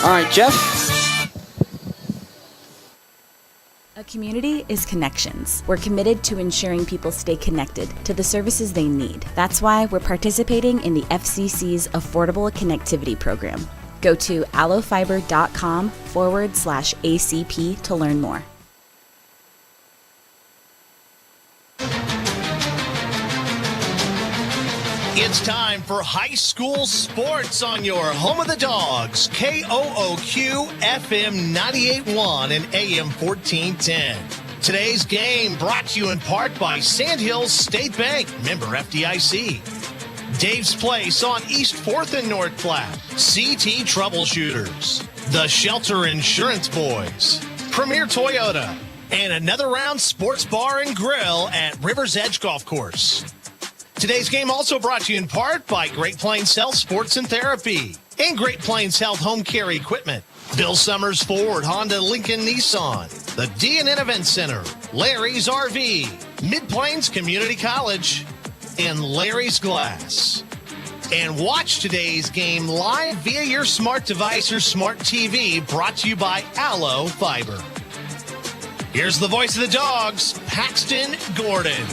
All right, Jeff. A community is connections. We're committed to ensuring people stay connected to the services they need. That's why we're participating in the FCC's Affordable Connectivity Program. Go to allofiber.com/ACP to learn more. It's time for high school sports on your home of the Dogs, KOOQ FM 98.1 and AM 1410. Today's game brought to you in part by Sandhills State Bank, member FDIC. Dave's Place on East 4th and North Platte, CT Troubleshooters, The Shelter Insurance Boys, Premier Toyota, and Another Round Sports Bar and Grill at River's Edge Golf Course. Today's game also brought to you in part by Great Plains Health Sports and Therapy and Great Plains Health Home Care Equipment, Bill Summers Ford, Honda, Lincoln, Nissan, the D&N Event Center, Larry's RV, Mid-Plains Community College, and Larry's Glass. And watch today's game live via your smart device or smart TV, brought to you by Allo Fiber. Here's the voice of the Dogs, Paxton Gordon.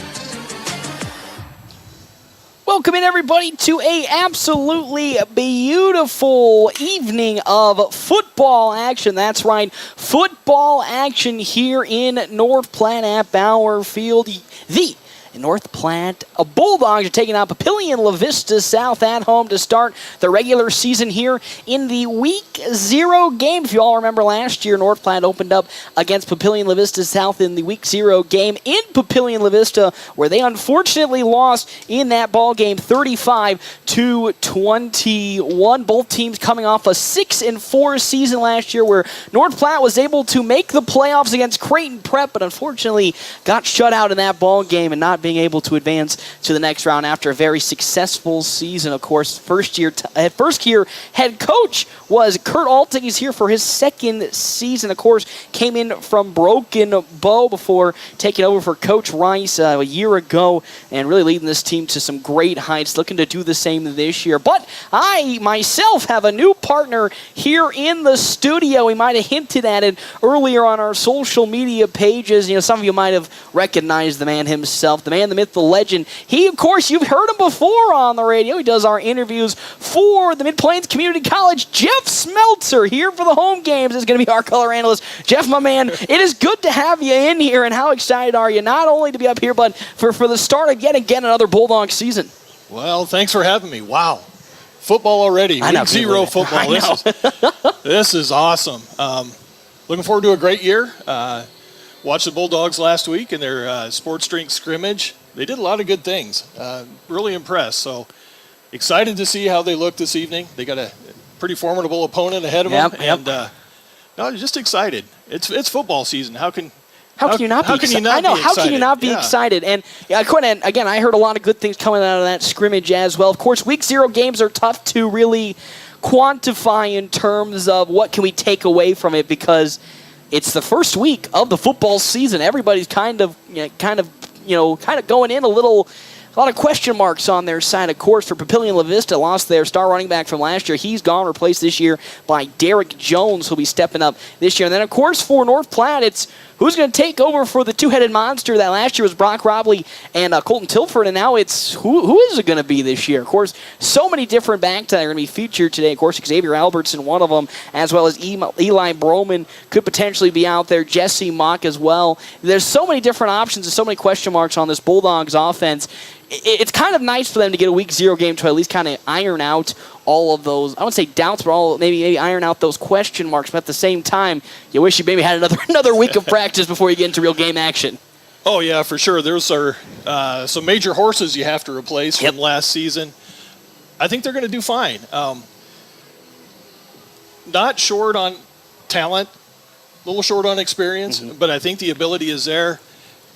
Welcome in, everybody, to a absolutely beautiful evening of football action. That's right, football action here in North Platte at Bauer Field. The North Platte Bulldogs are taking on Papillion La-Vista South at home to start the regular season here in the Week 0 game. If you all remember last year, North Platte opened up against Papillion La-Vista South in the Week 0 game in Papillion La-Vista, where they unfortunately lost in that ball game 35-21. Both teams coming off a 6-4 season last year, where North Platte was able to make the playoffs against Creighton Prep, but unfortunately got shut out in that ball game and not being able to advance to the next round after a very successful season. Of course, first year head coach was Kurt Alting. He's here for his second season. Of course, came in from Broken Bow before taking over for Coach Rice a year ago and really leading this team to some great heights. Looking to do the same this year. But I myself have a new partner here in the studio. We might have hinted at it earlier on our social media pages. You know, some of you might have recognized the man himself, the man, the myth, the legend. He, of course, you've heard him before on the radio. He does our interviews for the Mid-Plains Community College. Jeff Smeltzer here for the home games is going to be our color analyst. Jeff, my man, it is good to have you in here, and how excited are you not only to be up here, but for the start of yet again another Bulldog season? Well, thanks for having me. Wow. Football already. Week 0 football. This is awesome. Looking forward to a great year. Watched the Bulldogs last week in their sports drink scrimmage. They did a lot of good things. Really impressed. So excited to see how they look this evening. They got a pretty formidable opponent ahead of them. And no, just excited. It's football season. How can you not be excited? I know, how can you not be excited? And again, I heard a lot of good things coming out of that scrimmage as well. Of course, Week 0 games are tough to really quantify in terms of what can we take away from it, because it's the first week of the football season. Everybody's kind of going in a lot of question marks on their side. Of course, for Papillion La-Vista, lost their star running back from last year. He's gone, replaced this year by Derek Jones, who'll be stepping up this year. And then, of course, for North Platte, it's who's going to take over for the two-headed monster that last year was Brock Robley and Colton Tilford, and now it's who is it going to be this year? Of course, so many different backs that are going to be featured today. Of course, Xavier Albertson, one of them, as well as Eli Broman could potentially be out there. Jesse Mock as well. There's so many different options and so many question marks on this Bulldogs offense. It's kind of nice for them to get a Week 0 game to at least kind of iron out all of those, I wouldn't say doubts, but maybe iron out those question marks. But at the same time, you wish you maybe had another week of practice before you get into real game action. Oh, yeah, for sure. There's some major horses you have to replace from last season. I think they're going to do fine. Not short on talent, a little short on experience, but I think the ability is there,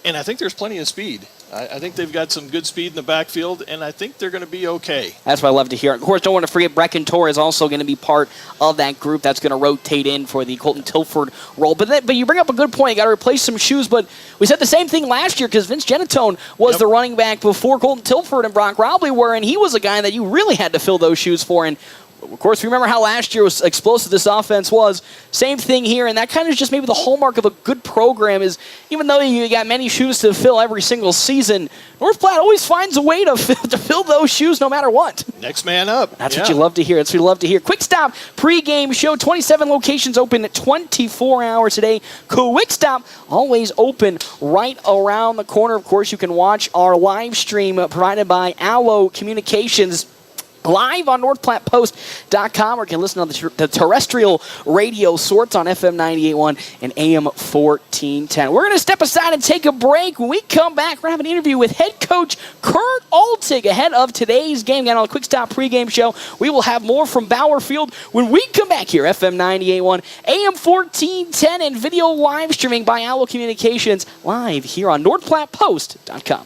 and I think there's plenty of speed. I think they've got some good speed in the backfield, and I think they're going to be okay. That's what I love to hear. Of course, don't want to forget Brecken Torr is also going to be part of that group that's going to rotate in for the Colton Tilford role. But you bring up a good point. You got to replace some shoes, but we said the same thing last year because Vince Genatone was the running back before Colton Tilford and Brock Robley were, and he was a guy that you really had to fill those shoes for. And Of course, we remember how last year was explosive this offense was. Same thing here, and that kind of is just maybe the hallmark of a good program is even though you got many shoes to fill every single season, North Platte always finds a way to fill those shoes no matter what. Next man up. That's what you love to hear. That's what you love to hear. Quick Stop pregame show. 27 locations open 24 hours a day. Quick Stop always open right around the corner. Of course, you can watch our live stream provided by Allo Communications live on NorthPlattePost.com, or you can listen on the terrestrial radio sorts on FM 98.1 and AM 1410. We're going to step aside and take a break. When we come back, we're going to have an interview with head coach Kurt Altig ahead of today's game. Again, on the Quick Stop pregame show, we will have more from Bauer Field when we come back here. FM 98.1, AM 1410, and video live streaming by Allo Communications live here on NorthPlattePost.com.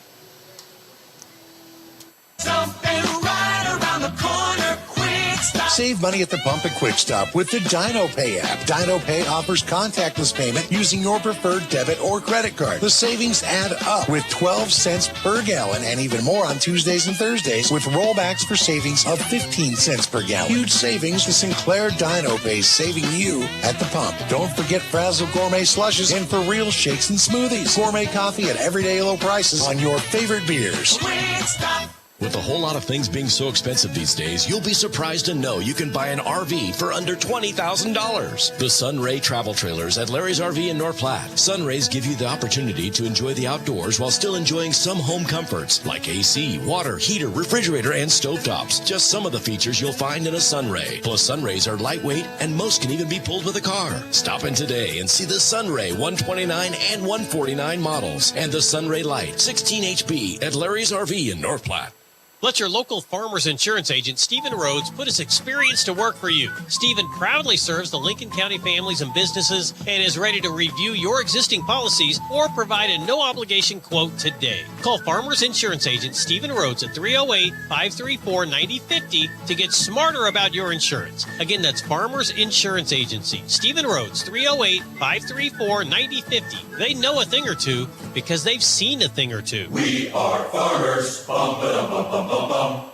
Save money at the pump at Quick Stop with the DinoPay app. DinoPay offers contactless payment using your preferred debit or credit card. The savings add up with 12 cents per gallon and even more on Tuesdays and Thursdays with rollbacks for savings of 15 cents per gallon. Huge savings with Sinclair DinoPay saving you at the pump. Don't forget Frazzle Gourmet Slushes and For Real Shakes and Smoothies. Gourmet coffee at everyday low prices on your favorite beers. Quick Stop. With a whole lot of things being so expensive these days, you'll be surprised to know you can buy an RV for under $20,000. The Sunray Travel Trailers at Larry's RV in North Platte. Sunrays give you the opportunity to enjoy the outdoors while still enjoying some home comforts like AC, water, heater, refrigerator, and stovetops. Just some of the features you'll find in a Sunray. Plus, Sunrays are lightweight and most can even be pulled with a car. Stop in today and see the Sunray 129 and 149 models and the Sunray Light 16 HB at Larry's RV in North Platte. Let your local Farmers Insurance agent, Stephen Rhodes, put his experience to work for you. Stephen proudly serves the Lincoln County families and businesses and is ready to review your existing policies or provide a no-obligation quote today. Call Farmers Insurance agent Stephen Rhodes at 308-534-9050 to get smarter about your insurance. Again, that's Farmers Insurance Agency. Stephen Rhodes, 308-534-9050. They know a thing or two because they've seen a thing or two. We are farmers. Bum, ba-dum, bum, bum.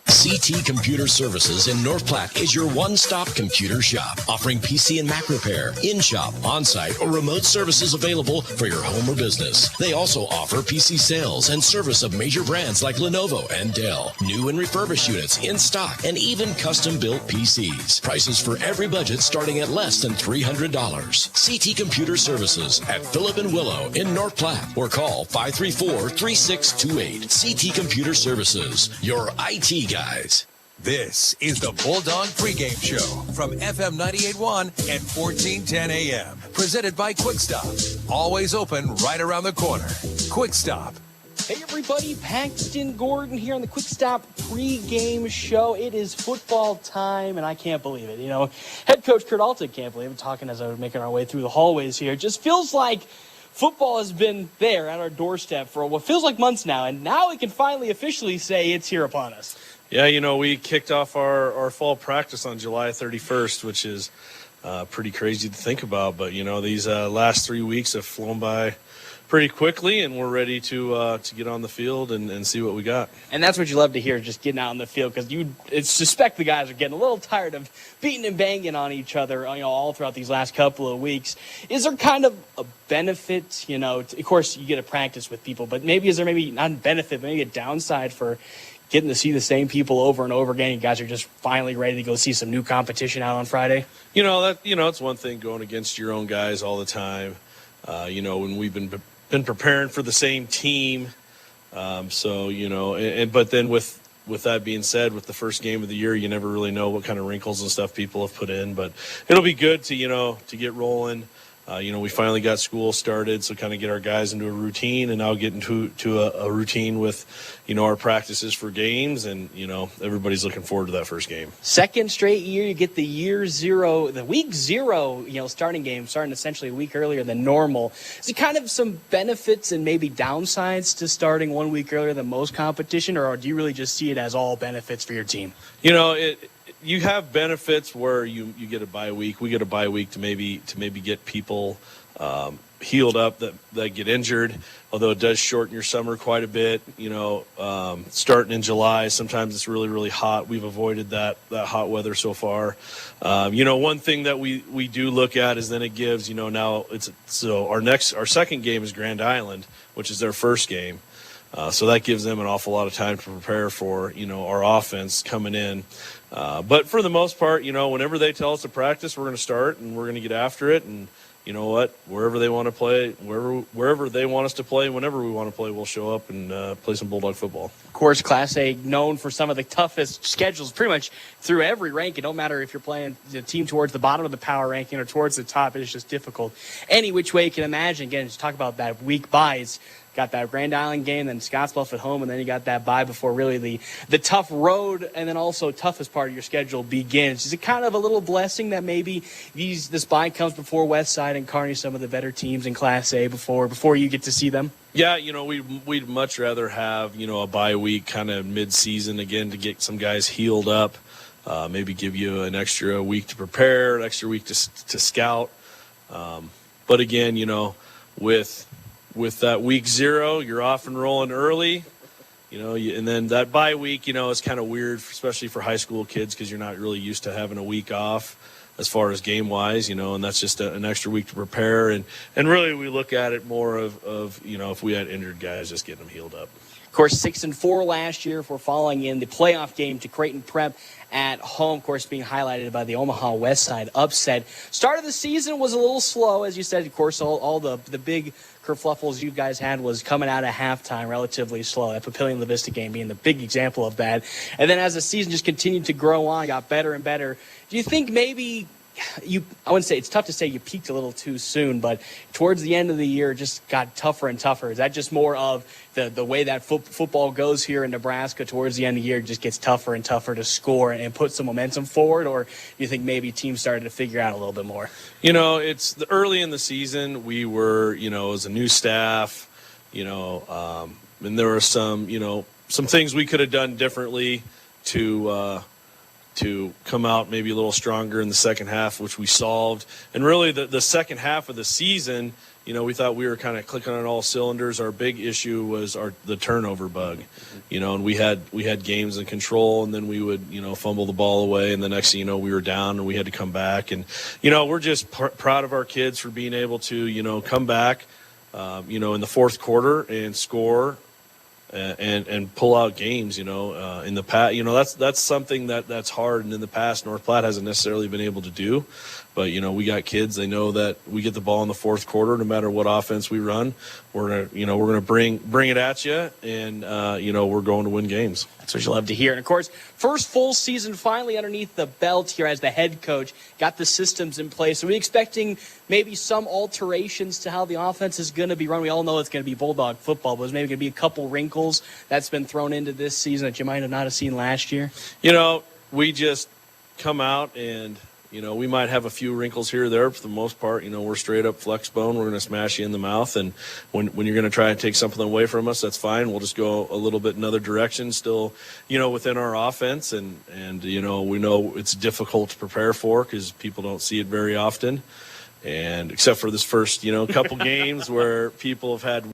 CT Computer Services in North Platte is your one-stop computer shop, offering PC and Mac repair, in-shop, on-site, or remote services available for your home or business. They also offer PC sales and service of major brands like Lenovo and Dell, new and refurbished units in stock, and even custom-built PCs. Prices for every budget starting at less than $300. CT Computer Services at Phillip and Willow in North Platte, or call 534-3628. CT Computer Services, your IT guys. This is the Bulldog pregame show from FM 98.1 and 1410 AM. Presented by Quick Stop. Always open right around the corner. Quick Stop. Hey everybody, Paxton Gordon here on the Quick Stop pregame show. It is football time, and I can't believe it. You know, head coach Kurt Altig can't believe it. Talking as I was making our way through the hallways here. It just feels like football has been there at our doorstep for what feels like months now, and now we can finally officially say it's here upon us. Yeah, you know, we kicked off our fall practice on July 31st, which is pretty crazy to think about. But, you know, these last 3 weeks have flown by pretty quickly, and we're ready to get on the field and see what we got. And that's what you love to hear, just getting out on the field, because you suspect the guys are getting a little tired of beating and banging on each other, you know, all throughout these last couple of weeks. Is there kind of a benefit, you know, of course you get to practice with people, but maybe is there maybe not a benefit, but maybe a downside for getting to see the same people over and over again? You guys are just finally ready to go see some new competition out on Friday. You know, it's one thing going against your own guys all the time. You know, when we've been preparing for the same team. So, you know, but then with that being said, with the first game of the year, you never really know what kind of wrinkles and stuff people have put in, but it'll be good to, you know, to get rolling. You know, we finally got school started, so kind of get our guys into a routine, and now get into a routine with, you know, our practices for games, and, you know, everybody's looking forward to that first game. Second straight year, you get the week zero, you know, starting game, starting essentially a week earlier than normal. Is it kind of some benefits and maybe downsides to starting 1 week earlier than most competition, or do you really just see it as all benefits for your team? You know, you have benefits where you get a bye week. We get a bye week to maybe get people healed up that get injured, although it does shorten your summer quite a bit. Starting in July, sometimes it's really, really hot. We've avoided that hot weather so far. One thing that we do look at is then it gives, now our second game is Grand Island, which is their first game. So that gives them an awful lot of time to prepare for, our offense coming in. But for the most part, whenever they tell us to practice, we're going to start and we're going to get after it. And you know what? Wherever they want to play, wherever they want us to play, whenever we want to play, we'll show up and play some Bulldog football. Of course, Class A known for some of the toughest schedules pretty much through every ranking. No matter if you're playing the team towards the bottom of the power ranking or towards the top, it's just difficult. Any which way you can imagine. Again, just talk about that week buys. Got that Grand Island game, then Scottsbluff at home, and then you got that bye before really the tough road and then also toughest part of your schedule begins. Is it kind of a little blessing that maybe this bye comes before Westside and Kearney, some of the better teams in Class A, before you get to see them? Yeah, we'd much rather have, a bye week kind of mid-season again to get some guys healed up, maybe give you an extra week to prepare, an extra week to scout. But again, with that week 0, you're off and rolling early, and then that bye week, is kind of weird, especially for high school kids because you're not really used to having a week off as far as game-wise, and that's just an extra week to prepare. And really we look at it more of if we had injured guys, just getting them healed up. Of course, 6-4 last year for falling in the playoff game to Creighton Prep at home, of course, being highlighted by the Omaha Westside upset. Start of the season was a little slow, as you said. Of course, all the big kerfluffles you guys had was coming out at halftime relatively slow. That Papillion La-Vista game being the big example of that. And then as the season just continued to grow on, got better and better, do you think maybe I wouldn't say it's tough to say you peaked a little too soon, but towards the end of the year, it just got tougher and tougher? Is that just more of the way that football goes here in Nebraska? Towards the end of the year, it just gets tougher and tougher to score and put some momentum forward? Or do you think maybe teams started to figure out a little bit more? It's the early in the season. We were, as a new staff, and there were some things we could have done differently to come out maybe a little stronger in the second half, which we solved. And really the second half of the season, we thought we were kind of clicking on all cylinders. Our big issue was the turnover bug, and we had games in control, and then we would, fumble the ball away, and the next thing you know, we were down and we had to come back. And, we're just proud of our kids for being able to, come back, in the fourth quarter and score and pull out games, in the past. That's something that's hard, and in the past North Platte hasn't necessarily been able to do. But we got kids. They know that we get the ball in the fourth quarter, no matter what offense we run. We're gonna bring it at you, and we're going to win games. That's what you love to hear. And of course, first full season finally underneath the belt here as the head coach. Got the systems in place. Are we expecting maybe some alterations to how the offense is going to be run? We all know it's going to be Bulldog football, but there's maybe going to be a couple wrinkles that's been thrown into this season that you might have not have seen last year. We just come out and. We might have a few wrinkles here or there. For the most part, we're straight up flex bone. We're going to smash you in the mouth. And when you're going to try and take something away from us, that's fine. We'll just go a little bit another direction still, within our offense. And we know it's difficult to prepare for because people don't see it very often. And except for this first, couple games where people have had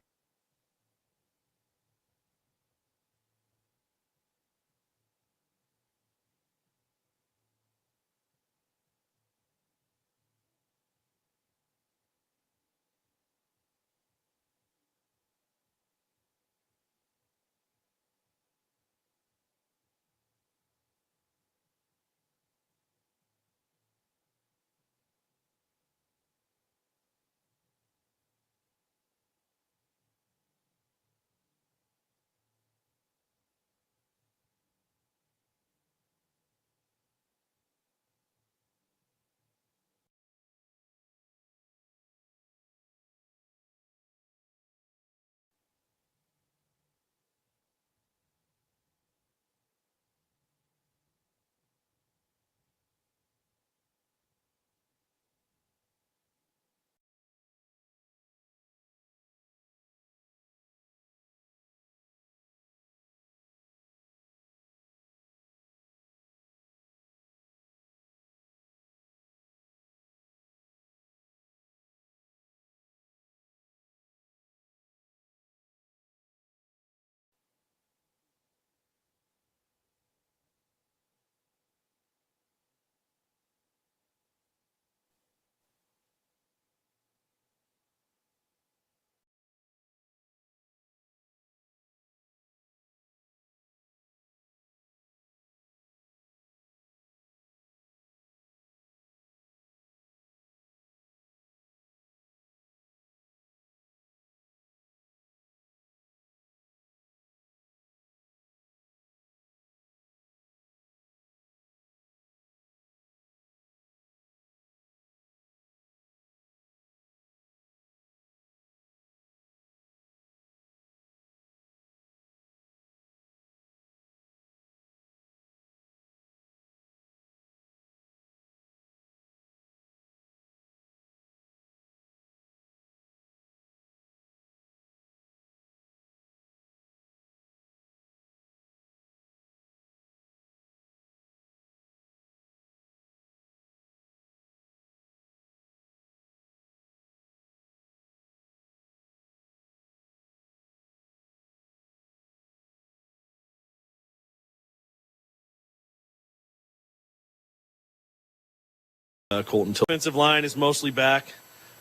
Colton. Defensive line is mostly back.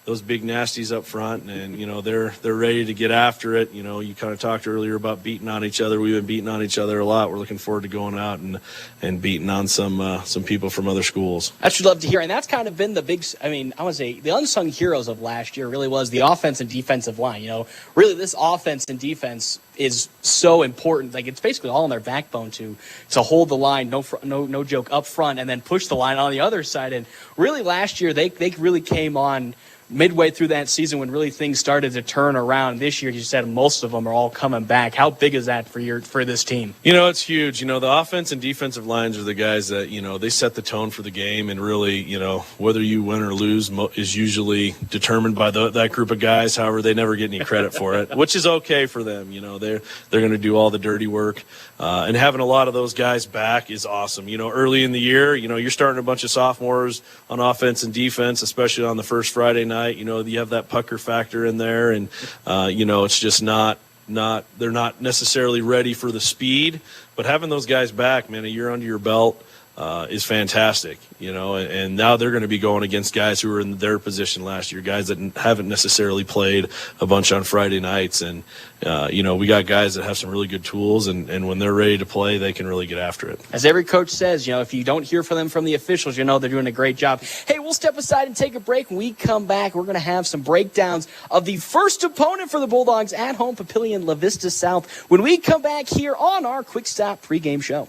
Those big nasties up front, and they're ready to get after it. You kind of talked earlier about beating on each other. We've been beating on each other a lot. We're looking forward to going out and beating on some people from other schools. I should love to hear, and that's kind of been the big. I want to say the unsung heroes of last year really was the offense and defensive line. Really this offense and defense is so important. Like, it's basically all in their backbone to hold the line, no joke, up front, and then push the line on the other side. And really last year they really came on midway through that season when really things started to turn around. This year, you said most of them are all coming back. How big is that for this team? It's huge. The offense and defensive lines are the guys that, they set the tone for the game, and really, whether you win or lose is usually determined by that group of guys. However, they never get any credit for it, which is okay for them. They're going to do all the dirty work. And having a lot of those guys back is awesome. Early in the year, you're starting a bunch of sophomores on offense and defense, especially on the first Friday night. You have that pucker factor in there, and it's just not they're not necessarily ready for the speed. But having those guys back, man, a year under your belt is fantastic. And now they're going to be going against guys who were in their position last year, guys that haven't necessarily played a bunch on Friday nights. And we got guys that have some really good tools, and when they're ready to play, they can really get after it. As every coach says, if you don't hear from them from the officials, they're doing a great job. Hey, we'll step aside and take a break. When we come back, we're going to have some breakdowns of the first opponent for the Bulldogs at home, Papillion, La-Vista South, when we come back here on our Quick Stop pregame show.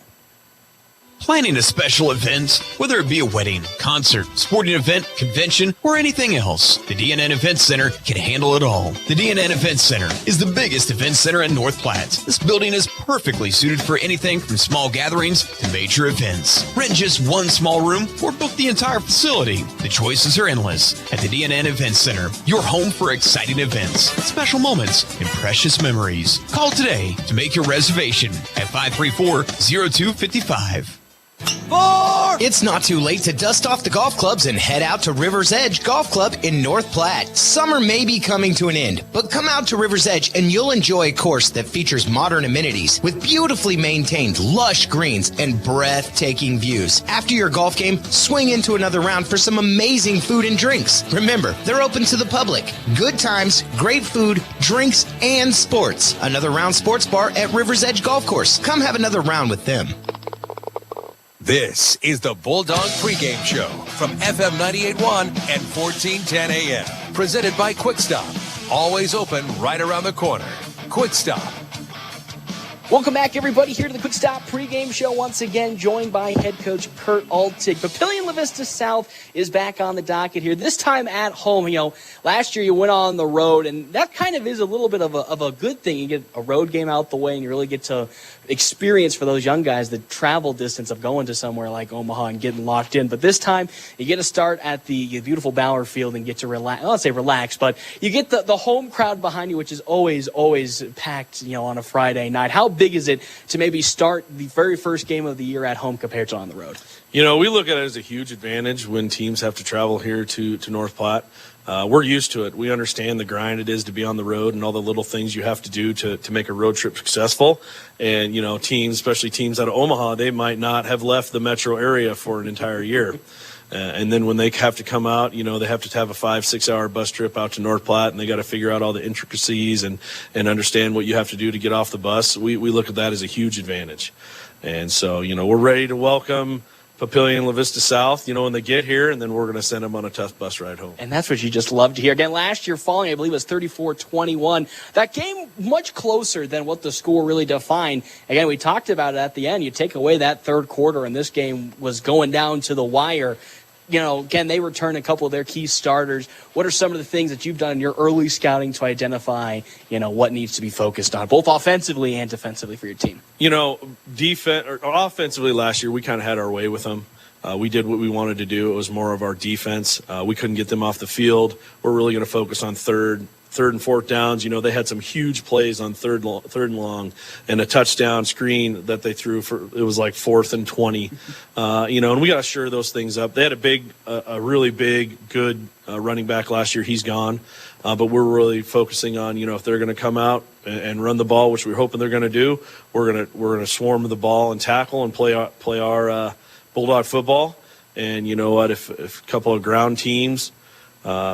Planning a special event, whether it be a wedding, concert, sporting event, convention, or anything else, the DNN Event Center can handle it all. The DNN Event Center is the biggest event center in North Platte. This building is perfectly suited for anything from small gatherings to major events. Rent just one small room or book the entire facility. The choices are endless at the DNN Event Center, your home for exciting events, special moments, and precious memories. Call today to make your reservation at 534-0255. It's not too late to dust off the golf clubs and head out to River's Edge Golf Club in North Platte. Summer may be coming to an end, but come out to River's Edge and you'll enjoy a course that features modern amenities with beautifully maintained lush greens and breathtaking views. After your golf game, swing into another round for some amazing food and drinks. Remember, they're open to the public. Good times, great food, drinks, and sports. Another Round Sports Bar at River's Edge Golf Course. Come have another round with them. This is the Bulldog pregame show from FM 98.1 and 1410 AM. Presented by Quick Stop. Always open right around the corner. Quick Stop. Welcome back, everybody, here to the Quick Stop pregame show. Once again, joined by head coach Kurt Altig. Papillion La-Vista South is back on the docket here, this time at home. Last year you went on the road, and that kind of is a little bit of a good thing. You get a road game out the way, and you really get to experience, for those young guys, the travel distance of going to somewhere like Omaha and getting locked in. But this time, you get to start at the beautiful Bauer Field and get to relax. I don't say relax, but you get the home crowd behind you, which is always packed, on a Friday night. How big is it to maybe start the very first game of the year at home compared to on the road? We look at it as a huge advantage when teams have to travel here to North Platte. We're used to it. We understand the grind it is to be on the road and all the little things you have to do to make a road trip successful. And, teams, especially teams out of Omaha, they might not have left the metro area for an entire year. And then when they have to come out, they have to have a 5-6 hour bus trip out to North Platte, and they got to figure out all the intricacies and understand what you have to do to get off the bus. We look at that as a huge advantage. And so, we're ready to welcome Papillion, La-Vista South, when they get here, and then we're going to send them on a tough bus ride home. And that's what you just love to hear. Again, last year falling, I believe it was 34-21. That game much closer than what the score really defined. Again, we talked about it at the end. You take away that third quarter, and this game was going down to the wire. Again, they return a couple of their key starters. What are some of the things that you've done in your early scouting to identify, what needs to be focused on, both offensively and defensively for your team? Offensively last year, we kind of had our way with them. We did what we wanted to do. It was more of our defense. We couldn't get them off the field. We're really going to focus on third and fourth downs. They had some huge plays on third and long, and a touchdown screen that they threw it was like 4th and 20. And we got to shore those things up. They had a really big, good running back last year. He's gone. But we're really focusing on, if they're going to come out and run the ball, which we're hoping they're going to do, we're going to swarm the ball and tackle and play our Bulldog football. And you know what? If a couple of ground teams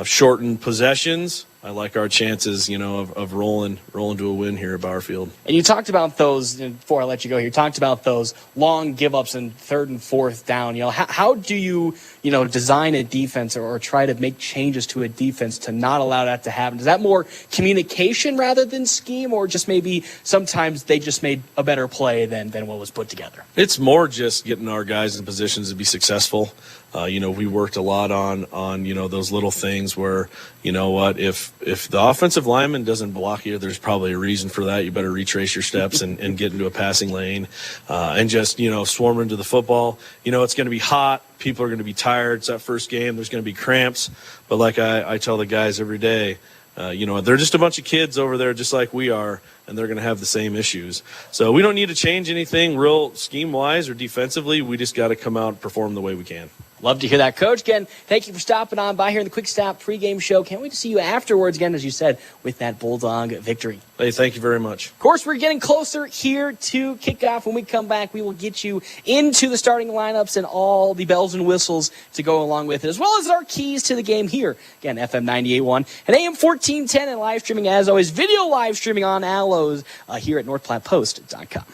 shorten possessions, I like our chances, of rolling to a win here at Bauerfield. And you talked about those, before I let you go here, you talked about those long give-ups in 3rd and 4th down. How do you, design a defense or try to make changes to a defense to not allow that to happen? Is that more communication rather than scheme, or just maybe sometimes they just made a better play than what was put together? It's more just getting our guys in positions to be successful. We worked a lot on those little things where, if the offensive lineman doesn't block you, there's probably a reason for that. You better retrace your steps and get into a passing lane and just, swarm into the football. It's going to be hot. People are going to be tired. It's that first game. There's going to be cramps. But like I tell the guys every day, they're just a bunch of kids over there just like we are, and they're going to have the same issues. So we don't need to change anything real scheme-wise or defensively. We just got to come out and perform the way we can. Love to hear that, Coach. Again, thank you for stopping on by here in the Quick Stop pregame show. Can't wait to see you afterwards, again, as you said, with that Bulldog victory. Hey, thank you very much. Of course, we're getting closer here to kickoff. When we come back, we will get you into the starting lineups and all the bells and whistles to go along with it, as well as our keys to the game here. Again, FM 98.1 and AM 1410, and live streaming, as always, video live streaming on Allos here at NorthPlattePost.com.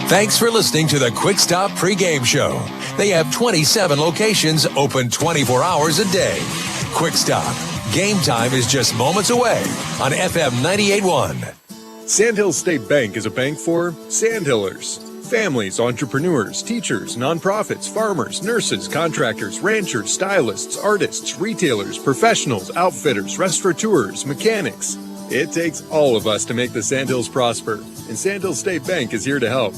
Thanks for listening to the Quick Stop pregame show. They have 27 locations open 24 hours a day. Quick Stop. Game time is just moments away on FM 98.1. Sandhills State Bank is a bank for Sandhillers. Families, entrepreneurs, teachers, nonprofits, farmers, nurses, contractors, ranchers, stylists, artists, retailers, professionals, outfitters, restaurateurs, mechanics. It takes all of us to make the Sandhills prosper, and Sandhills State Bank is here to help.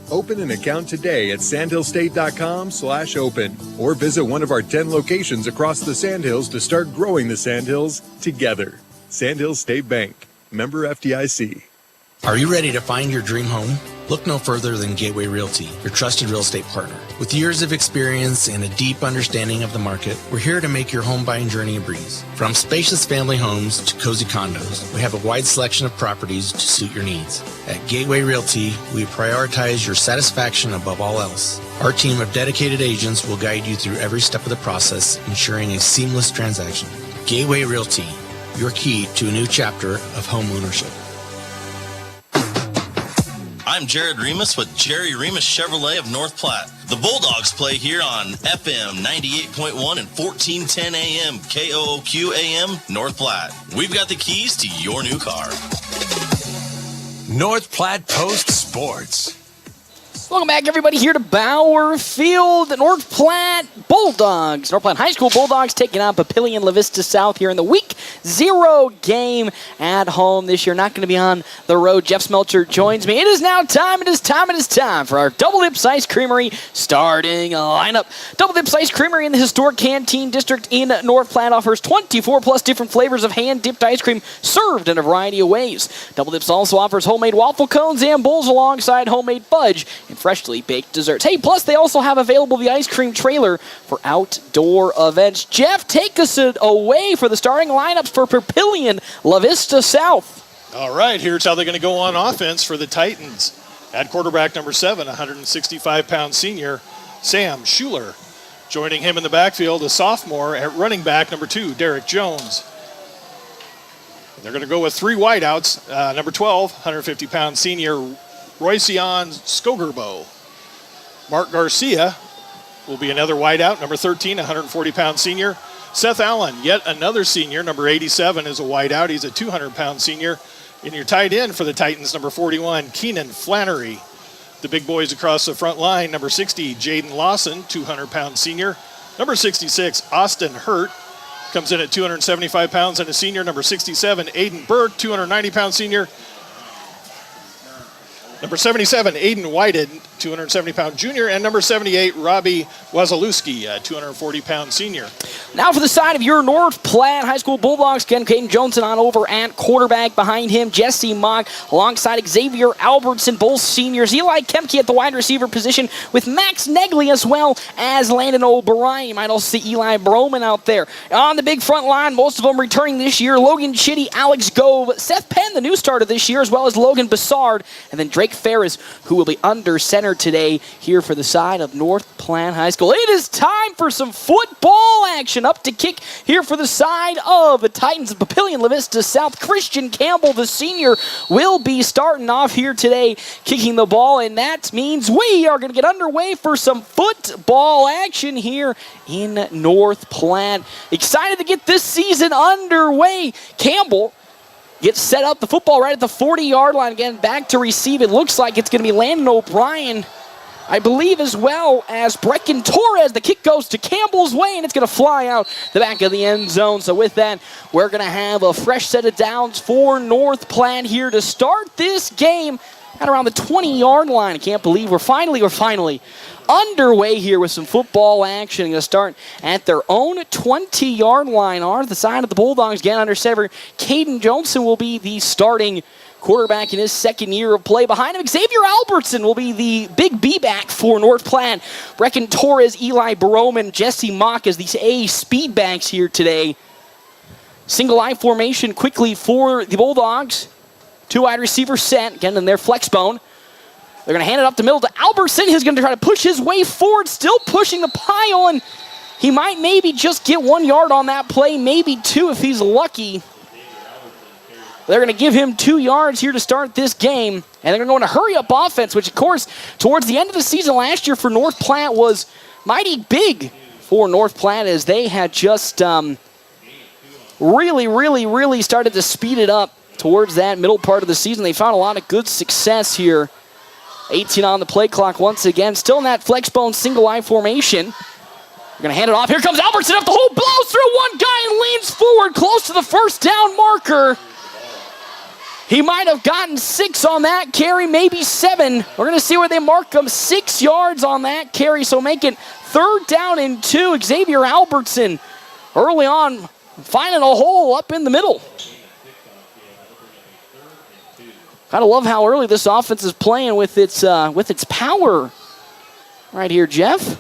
Open an account today at sandhillstate.com/open or visit one of our 10 locations across the Sandhills to start growing the Sandhills together. Sandhills State Bank, member FDIC. Are you ready to find your dream home? Look no further than Gateway Realty, your trusted real estate partner. With years of experience and a deep understanding of the market, we're here to make your home buying journey a breeze. From spacious family homes to cozy condos, we have a wide selection of properties to suit your needs. At Gateway Realty, we prioritize your satisfaction above all else. Our team of dedicated agents will guide you through every step of the process, ensuring a seamless transaction. Gateway Realty, your key to a new chapter of home ownership. I'm Jared Remus with Jerry Remus Chevrolet of North Platte. The Bulldogs play here on FM 98.1 and 1410 AM KOOQ AM North Platte. We've got the keys to your new car. North Platte Post Sports. Welcome back, everybody, here to Bauer Field. The North Platte Bulldogs, North Platte High School Bulldogs taking on Papillion La-Vista South here in the Week 0 game at home this year. Not going to be on the road. Jeff Smeltzer joins me. It is now time. It is time for our Double Dips Ice Creamery starting lineup. Double Dips Ice Creamery in the historic Canteen District in North Platte offers 24+ different flavors of hand-dipped ice cream served in a variety of ways. Double Dips also offers homemade waffle cones and bowls alongside homemade fudge and freshly baked desserts. Hey, plus they also have available the ice cream trailer for outdoor events. Jeff, take us away for the starting lineups for Papillion La-Vista South. All right, here's how they're going to go on offense for the Titans. At quarterback number 7, 165-pound senior Sam Schuler. Joining him in the backfield, a sophomore at running back number 2, Derek Jones. They're going to go with 3 wideouts. Number 12, 150-pound senior Roycion Skogerbo. Mark Garcia will be another wideout. Number 13, 140-pound senior Seth Allen, yet another senior. Number 87 is a wideout. He's a 200-pound senior. And your tight end for the Titans, number 41, Keenan Flannery. The big boys across the front line, number 60, Jaden Lawson, 200-pound senior. Number 66, Austin Hurt, comes in at 275 pounds and a senior. Number 67, Aiden Burke, 290-pound senior. Number 77, Aiden Whited, 270-pound junior. And number 78, Robbie Wazalewski, a 240-pound senior. Now for the side of your North Platte High School Bulldogs, again, Caden Johnson on over at quarterback. Behind him, Jesse Mock alongside Xavier Albertson, both seniors. Eli Kemke at the wide receiver position with Max Negley as well as Landon O'Brien. You might also see Eli Broman out there. On the big front line, most of them returning this year, Logan Chitty, Alex Gove, Seth Penn, the new starter this year, as well as Logan Bassard, and then Drake Nick Ferris, who will be under center today here for the side of North Platte High School. It is time for some football action. Up to kick here for the side of the Titans of Papillion, La-Vista South. Christian Campbell, the senior, will be starting off here today, kicking the ball, and that means we are going to get underway for some football action here in North Platte. Excited to get this season underway. Campbell gets set up, the football right at the 40-yard line. Again, back to receive. It looks like it's going to be Landon O'Brien, I believe, as well as Brecken Torres. The kick goes to Campbell's way, and it's going to fly out the back of the end zone. So with that, we're going to have a fresh set of downs for North Platte here to start this game at around the 20-yard line. I can't believe we're finally underway here with some football action. Going to start at their own 20-yard line. On the side of the Bulldogs, again under center, Caden Johnson will be the starting quarterback in his second year of play. Behind him, Xavier Albertson will be the big B-back for North Platte. Brecken Torres, Eli Baroman, Jesse Mock as these A speed backs here today. Single eye formation quickly for the Bulldogs. Two wide receivers set, again in their flex bone. They're going to hand it up the middle to Albertson. He's going to try to push his way forward, still pushing the pile, and he might maybe just get 1 yard on that play, maybe 2 if he's lucky. They're going to give him 2 yards here to start this game, and they're going to go into hurry-up offense, which, of course, towards the end of the season last year for North Platte was mighty big for North Platte as they had just really started to speed it up towards that middle part of the season. They found a lot of good success here. 18 on the play clock once again. Still in that flex bone single eye formation. We're going to hand it off. Here comes Albertson up the hole. Blows through one guy and leans forward close to the first down marker. He might have gotten 6 on that carry, maybe 7. We're going to see where they mark him. 6 yards on that carry, so make it 3rd down and 2. Xavier Albertson early on finding a hole up in the middle. Kind of love how early this offense is playing with its power right here, Jeff.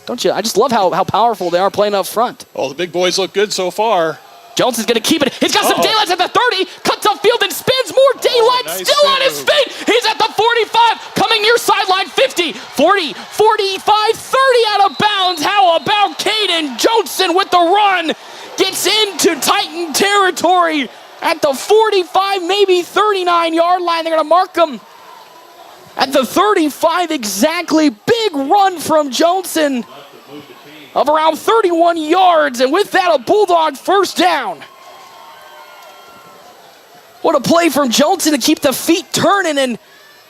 Don't you? I just love how powerful they are playing up front. Oh, the big boys look good so far. Johnson's going to keep it. He's got some daylights at the 30. Cuts upfield and spins. More daylight. Nice still on his feet. He's at the 45. Coming near sideline 50, 40, 45, 30 out of bounds. How about Caden Johnson with the run? Gets into Titan territory at the 45, maybe 39-yard line. They're going to mark him at the 35 exactly. Big run from Johnson of around 31 yards, and with that, a Bulldog first down. What a play from Johnson to keep the feet turning, and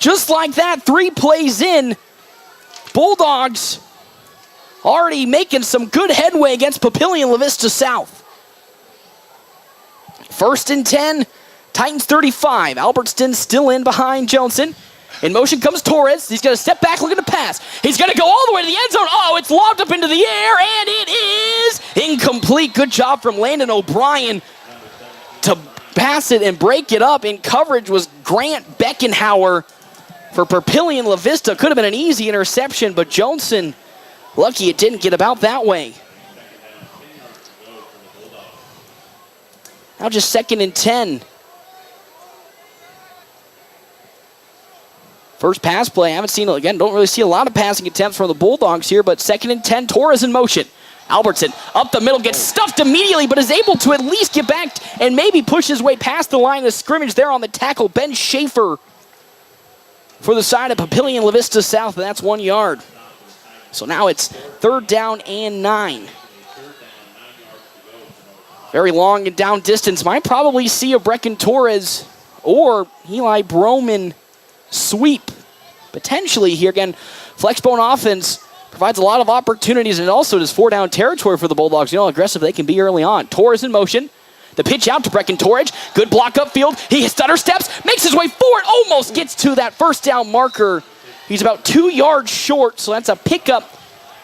just like that, 3 plays in, Bulldogs already making some good headway against Papillion La-Vista South. 1st and 10, Titans 35. Albertson still in behind Johnson. In motion comes Torres. He's going to step back looking to pass. He's going to go all the way to the end zone. Oh, it's lobbed up into the air, and it is incomplete. Good job from Landon O'Brien to pass it and break it up. In coverage was Grant Beckenhauer for Papillion La-Vista. Could have been an easy interception, but Johnson, lucky it didn't get about that way. Now just 2nd and 10. First pass play, I haven't seen, again, don't really see a lot of passing attempts from the Bulldogs here, but 2nd and 10, Torres in motion. Albertson up the middle, gets stuffed immediately, but is able to at least get back and maybe push his way past the line of scrimmage there on the tackle. Ben Schaefer for the side of Papillion La-Vista South, and that's 1 yard. So now it's 3rd down and 9. Very long and down distance. Might probably see a Brecken Torres or Eli Broman sweep potentially here. Again, flexbone offense provides a lot of opportunities, and it also does 4-down territory for the Bulldogs. You know how aggressive they can be early on. Torres in motion. The pitch out to Brecken Torres. Good block upfield. He stutter steps, makes his way forward, almost gets to that 1st down marker. He's about 2 yards short, so that's a pickup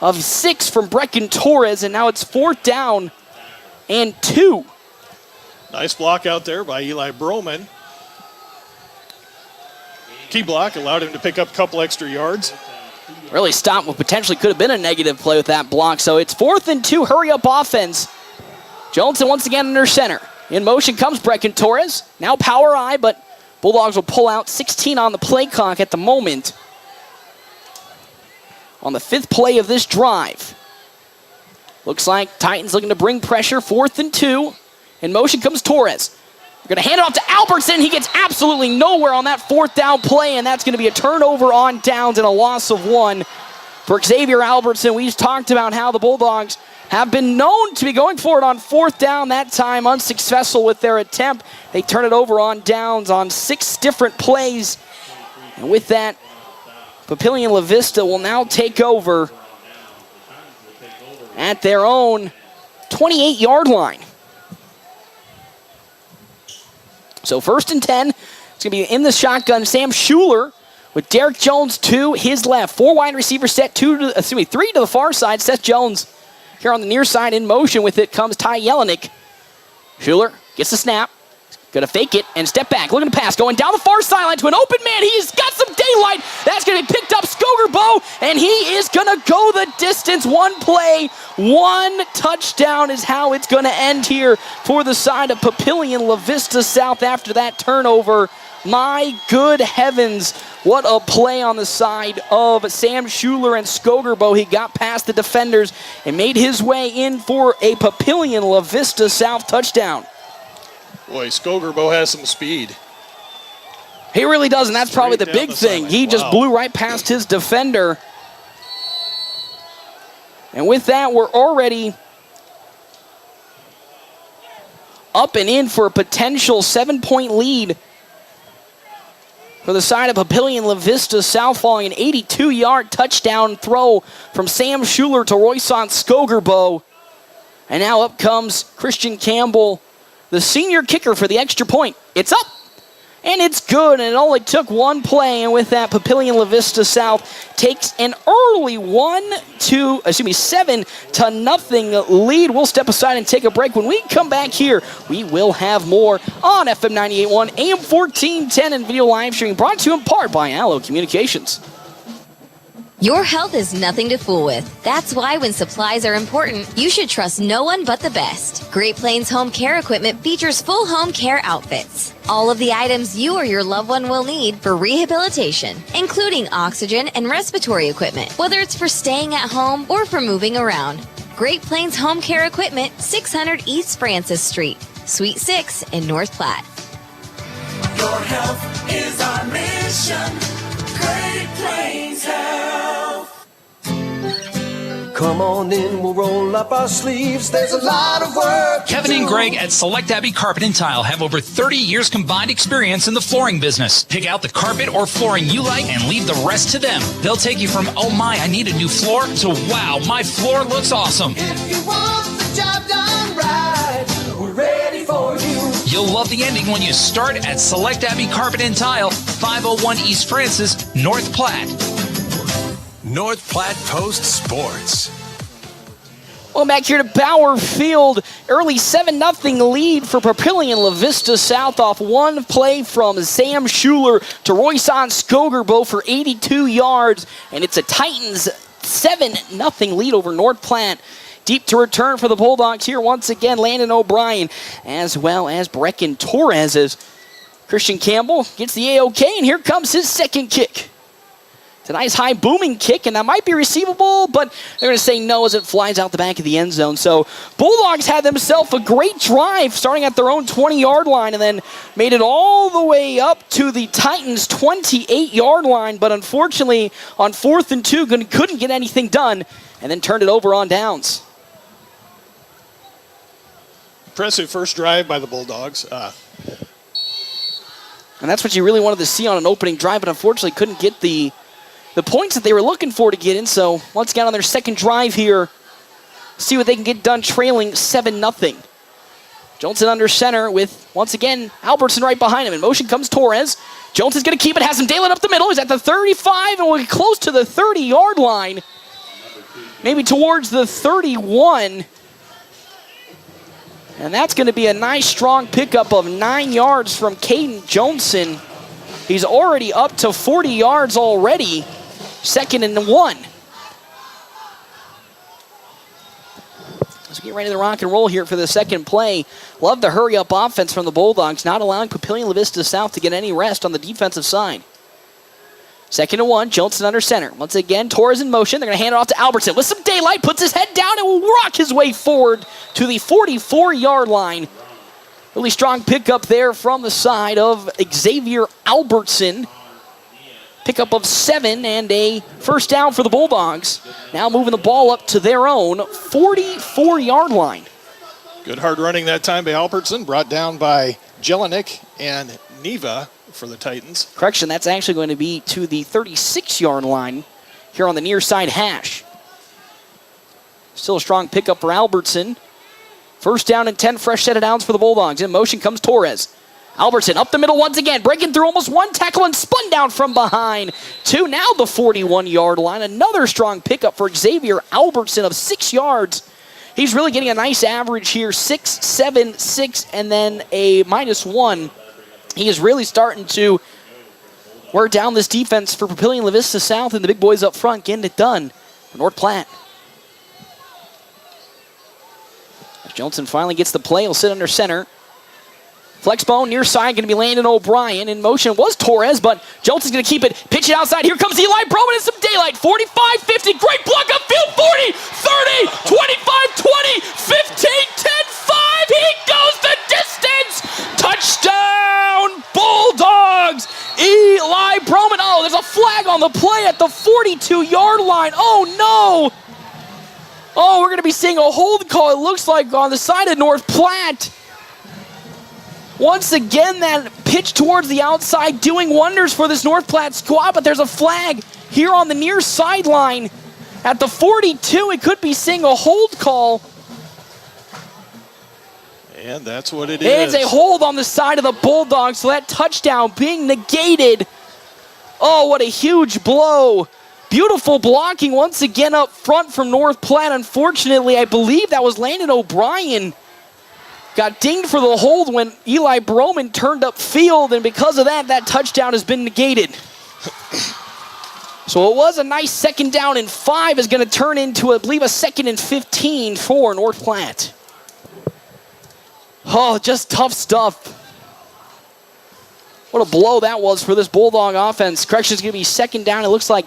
of 6 from Brecken Torres, and now it's 4th down and 2. Nice block out there by Eli Broman. Key block allowed him to pick up a couple extra yards. Really stopped what potentially could have been a negative play with that block. So it's 4th and 2, hurry-up offense. Johnson once again under center. In motion comes Brecken Torres. Now power eye, but Bulldogs will pull out 16 on the play clock at the moment. On the 5th play of this drive. Looks like Titans looking to bring pressure. 4th and 2. In motion comes Torres. They're going to hand it off to Albertson. He gets absolutely nowhere on that 4th down play, and that's going to be a turnover on downs and a loss of 1 for Xavier Albertson. We've talked about how the Bulldogs have been known to be going for it on 4th down. That time unsuccessful with their attempt. They turn it over on downs on 6 different plays. And with that, Papillion La-Vista will now take over at their own 28-yard line. So 1st and 10, it's going to be in the shotgun. Sam Schuler with Derek Jones to his left. 4 wide receiver set, 3 to the far side. Seth Jones here on the near side in motion. With it comes Ty Jelinek. Schuler gets the snap. Going to fake it and step back. Looking to pass. Going down the far sideline to an open man. He's got some daylight. That's going to be picked up. Skogerbo, and he is going to go the distance. 1 play, 1 touchdown is how it's going to end here for the side of Papillion La-Vista South after that turnover. My good heavens, what a play on the side of Sam Schuler and Skogerbo. He got past the defenders and made his way in for a Papillion La-Vista South touchdown. Boy, Skogerbo has some speed. He really does, and that's probably the big thing. He just blew right past his defender. And with that, we're already up and in for a potential 7-point lead for the side of Papillion La-Vista South, following an 82-yard touchdown throw from Sam Schuler to Royson Skogerbo. And now up comes Christian Campbell, the senior kicker, for the extra point. It's up, and it's good, and it only took 1 play, and with that, Papillion La-Vista South takes an early 7-0 lead. We'll step aside and take a break. When we come back here, we will have more on FM 98.1, AM 1410, and video live streaming, brought to you in part by Allo Communications. Your health is nothing to fool with. That's why when supplies are important, you should trust no one but the best. Great Plains Home Care Equipment features full home care outfits. All of the items you or your loved one will need for rehabilitation, including oxygen and respiratory equipment, whether it's for staying at home or for moving around. Great Plains Home Care Equipment, 600 East Francis Street, Suite 6 in North Platte. Your health is our mission. Great Plains Health. Come on in, we'll roll up our sleeves. There's a lot of work. Kevin and Greg at Select Abbey Carpet and Tile have over 30 years combined experience in the flooring business. Pick out the carpet or flooring you like and leave the rest to them. They'll take you from, oh my, I need a new floor, to wow, my floor looks awesome. If you want the job done right, we're ready for you. You'll love the ending when you start at Select Abbey Carpet and Tile, 501 East Francis, North Platte. North Platte Post Sports. Welcome back here to Bauer Field. Early 7-0 lead for Papillion La-Vista South off 1 play from Sam Schuler to Royson Skogerbo for 82 yards. And it's a Titans 7-0 lead over North Platte. Deep to return for the Bulldogs here once again, Landon O'Brien, as well as Brecken Torres, as Christian Campbell gets the A-OK, and here comes his second kick. It's a nice high booming kick, and that might be receivable, but they're going to say no as it flies out the back of the end zone. So Bulldogs had themselves a great drive starting at their own 20-yard line and then made it all the way up to the Titans' 28-yard line, but unfortunately on 4th and 2 couldn't get anything done and then turned it over on downs. Impressive first drive by the Bulldogs. And that's what you really wanted to see on an opening drive, but unfortunately couldn't get the points that they were looking for to get in. So once again on their second drive here, see what they can get done, trailing 7-0. Johnson under center with, once again, Albertson right behind him. In motion comes Torres. Jones is going to keep it, has him daylight up the middle. He's at the 35 and we'll get close to the 30-yard line. Maybe towards the 31. And that's going to be a nice, strong pickup of 9 yards from Caden Johnson. He's already up to 40 yards already. 2nd and 1. As we get ready to rock and roll here for the second play. Love the hurry-up offense from the Bulldogs, not allowing Papillion La-Vista South to get any rest on the defensive side. 2nd and 1, Johnson under center. Once again, Torres in motion. They're going to hand it off to Albertson with some daylight, puts his head down and will rock his way forward to the 44-yard line. Really strong pickup there from the side of Xavier Albertson. Pickup of 7 and a first down for the Bulldogs. Now moving the ball up to their own 44-yard line. Good hard running that time by Albertson, brought down by Jelinek and Neva for the Titans. Correction, that's actually going to be to the 36-yard line here on the near side hash. Still a strong pickup for Albertson. First down and 10, fresh set of downs for the Bulldogs. In motion comes Torres. Albertson up the middle once again, breaking through almost one tackle and spun down from behind to now the 41-yard line. Another strong pickup for Xavier Albertson of 6 yards. He's really getting a nice average here, 6, 7, 6, and then a -1. He is really starting to wear down this defense for Papillion La-Vista South and the big boys up front getting it done for North Platte. As Johnson finally gets the play, he'll sit under center. Flexbone near side, going to be Landon O'Brien. In motion was Torres, but Johnson's going to keep it. Pitch it outside. Here comes Eli Broman and some daylight. 45, 50. Great block upfield. 40, 30, 25, 20, 15, 10, 5. He goes the distance. Touchdown, Bulldogs. Eli Broman. Oh, there's a flag on the play at the 42-yard line. Oh, no. Oh, we're going to be seeing a hold call, it looks like, on the side of North Platte. Once again, that pitch towards the outside doing wonders for this North Platte squad, but there's a flag here on the near sideline. At the 42, it could be seeing a hold call. And that's what it is. It's a hold on the side of the Bulldogs, so that touchdown being negated. Oh, what a huge blow. Beautiful blocking once again up front from North Platte. Unfortunately, I believe that was Landon O'Brien. Got dinged for the hold when Eli Broman turned up field, and because of that, that touchdown has been negated. So it was a nice 2nd down and 5 is going to turn into, I believe, a 2nd and 15 for North Platte. Oh, just tough stuff. What a blow that was for this Bulldog offense. Correction is going to be 2nd down. It looks like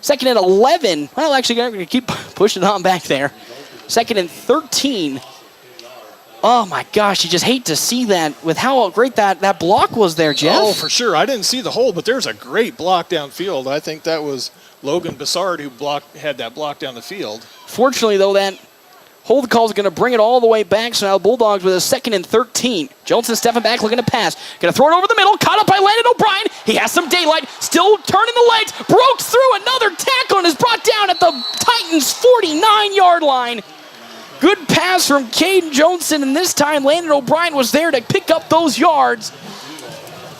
2nd and 11. Well, actually, I'm going to keep pushing it on back there. 2nd and 13. Oh, my gosh, you just hate to see that with how great that block was there, Jeff. Oh, for sure. I didn't see the hole, but there's a great block downfield. I think that was Logan Bassard who had that block down the field. Fortunately, though, that hold call is going to bring it all the way back, so now Bulldogs with a 2nd and 13. Johnson stepping back, looking to pass. Going to throw it over the middle, caught up by Landon O'Brien. He has some daylight, still turning the legs, broke through, another tackle, and is brought down at the Titans' 49-yard line. Good pass from Caden Johnson, and this time Landon O'Brien was there to pick up those yards.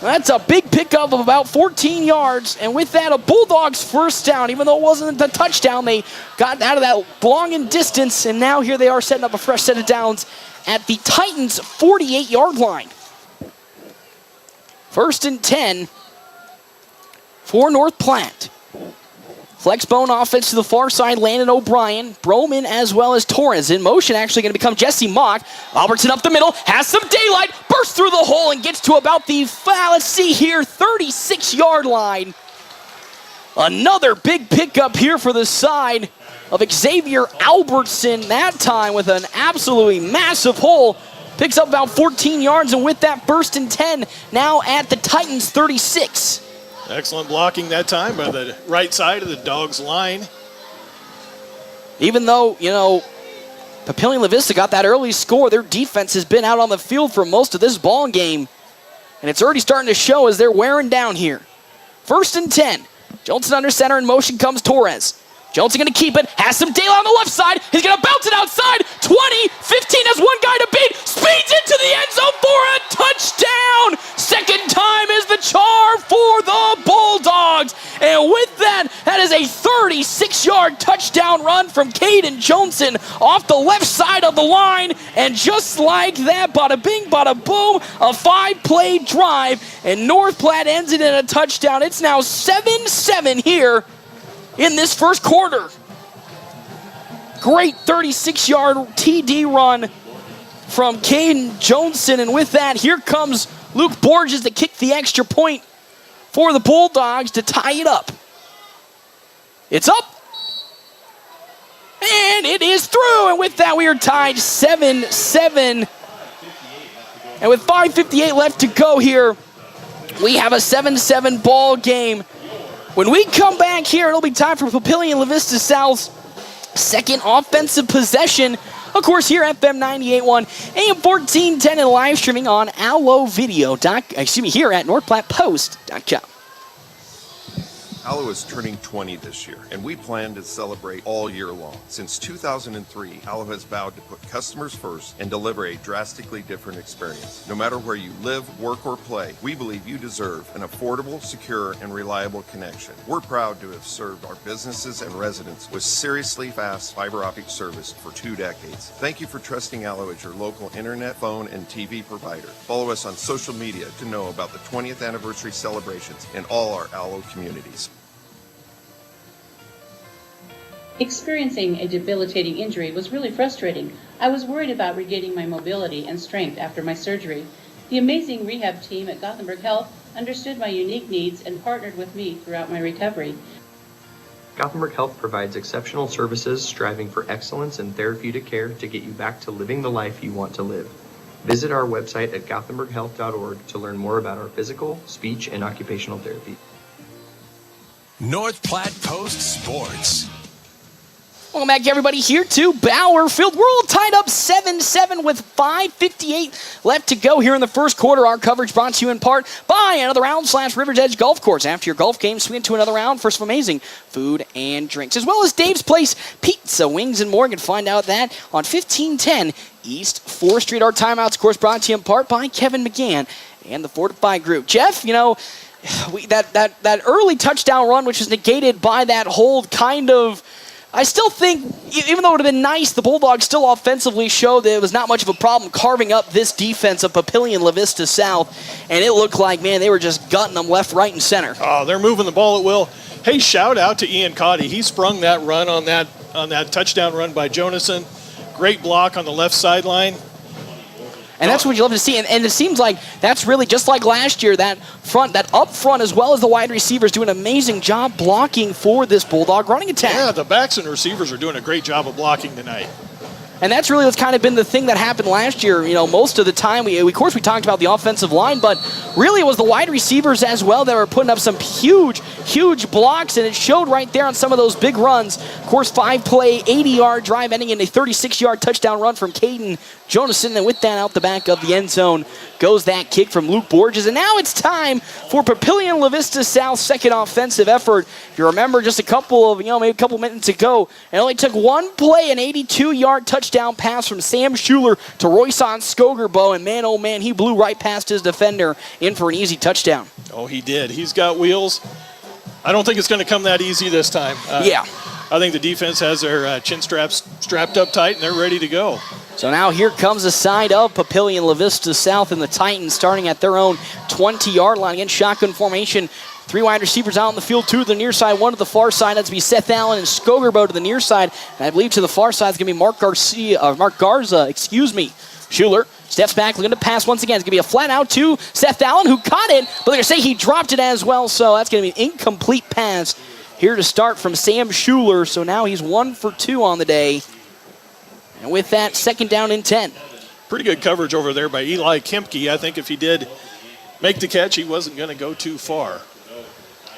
That's a big pickup of about 14 yards, and with that, a Bulldogs first down. Even though it wasn't the touchdown, they got out of that long and distance, and now here they are setting up a fresh set of downs at the Titans' 48-yard line. 1st and 10 for North Platte. Flexbone offense to the far side, Landon O'Brien, Broman as well as Torres. In motion, actually going to become Jesse Mock. Albertson up the middle, has some daylight, bursts through the hole and gets to about the, let's see here, 36-yard line. Another big pickup here for the side of Xavier Albertson, that time with an absolutely massive hole. Picks up about 14 yards, and with that, 1st and 10, now at the Titans' 36. Excellent blocking that time by the right side of the Dogs line. Even though, Papillion La-Vista got that early score, their defense has been out on the field for most of this ball game. And it's already starting to show as they're wearing down here. 1st and 10. Johnson under center, in motion comes Torres. Johnson going to keep it, has some daylight on the left side. He's going to bounce it outside. 20, 15 has one guy to beat. Speeds into the end zone for a touchdown. 2nd time is the charm for the Bulldogs. And with that, that is a 36-yard touchdown run from Caden Johnson off the left side of the line. And just like that, bada bing, bada boom, a 5-play drive. And North Platte ends it in a touchdown. It's now 7-7 here in this first quarter. Great 36-yard TD run from Caden Joneson. And with that, here comes Luke Borges to kick the extra point for the Bulldogs to tie it up. It's up. And it is through. And with that, we are tied 7-7. And with 5:58 left to go here, we have a 7-7 ball game. When we come back here, it'll be time for Papillion La-Vista South's second offensive possession. Of course, here at FM 98.1, AM 1410, and live streaming on here at NorthPlattePost.com. Allo is turning 20 this year, and we plan to celebrate all year long. Since 2003, Allo has vowed to put customers first and deliver a drastically different experience. No matter where you live, work, or play, we believe you deserve an affordable, secure, and reliable connection. We're proud to have served our businesses and residents with seriously fast fiber optic service for 2 decades. Thank you for trusting Allo as your local internet, phone, and TV provider. Follow us on social media to know about the 20th anniversary celebrations in all our Allo communities. Experiencing a debilitating injury was really frustrating. I was worried about regaining my mobility and strength after my surgery. The amazing rehab team at Gothenburg Health understood my unique needs and partnered with me throughout my recovery. Gothenburg Health provides exceptional services, striving for excellence in therapeutic care to get you back to living the life you want to live. Visit our website at gothenburghealth.org to learn more about our physical, speech, and occupational therapy. North Platte Post Sports. Welcome back, everybody, here to Bauer Field. We're all tied up 7-7 with 5:58 left to go here in the first quarter. Our coverage brought to you in part by Another Round / Rivers Edge Golf Course. After your golf game, swing into another round for some amazing food and drinks, as well as Dave's Place Pizza, Wings, and more. You can find out that on 1510 East 4th Street. Our timeouts, of course, brought to you in part by Kevin McGann and the Fortify Group. Jeff, that early touchdown run, which was negated by that hold, I still think, even though it would have been nice, the Bulldogs still offensively showed that it was not much of a problem carving up this defense of Papillion La-Vista South, and it looked like, man, they were just gutting them left, right, and center. Oh, they're moving the ball at will. Hey, shout out to Ian Cotty. He sprung that run on that touchdown run by Jonason. Great block on the left sideline. And that's what you love to see. And it seems like that's really just like last year, that up front, as well as the wide receivers, do an amazing job blocking for this Bulldog running attack. Yeah, the backs and receivers are doing a great job of blocking tonight. And that's really what's kind of been the thing that happened last year. Most of the time, we talked about the offensive line, but really it was the wide receivers as well that were putting up some huge, huge blocks, and it showed right there on some of those big runs. Of course, 5-play, 80-yard drive ending in a 36-yard touchdown run from Caden Jonason, and with that out the back of the end zone goes that kick from Luke Borges. And now it's time for Papillion La-Vista South's second offensive effort. If you remember, just maybe a couple minutes ago, it only took one play, an 82-yard touchdown pass from Sam Schuler to Royson Skogerbo, and man, oh man, he blew right past his defender in for an easy touchdown. Oh, he did. He's got wheels. I don't think it's going to come that easy this time. I think the defense has their chin straps strapped up tight, and they're ready to go. So now here comes the side of Papillion La-Vista South, and the Titans starting at their own 20-yard line. Again, shotgun formation. 3 wide receivers out on the field, 2 to the near side, 1 to the far side. That's going to be Seth Allen and Skogerbo to the near side. And I believe to the far side is going to be Mark Garza. Schuler steps back, looking to pass once again. It's going to be a flat out to Seth Allen, who caught it, but they're going to say he dropped it as well. So that's going to be an incomplete pass here to start from Sam Schuler. So now he's 1 for 2 on the day. And with that, 2nd down and 10. Pretty good coverage over there by Eli Kempke. I think if he did make the catch, he wasn't going to go too far.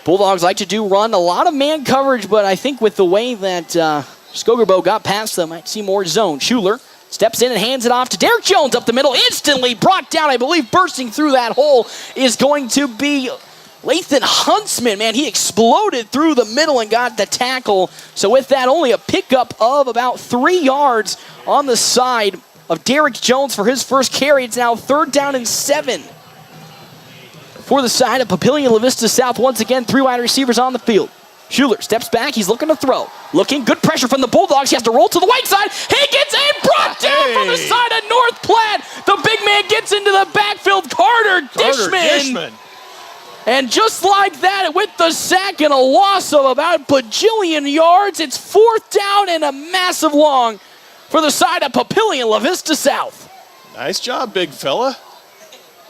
Bulldogs like to run a lot of man coverage, but I think with the way that Skogerbo got past them, might see more zone. Schuler steps in and hands it off to Derek Jones up the middle. Instantly brought down, I believe, bursting through that hole is going to be Lathan Huntsman. Man, he exploded through the middle and got the tackle. So with that, only a pickup of about 3 yards on the side of Derek Jones for his first carry. It's now 3rd down and 7. For the side of Papillion La-Vista South, once again, 3 wide receivers on the field. Schuler steps back. He's looking to throw. Looking, good pressure from the Bulldogs. He has to roll to the white side. He gets a brought down from the side of North Platte. The big man gets into the backfield. Carter Dishman. And just like that, with the sack and a loss of about a bajillion yards, it's 4th down and a massive long for the side of Papillion, La-Vista South. Nice job, big fella.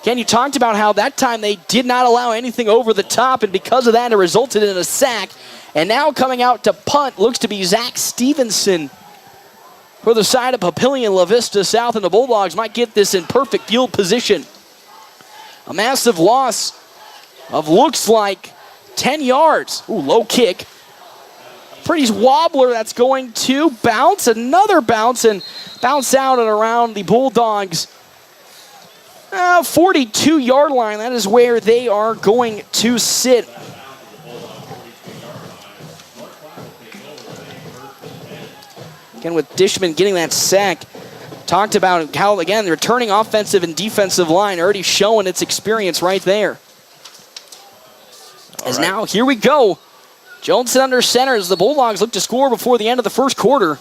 Ken, you talked about how that time they did not allow anything over the top, and because of that, it resulted in a sack. And now coming out to punt looks to be Zach Stevenson for the side of Papillion, La-Vista South, and the Bulldogs might get this in perfect field position. A massive loss of looks like 10 yards. Ooh, low kick. Pretty wobbler that's going to bounce. Another bounce and bounce out and around the Bulldogs' 42-yard line. That is where they are going to sit. Again, with Dishman getting that sack, talked about how, again, the returning offensive and defensive line already showing its experience right there. As now, here we go. Johnson under center as the Bulldogs look to score before the end of the first quarter.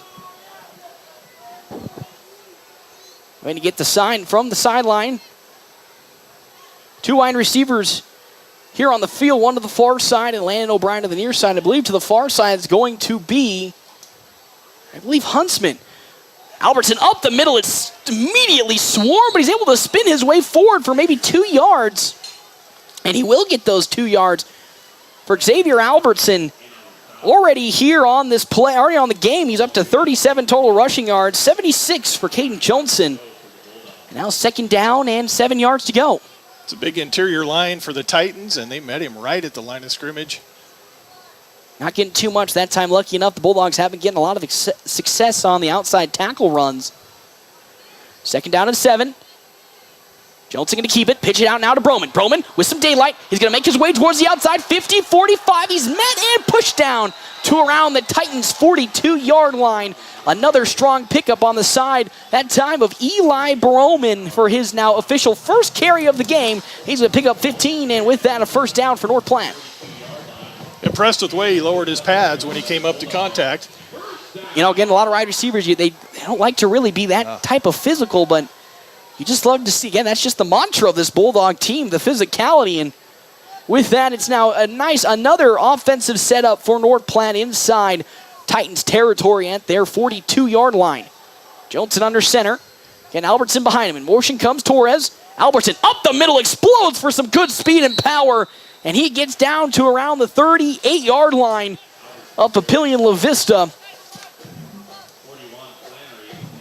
Going to get the sign from the sideline. 2 wide receivers here on the field, one to the far side and Landon O'Brien to the near side. I believe to the far side is going to be, Huntsman. Albertson up the middle. It's immediately swarmed, but he's able to spin his way forward for maybe 2 yards. And he will get those 2 yards for Xavier Albertson. Already here on this play, already on the game, he's up to 37 total rushing yards, 76 for Caden Johnson. And now 2nd down and 7 yards to go. It's a big interior line for the Titans, and they met him right at the line of scrimmage. Not getting too much that time. Lucky enough, the Bulldogs haven't getting a lot of success on the outside tackle runs. 2nd down and 7. Johnson going to keep it. Pitch it out now to Broman. Broman with some daylight. He's going to make his way towards the outside. 50, 45. He's met and pushed down to around the Titans' 42-yard line. Another strong pickup on the side, that time of Eli Broman for his now official first carry of the game. He's going to pick up 15, and with that, a 1st down for North Platte. Impressed with the way he lowered his pads when he came up to contact. You know, again, a lot of wide receivers, they don't like to really be that type of physical, but you just love to see, again, that's just the mantra of this Bulldog team, the physicality. And with that, it's now another offensive setup for North Platte inside Titans territory at their 42-yard line. Johnson under center. Again, Albertson behind him. In motion comes Torres. Albertson up the middle, explodes for some good speed and power. And he gets down to around the 38-yard line of Papillion La-Vista.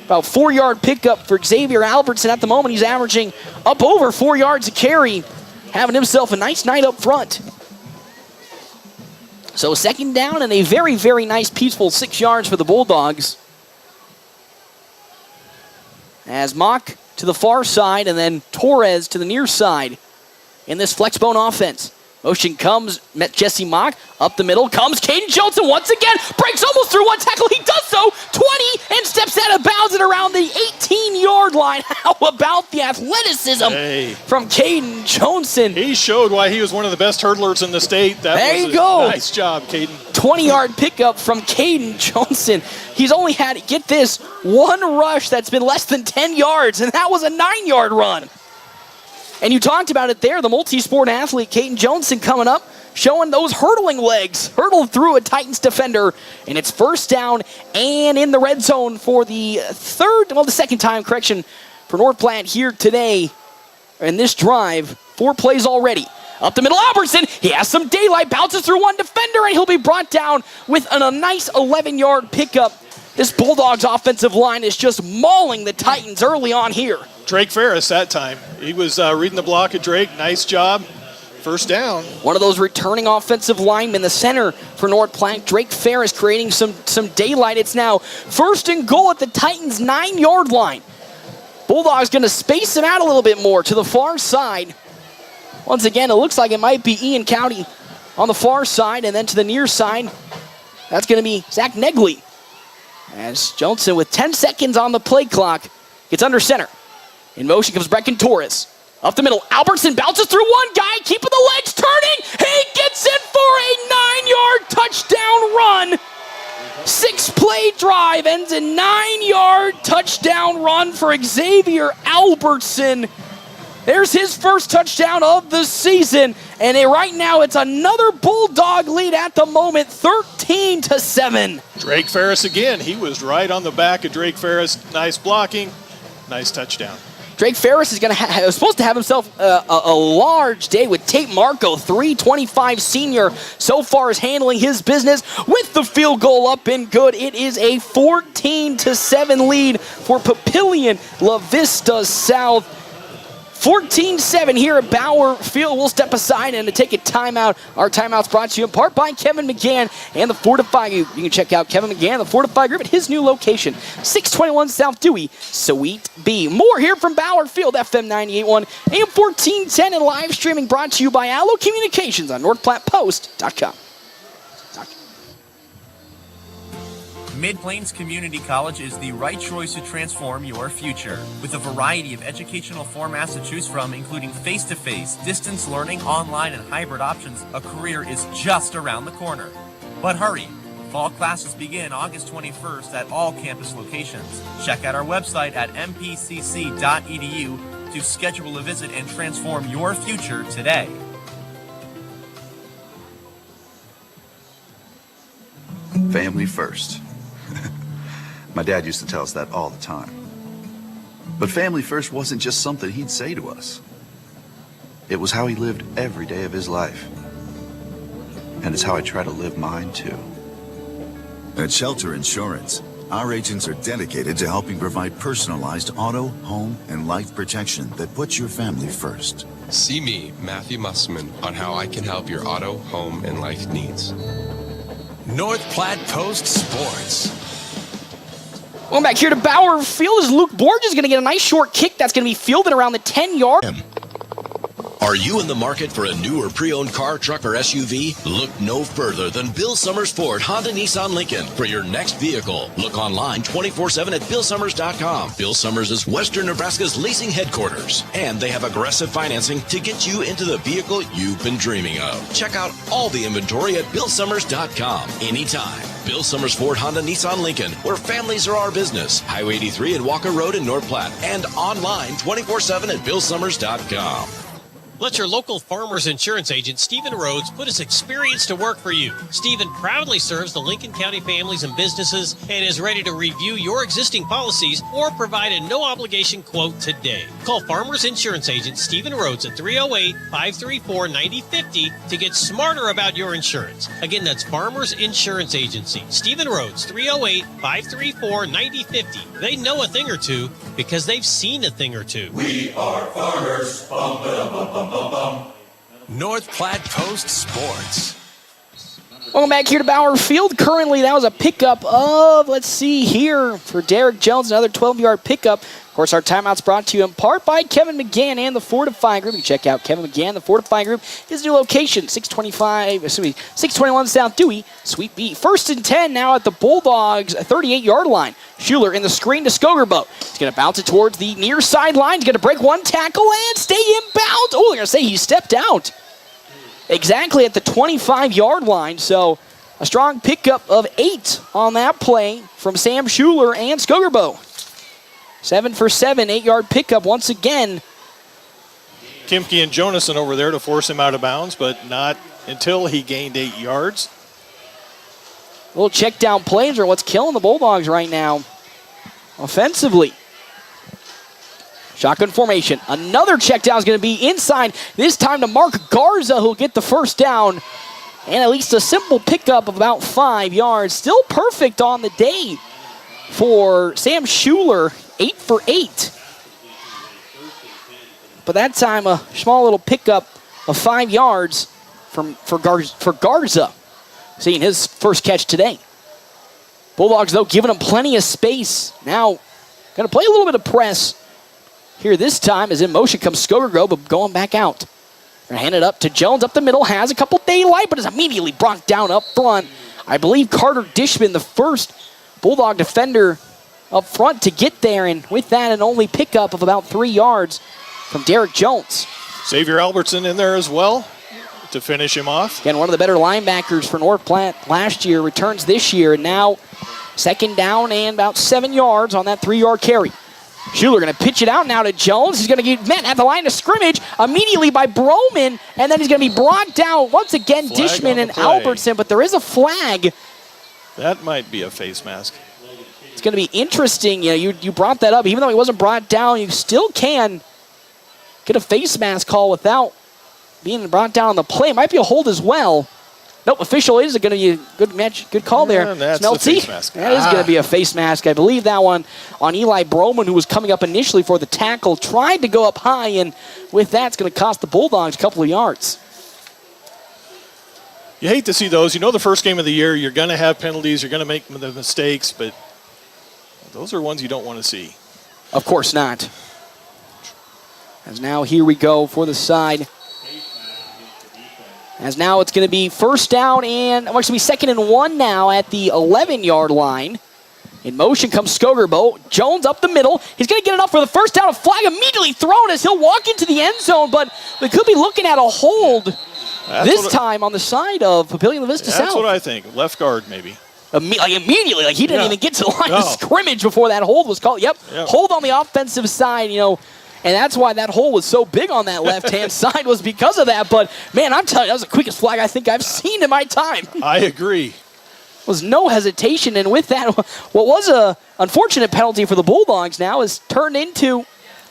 About 4-yard pickup for Xavier Albertson. At the moment, he's averaging up over 4 yards a carry, having himself a nice night up front. So 2nd down and a very, very nice, peaceful 6 yards for the Bulldogs. As Mock to the far side and then Torres to the near side in this flexbone offense. Motion comes, met Jesse Mock, up the middle, comes Caden Johnson once again, breaks almost through one tackle, he does so, 20, and steps out of bounds at around the 18-yard line. How about the athleticism from Caden Johnson? He showed why he was one of the best hurdlers in the state. There you go. Nice job, Caden. 20-yard pickup from Caden Johnson. He's only had, get this, 1 rush that's been less than 10 yards, and that was a 9-yard run. And you talked about it there, the multi-sport athlete, Caden Johnson, coming up, showing those hurdling legs. Hurdled through a Titans defender, and it's 1st down and in the red zone for the 2nd time, for North Platte here today in this drive. 4 plays already. Up the middle, Albertson, he has some daylight, bounces through one defender, and he'll be brought down with a nice 11-yard pickup. This Bulldogs offensive line is just mauling the Titans early on here. Drake Ferris that time. He was reading the block of Drake. Nice job. 1st down. One of those returning offensive linemen, the center for North Platte, Drake Ferris, creating some daylight. It's now 1st and goal at the Titans' 9-yard line. Bulldogs going to space him out a little bit more to the far side. Once again, it looks like it might be Ian Cowdy on the far side, and then to the near side, that's going to be Zach Negley. As Johnson, with 10 seconds on the play clock, gets under center. In motion comes Brecken Torres. Up the middle, Albertson bounces through one guy, keeping the legs turning. He gets it for a 9-yard touchdown run. 6-play drive ends in 9-yard touchdown run for Xavier Albertson. There's his first touchdown of the season. And right now it's another Bulldog lead at the moment, 13-7. Drake Ferris again. He was right on the back of Drake Ferris. Nice blocking. Nice touchdown. Drake Ferris is supposed to have himself a large day with Tate Marco, 325 senior, so far is handling his business with the field goal up and good. It is a 14-7 lead for Papillion, La-Vista South. 14-7 here at Bauer Field. We'll step aside and take a timeout. Our timeout's brought to you in part by Kevin McGann and the Fortify Group. You can check out Kevin McGann, the Fortify Group, at his new location, 621 South Dewey, Suite B. More here from Bauer Field, FM 98.1, AM 1410, and live streaming brought to you by Allo Communications on NorthPlattePost.com. Mid-Plains Community College is the right choice to transform your future. With a variety of educational formats to choose from, including face-to-face, distance learning, online, and hybrid options, a career is just around the corner. But hurry! Fall classes begin August 21st at all campus locations. Check out our website at mpcc.edu to schedule a visit and transform your future today. Family first. My dad used to tell us that all the time. But family first wasn't just something he'd say to us. It was how he lived every day of his life. And it's how I try to live mine too. At Shelter Insurance, our agents are dedicated to helping provide personalized auto, home, and life protection that puts your family first. See me, Matthew Musselman, on how I can help your auto, home, and life needs. North Platte Post Sports. Welcome back here to Bauer Field as Luke Borges is going to get a nice short kick that's going to be fielded around the 10-yard. Are you in the market for a new or pre-owned car, truck, or SUV? Look no further than Bill Summers Ford, Honda, Nissan, Lincoln for your next vehicle. Look online 24/7 at BillSummers.com. Bill Summers is Western Nebraska's leasing headquarters, and they have aggressive financing to get you into the vehicle you've been dreaming of. Check out all the inventory at BillSummers.com anytime. Bill Summers Ford, Honda, Nissan, Lincoln, where families are our business. Highway 83 and Walker Road in North Platte, and online 24/7 at BillSummers.com. Let your local Farmers Insurance agent, Stephen Rhodes, put his experience to work for you. Stephen proudly serves the Lincoln County families and businesses and is ready to review your existing policies or provide a no-obligation quote today. Call Farmers Insurance agent Stephen Rhodes at 308-534-9050 to get smarter about your insurance. Again, that's Farmers Insurance Agency. Stephen Rhodes, 308-534-9050. They know a thing or two because they've seen a thing or two. We are farmers. Bum, ba, bum, bum. North Platte Post Sports. Welcome back here to Bauer Field. Currently, that was a pickup of, let's see here, for Derek Jones, another 12-yard pickup. Of course, our timeout's brought to you in part by Kevin McGann and the Fortify Group. You can check out Kevin McGann, the Fortify Group, his new location, 621 South Dewey, Suite B. 1st and 10 now at the Bulldogs' 38-yard line. Schuler in the screen to Skogerbo. He's going to bounce it towards the near sideline. He's going to break one tackle and stay in bounds. Oh, they're going to say he stepped out. Exactly at the 25-yard line. So a strong pickup of 8 on that play from Sam Schuler and Skogerbo. 7 for 7, 8-yard pickup once again. Kimke and Jonason over there to force him out of bounds, but not until he gained 8 yards. Little check down plays are what's killing the Bulldogs right now offensively. Shotgun formation. Another check down is going to be inside, this time to Mark Garza, who'll get the first down. And at least a simple pickup of about 5 yards. Still perfect on the day for Sam Schuler, 8 for 8. But that time, a small little pickup of 5 yards for Garza, seeing his first catch today. Bulldogs, though, giving him plenty of space. Now, going to play a little bit of press here this time as in motion comes Skogerbo, but going back out. Going to hand it up to Jones up the middle, has a couple daylight, but is immediately brought down up front. I believe Carter Dishman, the first Bulldog defender up front to get there, and with that, an only pickup of about 3 yards from Derek Jones. Xavier Albertson in there as well to finish him off. Again, one of the better linebackers for North Platte last year, returns this year, and now second down and about 7 yards on that 3-yard carry. Schuler going to pitch it out now to Jones. He's going to get met at the line of scrimmage immediately by Broman, and then he's going to be brought down once again, Flag Dishman and play. Albertson, but there is a flag. That might be a face mask. It's going to be interesting. You brought that up. Even though he wasn't brought down, you still can get a face mask call without being brought down on the play. It might be a hold as well. Nope, official is going to be a good match, good call there. That's Smelty. the face mask. That is going to be a face mask. I believe that one on Eli Broman, who was coming up initially for the tackle, tried to go up high, and with that, it's going to cost the Bulldogs a couple of yards. You hate to see those. You know the first game of the year, you're going to have penalties, you're going to make the mistakes, but those are ones you don't want to see. Of course not. As now here we go for the side. As now it's going to be first down and, it's going to be 2nd and 1 now at the 11-yard line. In motion comes Skogerbo. Jones up the middle. He's going to get it up for the first down. A flag immediately thrown as he'll walk into the end zone, but we could be looking at a hold this time on the side of Papillion La-Vista South. That's what I think. Left guard, maybe. Immediately, he didn't even get to the line of scrimmage before that hold was called. Yep. Hold on the offensive side, and that's why that hole was so big on that left-hand side, was because of that. But, man, I'm telling you, that was the quickest flag I think I've seen in my time. I agree. Was no hesitation, and with that, what was a unfortunate penalty for the Bulldogs now is turned into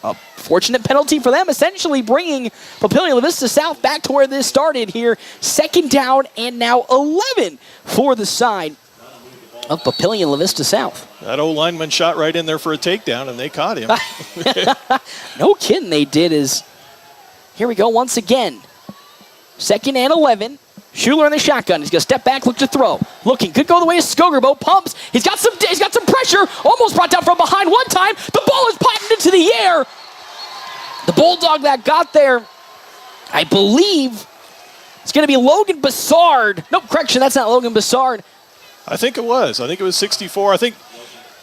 a fortunate penalty for them, essentially bringing Papillion La-Vista South back to where this started here. 2nd down and now 11 for the side of Papillion La-Vista South. That old lineman shot right in there for a takedown, and they caught him. No kidding, they did. Here we go once again. 2nd and 11. Schuler in the shotgun. He's going to step back, look to throw. Looking, could go the way of Skogerbo. Pumps. He's got some pressure. Almost brought down from behind one time. The ball is popped into the air. The Bulldog that got there, I believe, it's going to be Logan Bassard. Nope, correction, that's not Logan Bassard. I think it was. I think it was 64. I think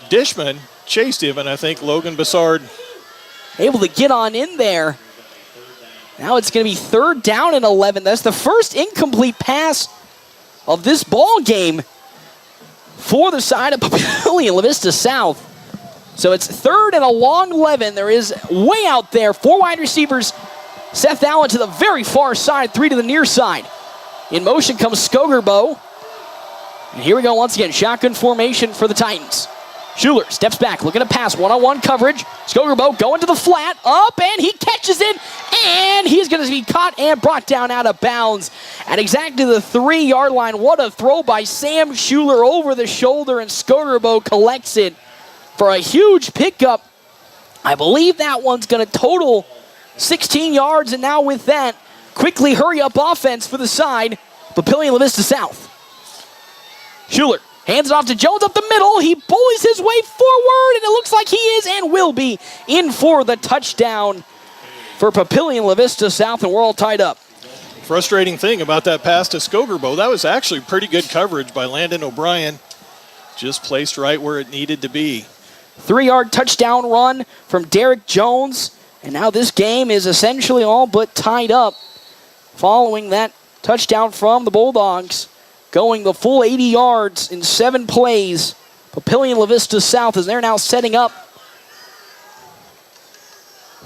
Dishman chased him, and I think Logan Bassard able to get on in there. Now it's going to be 3rd down and 11. That's the first incomplete pass of this ball game for the side of Papillion La-Vista South. So it's 3rd and a long 11. There is way out there. 4 wide receivers. Seth Allen to the very far side, 3 to the near side. In motion comes Skogerbo. And here we go once again. Shotgun formation for the Titans. Schuler steps back, looking to pass, one-on-one coverage. Skogerbo going to the flat, up, and he catches it, and he's going to be caught and brought down out of bounds at exactly the 3-yard line. What a throw by Sam Schuler over the shoulder, and Skogerbo collects it for a huge pickup. I believe that one's going to total 16 yards, and now with that, quickly hurry-up offense for the side, Papillion La-Vista South. Schuler hands it off to Jones up the middle. He bullies his way forward, and it looks like he is and will be in for the touchdown for Papillion La-Vista South, and we're all tied up. Frustrating thing about that pass to Skogerbo, that was actually pretty good coverage by Landon O'Brien. Just placed right where it needed to be. 3-yard touchdown run from Derek Jones, and now this game is essentially all but tied up following that touchdown from the Bulldogs. Going the full 80 yards in 7 plays. Papillion La-Vista South is there now setting up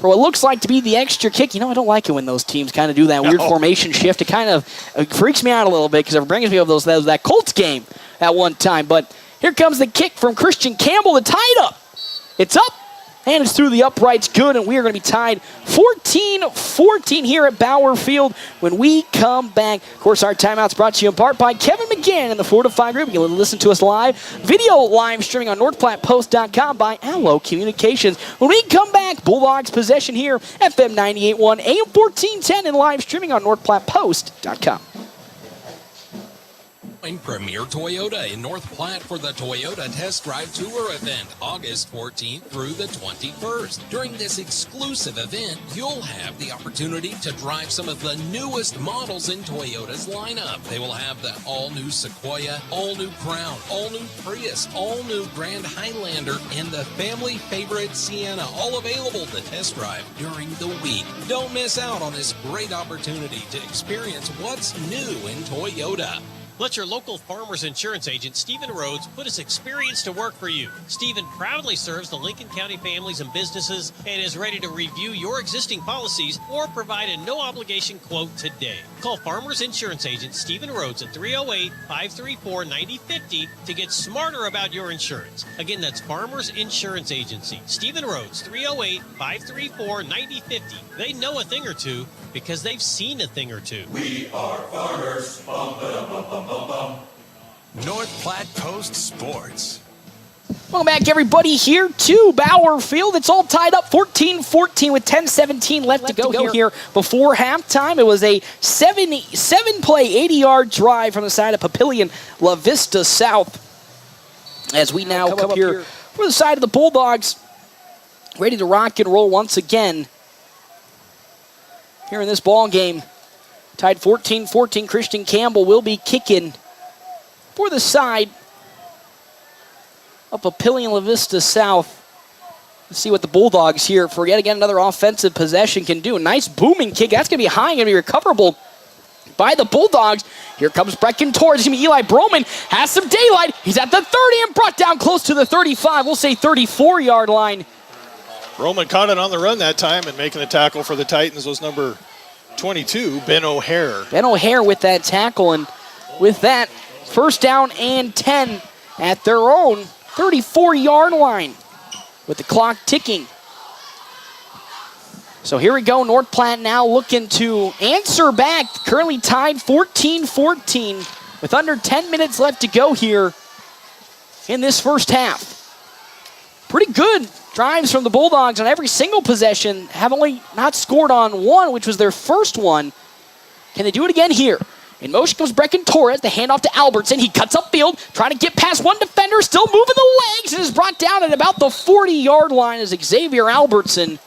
for what looks like to be the extra kick. I don't like it when those teams kind of do that weird formation shift. It kind of freaks me out a little bit because it brings me up that Colts game at one time. But here comes the kick from Christian Campbell to tie it up. It's up. And it's through the uprights, good, and we are going to be tied 14-14 here at Bauer Field when we come back. Of course, our timeout's brought to you in part by Kevin McGann and the Fortify Group. You can listen to us live, video live streaming on NorthPlattePost.com by Allo Communications. When we come back, Bulldogs possession here, FM 98.1, AM 1410, and live streaming on NorthPlattePost.com. Join Premier Toyota in North Platte for the Toyota Test Drive Tour event, August 14th through the 21st. During this exclusive event, you'll have the opportunity to drive some of the newest models in Toyota's lineup. They will have the all-new Sequoia, all-new Crown, all-new Prius, all-new Grand Highlander, and the family favorite Sienna, all available to test drive during the week. Don't miss out on this great opportunity to experience what's new in Toyota. Let your local Farmers Insurance agent, Stephen Rhodes, put his experience to work for you. Stephen proudly serves the Lincoln County families and businesses and is ready to review your existing policies or provide a no-obligation quote today. Call Farmers Insurance agent Stephen Rhodes at 308-534-9050 to get smarter about your insurance. Again, that's Farmers Insurance Agency. Stephen Rhodes, 308-534-9050. They know a thing or two because they've seen a thing or two. We are farmers. Bum, ba-dum, bum, bum, bum, bum. North Platte Post Sports. Welcome back, everybody, here to Bauer Field. It's all tied up 14-14 with 10-17 left to go here before halftime. It was a seven-play, 80-yard drive from the side of Papillion, La-Vista South. As we now come up here for the side of the Bulldogs, ready to rock and roll once again. Here in this ball game, tied 14-14, Christian Campbell will be kicking for the side of Papillion, La-Vista South. Let's see what the Bulldogs here for yet again another offensive possession can do. A nice booming kick. That's going to be high and going to be recoverable by the Bulldogs. Here comes Brecken Torres. It's going to be Eli Broman. Has some daylight. He's at the 30 and brought down close to the 35. We'll say 34-yard line. Roman caught it on the run that time, and making the tackle for the Titans was number 22, Ben O'Hare. Ben O'Hare with that tackle, and with that, first down and 10 at their own 34-yard line with the clock ticking. So here we go, North Platte now looking to answer back, currently tied 14-14 with under 10 minutes left to go here in this first half. Pretty good drives from the Bulldogs on every single possession, have only not scored on one, which was their first one. Can they do it again here? In motion comes Brecken Torres, the handoff to Albertson. He cuts upfield, trying to get past one defender, still moving the legs, and is brought down at about the 40-yard line as Xavier Albertson.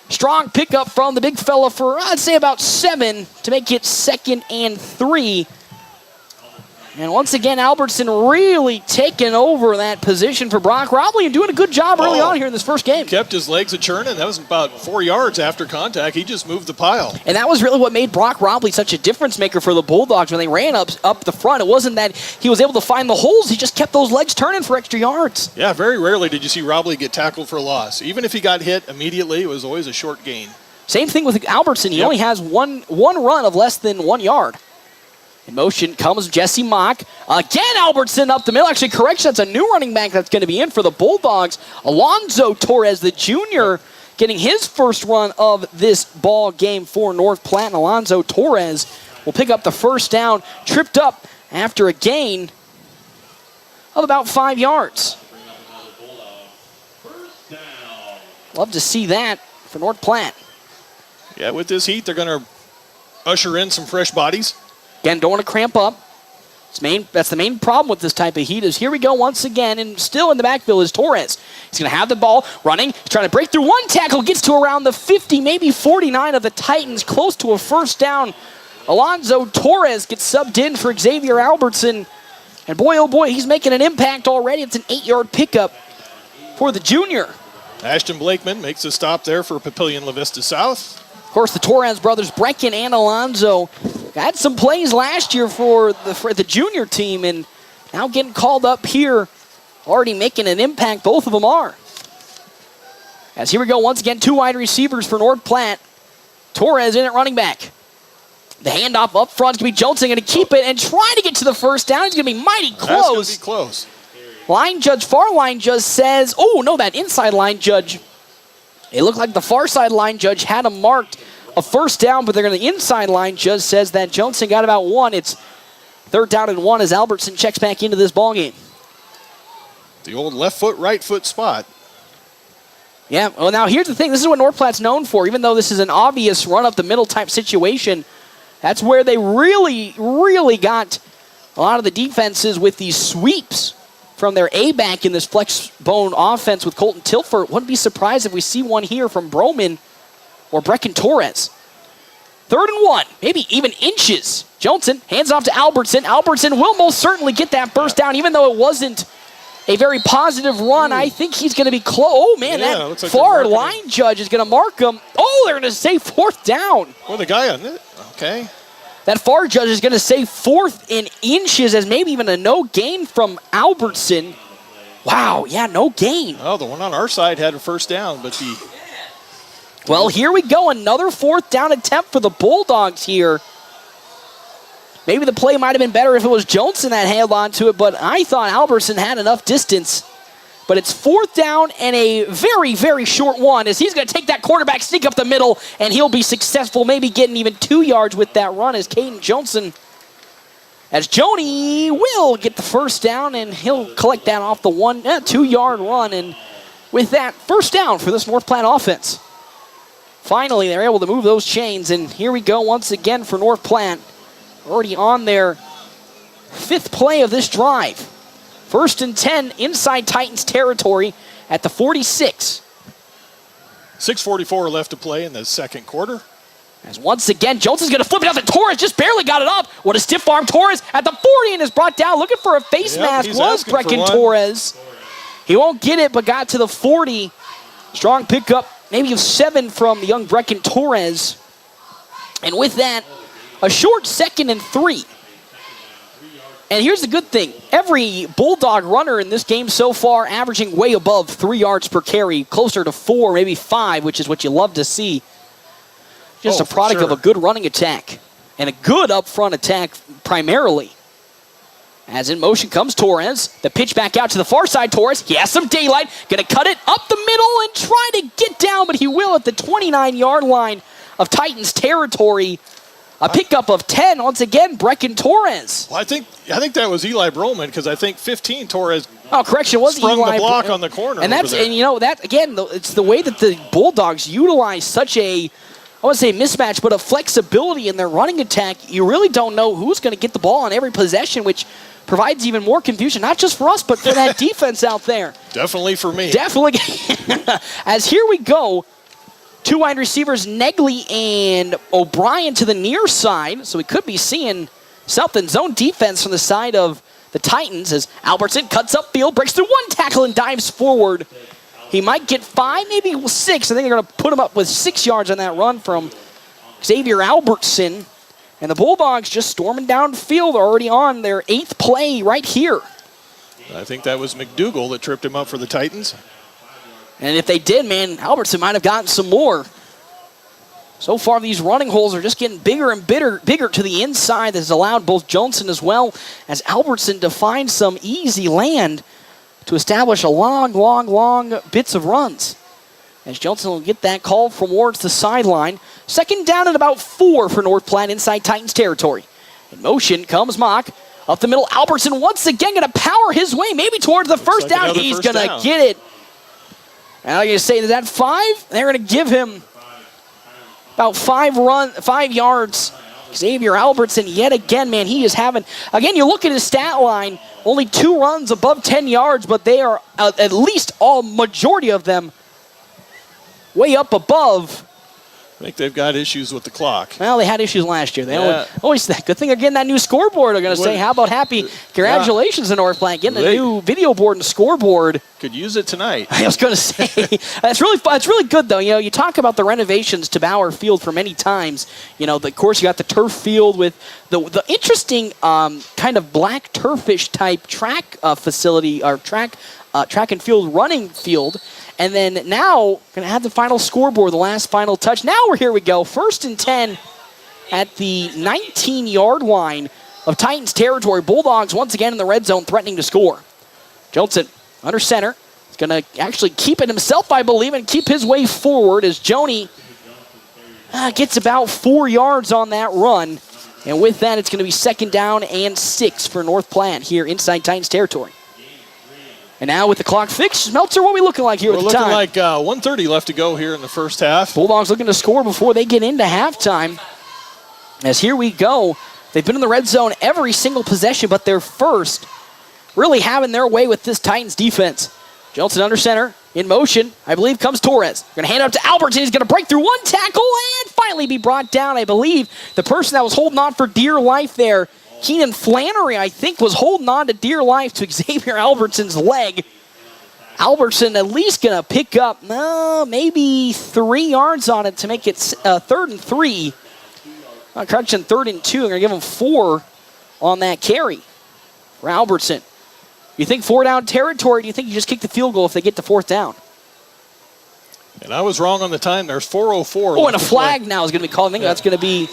Strong pickup from the big fella for, I'd say, about 7 to make it 2nd and 3. And once again, Albertson really taking over that position for Brock Robley and doing a good job early on here in this first game. Kept his legs a-churning. That was about 4 yards after contact. He just moved the pile. And that was really what made Brock Robley such a difference maker for the Bulldogs when they ran up the front. It wasn't that he was able to find the holes. He just kept those legs turning for extra yards. Yeah, very rarely did you see Robley get tackled for a loss. Even if he got hit immediately, it was always a short gain. Same thing with Albertson. He only has one run of less than 1 yard. In motion comes Jesse Mock. Again, Albertson up the middle. Actually, correction, that's a new running back that's going to be in for the Bulldogs. Alonzo Torres, the junior, getting his first run of this ball game for North Platte. And Alonzo Torres will pick up the first down, tripped up after a gain of about 5 yards. Love to see that for North Platte. Yeah, with this heat, they're going to usher in some fresh bodies. Again, don't want to cramp up. That's the main problem with this type of heat is here we go once again, and still in the backfield is Torres. He's going to have the ball running. He's trying to break through one tackle, gets to around the 50, maybe 49 of the Titans, close to a first down. Alonzo Torres gets subbed in for Xavier Albertson. And boy, oh boy, he's making an impact already. It's an 8-yard pickup for the junior. Ashton Blakeman makes a stop there for Papillion, La-Vista South. Of course, the Torres brothers, Brecken and Alonzo, had some plays last year for the junior team, and now getting called up here, already making an impact. Both of them are. As here we go, once again, 2 wide receivers for North Platte. Torres in at running back. The handoff up front is going to be Johnson, going to keep it and try to get to the first down. He's going to be mighty close. That's going to be close. Far line judge says, oh, no, that inside line judge. It looked like the far side line judge had him marked a first down, but they're going to the inside line judge says that Johnson got about 1. It's 3rd down and 1 as Albertson checks back into this ballgame. The old left foot, right foot spot. Yeah, well, now here's the thing. This is what North Platte's known for. Even though this is an obvious run-up-the-middle type situation, that's where they really, really got a lot of the defenses with these sweeps from their A-back in this flex bone offense with Colton Tilford. Wouldn't be surprised if we see one here from Broman or Brecken Torres. 3rd and 1, maybe even inches. Johnson hands off to Albertson. Albertson will most certainly get that first down, even though it wasn't a very positive run. I think he's going to be close. Oh, man, that like far line judge is going to mark him. Oh, they're going to say 4th down. Well, the guy on it. Okay. That far judge is going to say 4th in inches as maybe even a no gain from Albertson. Wow, yeah, no gain. Oh, the one on our side had a first down, but the... Well, here we go. Another 4th down attempt for the Bulldogs here. Maybe the play might have been better if it was Johnson that held on to it, but I thought Albertson had enough distance. But it's 4th down and a very, very short one as he's going to take that quarterback sneak up the middle, and he'll be successful, maybe getting even 2 yards with that run as Caden Johnson, as Joni will get the first down, and he'll collect that off the 2-yard run. And with that, first down for this North Platte offense. Finally, they're able to move those chains, and here we go once again for North Platte. Already on their 5th play of this drive. 1st and 10 inside Titans territory at the 46. 6:44 left to play in the second quarter. As once again, Johnson's going to flip it out to Torres, just barely got it up. What a stiff arm Torres at the 40 and is brought down. Looking for a face mask was Brecken Torres. He won't get it, but got to the 40. Strong pickup, maybe of 7 from the young Brecken Torres. And with that, a short 2nd and 3. And here's the good thing. Every Bulldog runner in this game so far averaging way above 3 yards per carry, closer to 4, maybe 5, which is what you love to see. Just a product of a good running attack and a good up-front attack primarily. As in motion comes Torres. The pitch back out to the far side. Torres, he has some daylight. Going to cut it up the middle and try to get down, but he will at the 29-yard line of Titans territory. A pickup of 10, once again, Brecken Torres. Well, I think that was Eli Broman, because I think 15 Torres. Oh, correction, it was sprung Eli the block on the corner. And that again, it's the way that the Bulldogs utilize such a, I wouldn't say mismatch, but a flexibility in their running attack. You really don't know who's going to get the ball on every possession, which provides even more confusion, not just for us, but for that defense out there. Definitely for me. Definitely. As here we go. 2 wide receivers, Negley and O'Brien to the near side. So we could be seeing something. Zone defense from the side of the Titans as Albertson cuts upfield, breaks through 1 tackle and dives forward. He might get 5, maybe 6. I think they're going to put him up with 6 yards on that run from Xavier Albertson. And the Bulldogs just storming down the field, already on their 8th play right here. I think that was McDougal that tripped him up for the Titans. And if they did, man, Albertson might have gotten some more. So far, these running holes are just getting bigger and bigger to the inside. That has allowed both Johnson as well as Albertson to find some easy land to establish a long bits of runs. As Johnson will get that call from towards the sideline. 2nd down at about 4 for North Platte inside Titans territory. In motion comes Mock. Up the middle, Albertson once again going to power his way, maybe towards the first down. He's going to get it. And I'm going to say, is that 5? They're going to give him about 5 yards. Xavier Albertson, yet again, man, he is having... Again, you look at his stat line, only 2 runs above 10 yards, but they are, at least majority of them, way up above. I think they've got issues with the clock. Well, they had issues last year. They always good thing they're getting that new scoreboard. They're going to say, how about happy congratulations to North Platte getting a new video board and scoreboard. Could use it tonight. I was going to say, that's really good though. You talk about the renovations to Bauer Field for many times. Of course you got the turf field with the interesting kind of black turfish type track facility or track and field running field. And then now, going to have the final scoreboard, the last final touch. Now here we go. 1st and 10 at the 19-yard line of Titans territory. Bulldogs once again in the red zone threatening to score. Johnson under center. He's going to actually keep it himself, I believe, and keep his way forward as Joni gets about 4 yards on that run. And with that, it's going to be 2nd down and 6 for North Platte here inside Titans territory. And now with the clock fixed, Meltzer, what are we looking like here at the time? We're looking like 1:30 left to go here in the first half. Bulldogs looking to score before they get into halftime. As here we go. They've been in the red zone every single possession, but they're first really having their way with this Titans defense. Johnson under center, in motion, I believe comes Torres. Going to hand it up to Albertson. He's going to break through 1 tackle and finally be brought down. I believe the person that was holding on for dear life there, Keenan Flannery, I think, was holding on to dear life to Xavier Albertson's leg. Albertson at least going to pick up maybe 3 yards on it to make it 3rd and 3. Crutch in 3rd and 2. They're going to give him 4 on that carry for Albertson. You think 4-down territory, do you think you just kick the field goal if they get to 4th down? And I was wrong on the time. There's 4:04. Oh, and a flag now is going to be called. I think that's going to be,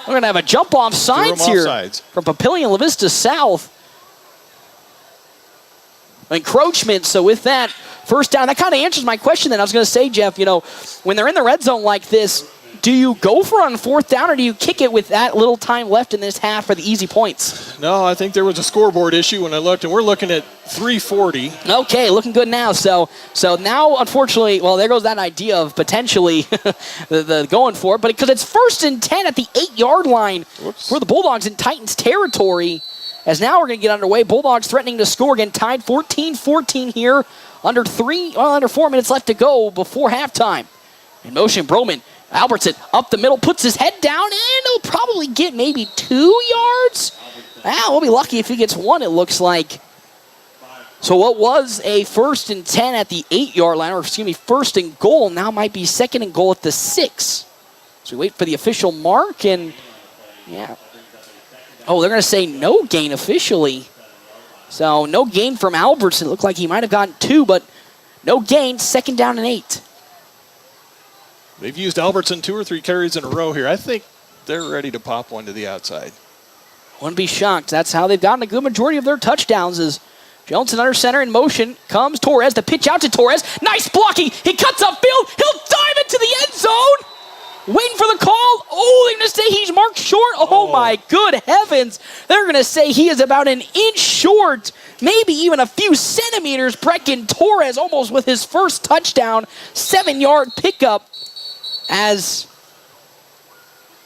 we're going to have a jump-off sides here from Papillion, La-Vista South. Encroachment, so with that, 1st down. That kind of answers my question then. I was going to say, Jeff, when they're in the red zone like this, do you go for on 4th down or do you kick it with that little time left in this half for the easy points? No, I think there was a scoreboard issue when I looked, and we're looking at 3:40. Okay, looking good now. So now, unfortunately, well, there goes that idea of potentially the going for it, but because it's 1st and 10 at the 8-yard line for the Bulldogs in Titans territory. As now we're going to get underway. Bulldogs threatening to score again, tied 14-14 here. Under 4 minutes left to go before halftime. In motion, Broman. Albertson up the middle, puts his head down, and he'll probably get maybe 2 yards. We'll be lucky if he gets 1, it looks like. So what was a 1st and 10 at the 8-yard line, or 1st and goal, now might be 2nd and goal at the 6. So we wait for the official mark, and yeah. Oh, they're going to say no gain officially. So no gain from Albertson. It looked like he might have gotten 2, but no gain, 2nd down and 8. They've used Albertson 2 or 3 carries in a row here. I think they're ready to pop one to the outside. Wouldn't be shocked. That's how they've gotten a good majority of their touchdowns is Johnson under center in motion. Comes Torres, the pitch out to Torres. Nice blocking. He cuts upfield. He'll dive into the end zone. Waiting for the call. Oh, they're going to say he's marked short. Oh, my good heavens. They're going to say he is about an inch short, maybe even a few centimeters. Brecken Torres almost with his first touchdown, 7-yard pickup as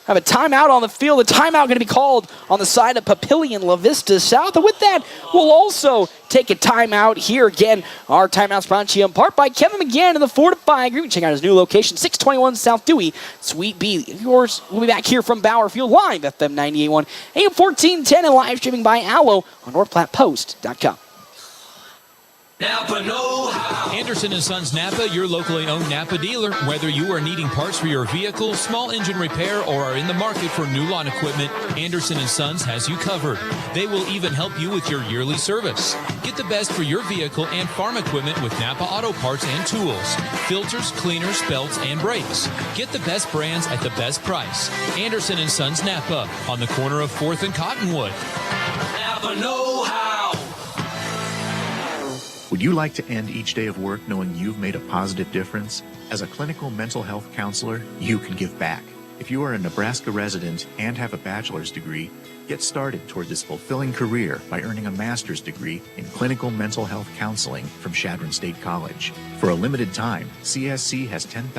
have a timeout on the field. The timeout going to be called on the side of Papillion, La-Vista South. And with that, we'll also take a timeout here. Again, our timeout's brought to you in part by Kevin McGann in the Fortify Agreement. Check out his new location, 621 South Dewey, Suite B. Of course, we'll be back here from Bauer Field live, FM 98.1, AM 1410, and live streaming by Allo on NorthPlattePost.com. Napa know-how. Anderson & Sons Napa, your locally owned Napa dealer. Whether you are needing parts for your vehicle, small engine repair, or are in the market for new lawn equipment, Anderson & Sons has you covered. They will even help you with your yearly service. Get the best for your vehicle and farm equipment with Napa Auto Parts and tools. Filters, cleaners, belts, and brakes. Get the best brands at the best price. Anderson & Sons Napa on the corner of 4th and Cottonwood. Napa know-how. Would you like to end each day of work knowing you've made a positive difference? As a clinical mental health counselor, you can give back. If you are a Nebraska resident and have a bachelor's degree, get started toward this fulfilling career by earning a master's degree in clinical mental health counseling from Chadron State College. For a limited time, CSC has $10,000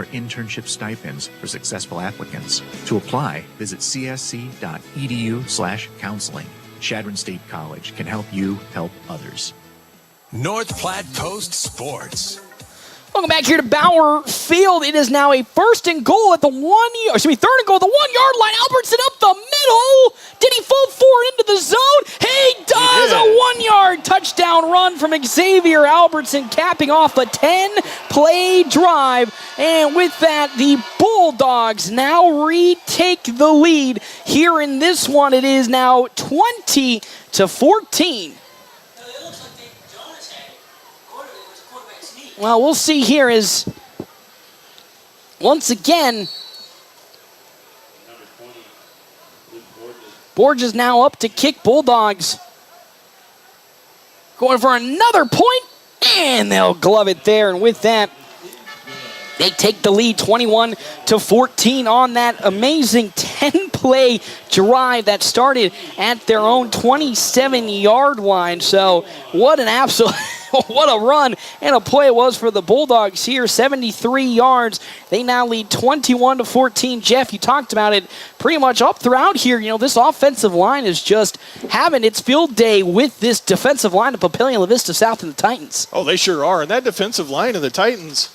internship stipends for successful applicants. To apply, visit csc.edu/counseling. Chadron State College can help you help others. North Platte Post Sports. Welcome back here to Bauer Field. It is now a 1st and goal at the 3rd and goal at the 1-yard line. Albertson up the middle. Did he fall forward into the zone? He does. A 1-yard touchdown run from Xavier Albertson, capping off a 10-play drive. And with that, the Bulldogs now retake the lead. Here in this one, it is now 20-14. Well, we'll see here as, once again, Borges now up to kick. Bulldogs going for another point, and they'll glove it there. And with that, they take the lead 21-14 on that amazing 10-play drive that started at their own 27-yard line. So what an absolute... What a run and a play it was for the Bulldogs here. 73 yards. They now lead 21-14. Jeff, you talked about it pretty much up throughout here. You know, this offensive line is just having its field day with this defensive line of Papillion, La-Vista South, and the Titans. Oh, they sure are. And that defensive line of the Titans,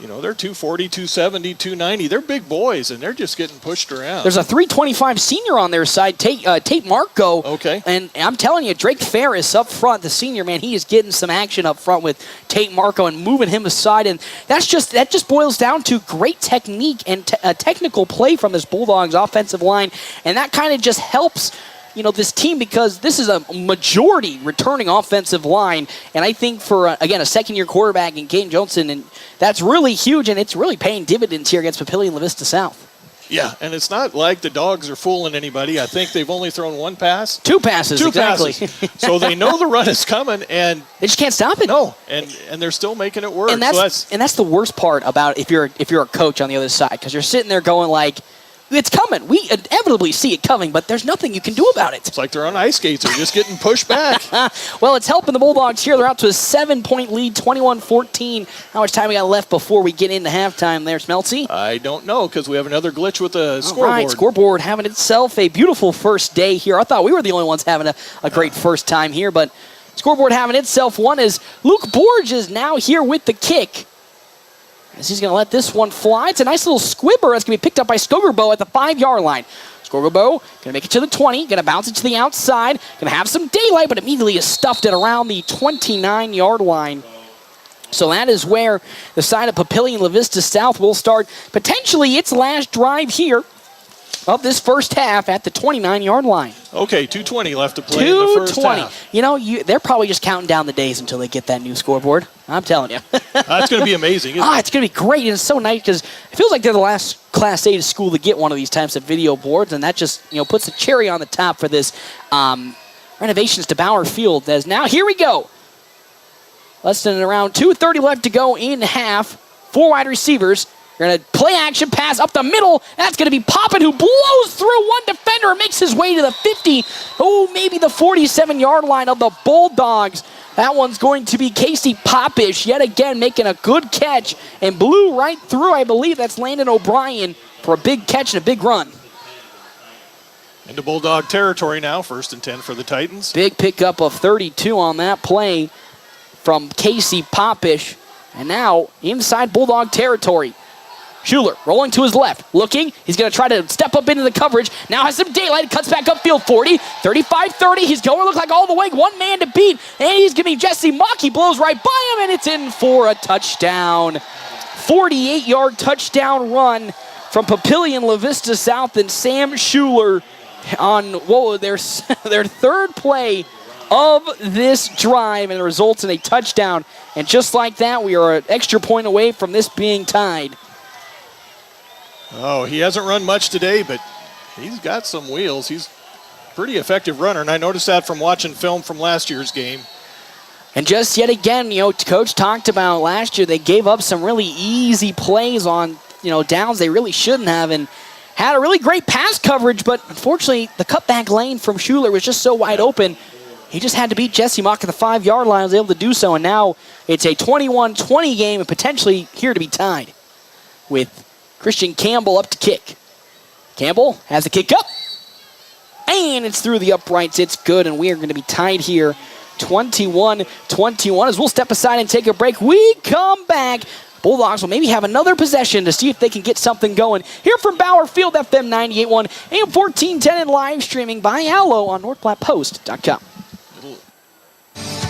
They're 240, 270, 290. They're big boys, and they're just getting pushed around. There's a 325 senior on their side, Tate Marco. Okay. And I'm telling you, Drake Ferris up front, the senior, man, he is getting some action up front with Tate Marco and moving him aside. And that just boils down to great technique and technical play from this Bulldogs offensive line. And that kind of just helps this team, because this is a majority returning offensive line. And I think for, again, a second-year quarterback in Caden Johnson, and that's really huge, and it's really paying dividends here against Papillion La-Vista South. Yeah, and it's not like the Dogs are fooling anybody. I think they've only thrown one pass. Two passes, exactly. So they know the run is coming, and they just can't stop it. No, and they're still making it work. And that's the worst part about if you're a coach on the other side, because you're sitting there going like, it's coming. We inevitably see it coming, but there's nothing you can do about it. It's like they're on ice skates. They're just getting pushed back. Well, it's helping the Bulldogs here. They're out to a 7-point lead, 21-14. How much time we got left before we get into halftime there, Smeltsy? I don't know, because we have another glitch with the scoreboard. Right, scoreboard having itself a beautiful first day here. I thought we were the only ones having a great first time here, but scoreboard having itself one as Luke Borge is now here with the kick. As he's going to let this one fly. It's a nice little squibber that's going to be picked up by Skogerbo at the 5-yard line. Skogerbo going to make it to the 20, going to bounce it to the outside, going to have some daylight, but immediately has stuffed it around the 29-yard line. So that is where the side of Papillion La-Vista South will start potentially its last drive here of this first half at the 29-yard line. Okay, 2:20 left to play in the first half. They're probably just counting down the days until they get that new scoreboard. I'm telling you. That's going to be amazing. It's going to be great, and it's so nice because it feels like they're the last Class A school to get one of these types of video boards, and that just puts the cherry on the top for this renovations to Bauer Field. As now, here we go. Less than around 2:30 left to go in half. 4 wide receivers. They're going to play action pass up the middle. That's going to be Poppin, who blows through one defender and makes his way to the 50. Oh, maybe the 47-yard line of the Bulldogs. That one's going to be Casey Popish yet again making a good catch and blew right through. I believe that's Landon O'Brien for a big catch and a big run. Into Bulldog territory now, 1st and 10 for the Titans. Big pickup of 32 on that play from Casey Popish. And now inside Bulldog territory. Schuler rolling to his left, looking. He's going to try to step up into the coverage. Now has some daylight, cuts back upfield, 40, 35, 30. He's going to look like all the way, one man to beat. And he's going to be Jesse Mock. He blows right by him, and it's in for a touchdown. 48-yard touchdown run from Papillion La-Vista South and Sam Schuler on their third play of this drive, and it results in a touchdown. And just like that, we are an extra point away from this being tied. Oh, he hasn't run much today, but he's got some wheels. He's a pretty effective runner, and I noticed that from watching film from last year's game. And just yet again, Coach talked about last year, they gave up some really easy plays on, downs they really shouldn't have, and had a really great pass coverage, but unfortunately, the cutback lane from Schuler was just so wide open. He just had to beat Jesse Mock at the 5-yard line. Was able to do so, and now it's a 21-20 game and potentially here to be tied with Christian Campbell up to kick. Campbell has the kick up, and it's through the uprights. It's good, and we are going to be tied here 21-21 as we'll step aside and take a break. We come back. Bulldogs will maybe have another possession to see if they can get something going. Here from Bauer Field, FM 98.1, AM 1410, and live streaming by Allo on NorthPlattePost.com.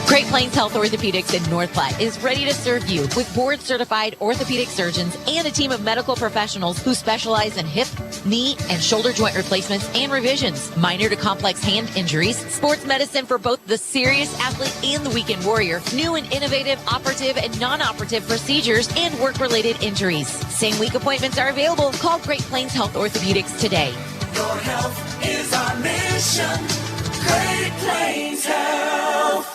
Great Plains Health Orthopedics in North Platte is ready to serve you with board-certified orthopedic surgeons and a team of medical professionals who specialize in hip, knee, and shoulder joint replacements and revisions, minor to complex hand injuries, sports medicine for both the serious athlete and the weekend warrior, new and innovative operative and non-operative procedures, and work-related injuries. Same-week appointments are available. Call Great Plains Health Orthopedics today. Your health is our mission. Great Plains Health.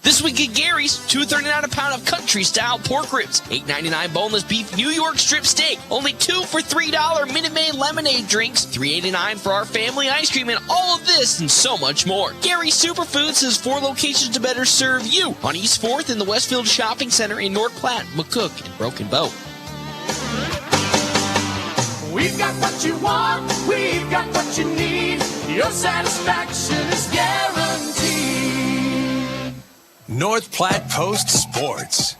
This week at Gary's, $2.39 a pound of country-style pork ribs, $8.99 boneless beef New York strip steak, only 2 for $3 Minute Maid lemonade drinks, $3.89 for our family ice cream, and all of this and so much more. Gary's Superfoods has 4 locations to better serve you on East 4th in the Westfield Shopping Center in North Platte, McCook, and Broken Bow. We've got what you want, we've got what you need. Your satisfaction is guaranteed. North Platte Post Sports.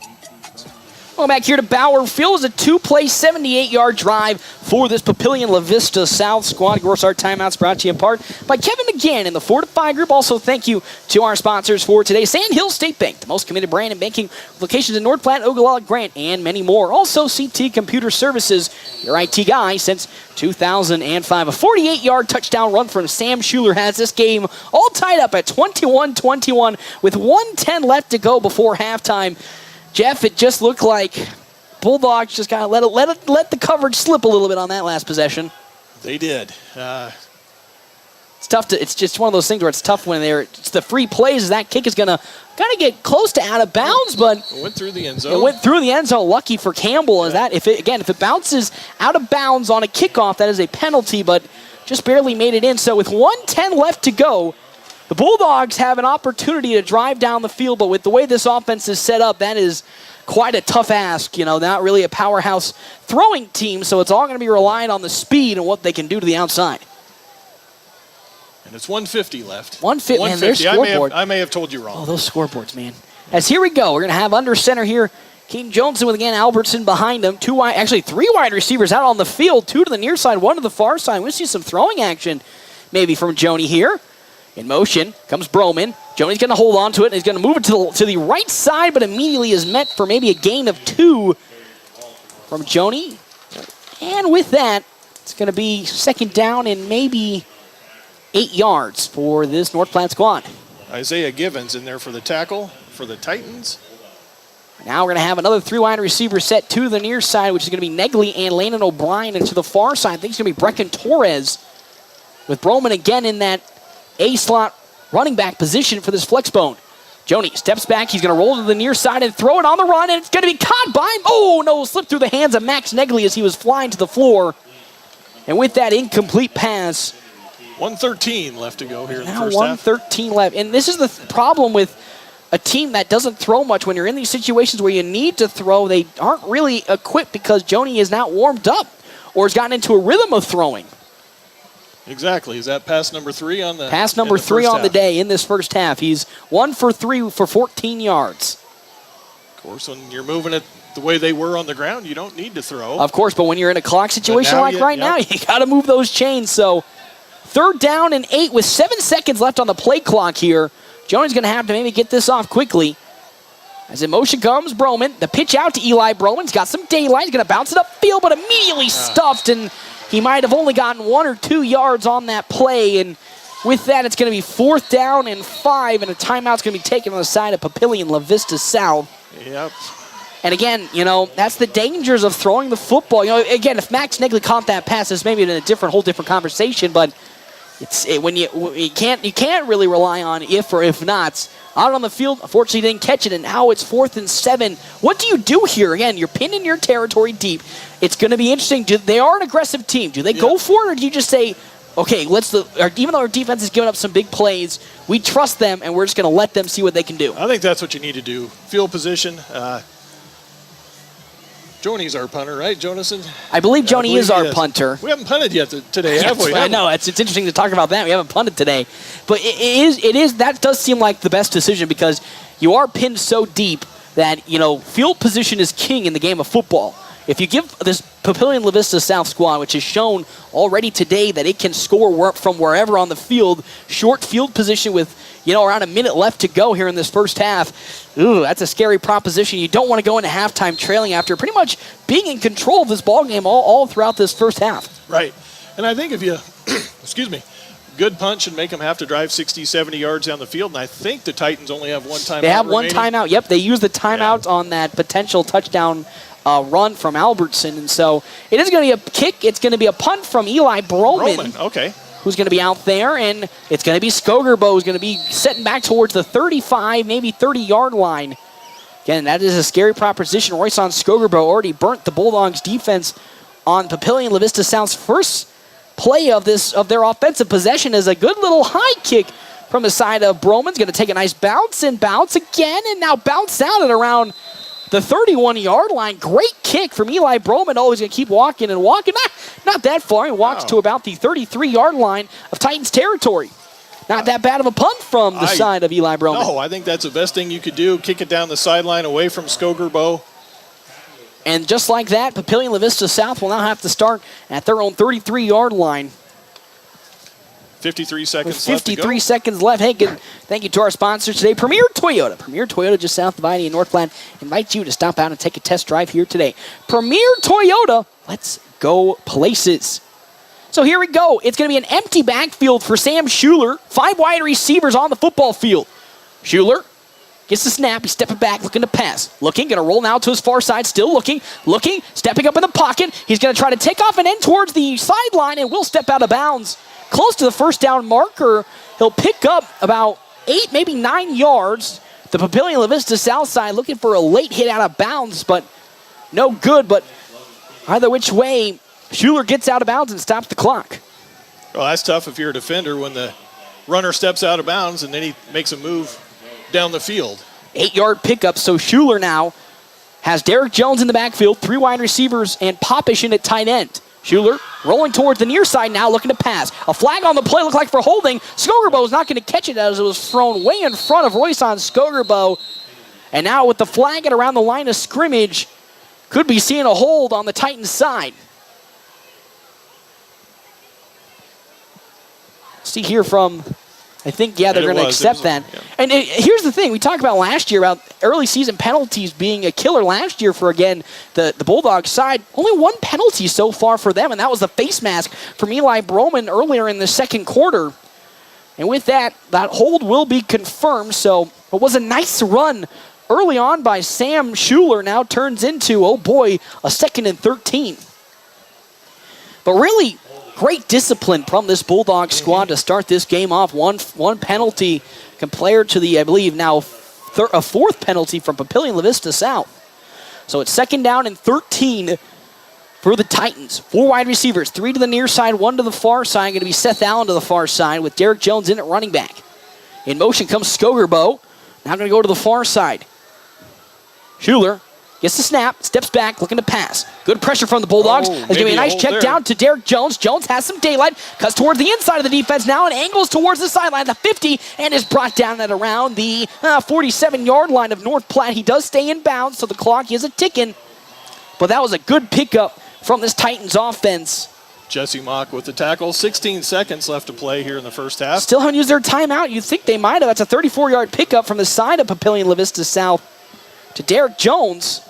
Welcome back here to Bauer Field. It was a two-play, 78-yard drive for this Papillion La-Vista South squad. Of course, our timeouts brought to you in part by Kevin McGann and the Fortify Group. Also, thank you to our sponsors for today, Sand Hill State Bank, the most committed brand in banking, locations in North Platte, Ogallala, Grant, and many more. Also, CT Computer Services, your IT guy since 2005. A 48-yard touchdown run from Sam Schuler has this game all tied up at 21-21 with 1:10 left to go before halftime. Jeff, it just looked like Bulldogs just got to let the coverage slip a little bit on that last possession. They did. It's tough to. It's just one of those things where it's tough when it's the free plays. That kick is gonna get close to out of bounds, but it went through the end zone. It went through the end zone. Lucky for Campbell is that if it bounces out of bounds on a kickoff, that is a penalty, but just barely made it in. So with 1:10 left to go, the Bulldogs have an opportunity to drive down the field, but with the way this offense is set up, that is quite a tough ask. You know, not really a powerhouse throwing team, so it's all going to be relying on the speed and what they can do to the outside. And it's 150 left. 150, man, their scoreboard. I may have told you wrong. Oh, those scoreboards, man. As here we go, we're going to have under center here, Keaton Johnson with, again, Albertson behind him. Three wide receivers out on the field, two to the near side, one to the far side. We'll see some throwing action maybe from Joni here. In motion comes Broman. Joni's going to hold on to it, and he's going to move it to the right side, but immediately is met for maybe a gain of 2 from Joni. And with that, it's going to be second down and maybe 8 yards for this North Platte squad. Isaiah Givens in there for the tackle for the Titans. Now we're going to have another 3 wide receiver set to the near side, which is going to be Negley and Landon O'Brien. And to the far side, I think it's going to be Brecken Torres with Broman again in that A-slot running back position for this flex bone. Joni steps back. He's going to roll to the near side and throw it on the run, and it's going to be caught by him. Oh, no, slipped through the hands of Max Negley as he was flying to the floor. And with that incomplete pass. 1:13 left to go here in the now first half. 1:13 left. And this is the problem with a team that doesn't throw much. When you're in these situations where you need to throw, they aren't really equipped because Joni is not warmed up or has gotten into a rhythm of throwing. Exactly. Is that pass number 3 on the pass number 3 on the day in this first half? He's 1 for 3 for 14 yards. Of course, when you're moving it the way they were on the ground, you don't need to throw. Of course, but when you're in a clock situation like right now, you got to move those chains. So 3rd down and 8 with 7 seconds left on the play clock here. Joni's going to have to maybe get this off quickly. As in motion comes Broman. The pitch out to Eli Broman. He's got some daylight. He's going to bounce it upfield, but immediately stuffed, and he might have only gotten 1 or 2 yards on that play. And with that, it's going to be 4th down and 5, and a timeout's going to be taken on the side of Papillion La-Vista South. Yep. And again, you know, that's the dangers of throwing the football. You know, again, if Max Negley caught that pass, it's maybe in a whole different conversation, but when you can't really rely on if or if nots. Out on the field, unfortunately didn't catch it, and now it's 4th and 7. What do you do here? Again, you're pinned in your territory deep. It's going to be interesting. They are an aggressive team. Do they go for it, or do you just say, okay, even though our defense is giving up some big plays, we trust them, and we're just going to let them see what they can do? I think that's what you need to do. Field position. Joni's our punter, right, Jonathan? I believe Joni is our punter. We haven't punted yet today, have we? I know. It's interesting to talk about that. We haven't punted today. But it is that does seem like the best decision because you are pinned so deep that, you know, field position is king in the game of football. If you give this Papillion La-Vista South squad, which has shown already today that it can score from wherever on the field, short field position with, you know, around a minute left to go here in this first half. Ooh, that's a scary proposition. You don't want to go into halftime trailing after pretty much being in control of this ballgame all throughout this first half. Right. And I think if you, excuse me, good punch should make them have to drive 60, 70 yards down the field, and I think the Titans only have 1 timeout. They have remaining. 1 timeout. Yep, they use the timeout on that potential touchdown run from Albertson, and so it is going to be a kick. It's going to be a punt from Eli Broman. Okay. Who's going to be out there, and it's going to be Skogerbo who's going to be setting back towards the 35, maybe 30-yard line. Again, that is a scary proposition. Royson Skogerbo already burnt the Bulldogs' defense on Papillion La-Vista South's first play of their offensive possession as a good little high kick from the side of Broman's going to take a nice bounce and bounce again, and now bounce out at around the 31-yard line. Great kick from Eli Broman. Oh, he's going to keep walking and walking. Not that far. He walks to about the 33-yard line of Titans territory. Not that bad of a punt from the side of Eli Broman. No, I think that's the best thing you could do. Kick it down the sideline away from Skogerbo. And just like that, Papillion La-Vista South will now have to start at their own 33-yard line. 53 seconds With left to 53 go. seconds left. Hey, good. Thank you to our sponsors today, Premier Toyota. Premier Toyota, just south of I-80 in North Platte, invites you to stop out and take a test drive here today. Premier Toyota, let's go places. So here we go. It's going to be an empty backfield for Sam Schuler. 5 wide receivers on the football field. Schuler gets the snap. He's stepping back, looking to pass. Looking, going to roll now to his far side. Still looking, stepping up in the pocket. He's going to try to take off and end towards the sideline and will step out of bounds. Close to the first down marker. He'll pick up about 8, maybe 9 yards. The Papillion La-Vista South side looking for a late hit out of bounds, but no good. But either which way, Schuler gets out of bounds and stops the clock. Well, that's tough if you're a defender when the runner steps out of bounds and then he makes a move down the field. 8-yard pickup, so Schuler now has Derek Jones in the backfield, 3 wide receivers, and Papillion at tight end. Schuler rolling towards the near side now, looking to pass. A flag on the play, looked like for holding. Skogerbo is not going to catch it as it was thrown way in front of Royce on Skogerbo. And now with the flag at around the line of scrimmage, could be seeing a hold on the Titans side. See here from, I think, yeah, they're going to accept that. Yeah. And here's the thing. We talked about last year about early season penalties being a killer last year for, again, the Bulldogs side. Only 1 penalty so far for them, and that was the face mask from Eli Broman earlier in the second quarter. And with that hold will be confirmed. So it was a nice run early on by Sam Schuler. Now turns into, oh boy, a 2nd and 13. But really, great discipline from this Bulldog squad to start this game off. One penalty compared to the, I believe, now a 4th penalty from Papillion La-Vista South. So it's 2nd down and 13 for the Titans. 4 wide receivers, 3 to the near side, 1 to the far side. Going to be Seth Allen to the far side with Derek Jones in at running back. In motion comes Skogerbo. Now going to go to the far side. Schuler gets the snap, steps back, looking to pass. Good pressure from the Bulldogs. There's going to be a nice check down to Derek Jones. Jones has some daylight, cuts towards the inside of the defense now and angles towards the sideline, the 50, and is brought down at around the 47-yard line of North Platte. He does stay in bounds, so the clock is a-ticking. But that was a good pickup from this Titans offense. Jesse Mock with the tackle. 16 seconds left to play here in the first half. Still haven't used their timeout. You'd think they might have. That's a 34-yard pickup from the side of Papillion La-Vista South to Derek Jones.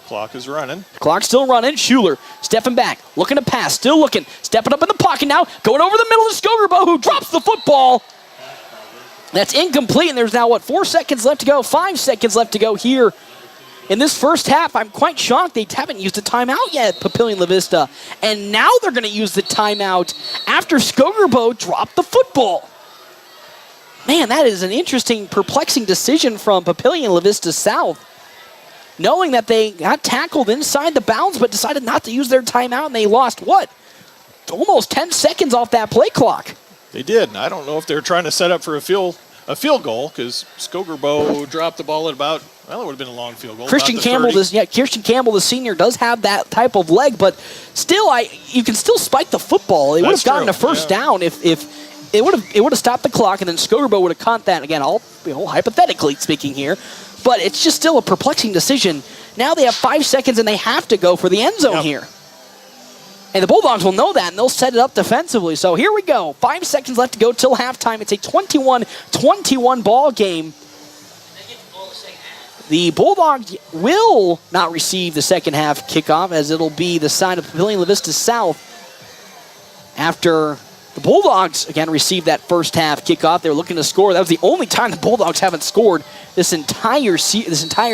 Clock is running. Clock still running. Schuler stepping back, looking to pass, still looking, stepping up in the pocket now, going over the middle of Skogerbo, who drops the football. That's incomplete, and there's now, 4 seconds left to go, 5 seconds left to go here in this first half. I'm quite shocked they haven't used a timeout yet, Papillion La-Vista. And now they're going to use the timeout after Skogerbo dropped the football. Man, that is an interesting, perplexing decision from Papillion La-Vista South. Knowing that they got tackled inside the bounds but decided not to use their timeout, and they lost, almost 10 seconds off that play clock. They did. I don't know if they're trying to set up for a field goal because Skogerbo dropped the ball at about, it would have been a long field goal. Christian Campbell, the senior, does have that type of leg, but still, you can still spike the football. They would have gotten a first down if it would have stopped the clock, and then Skogerbo would have caught that. Again, all hypothetically speaking here. But it's just still a perplexing decision. Now they have 5 seconds, and they have to go for the end zone here. And the Bulldogs will know that, and they'll set it up defensively. So here we go. 5 seconds left to go till halftime. It's a 21-21 ball game. The Bulldogs will not receive the second half kickoff, as it'll be the side of Papillion La-Vista South after the Bulldogs, again, received that first half kickoff. They were looking to score. That was the only time the Bulldogs haven't scored this entire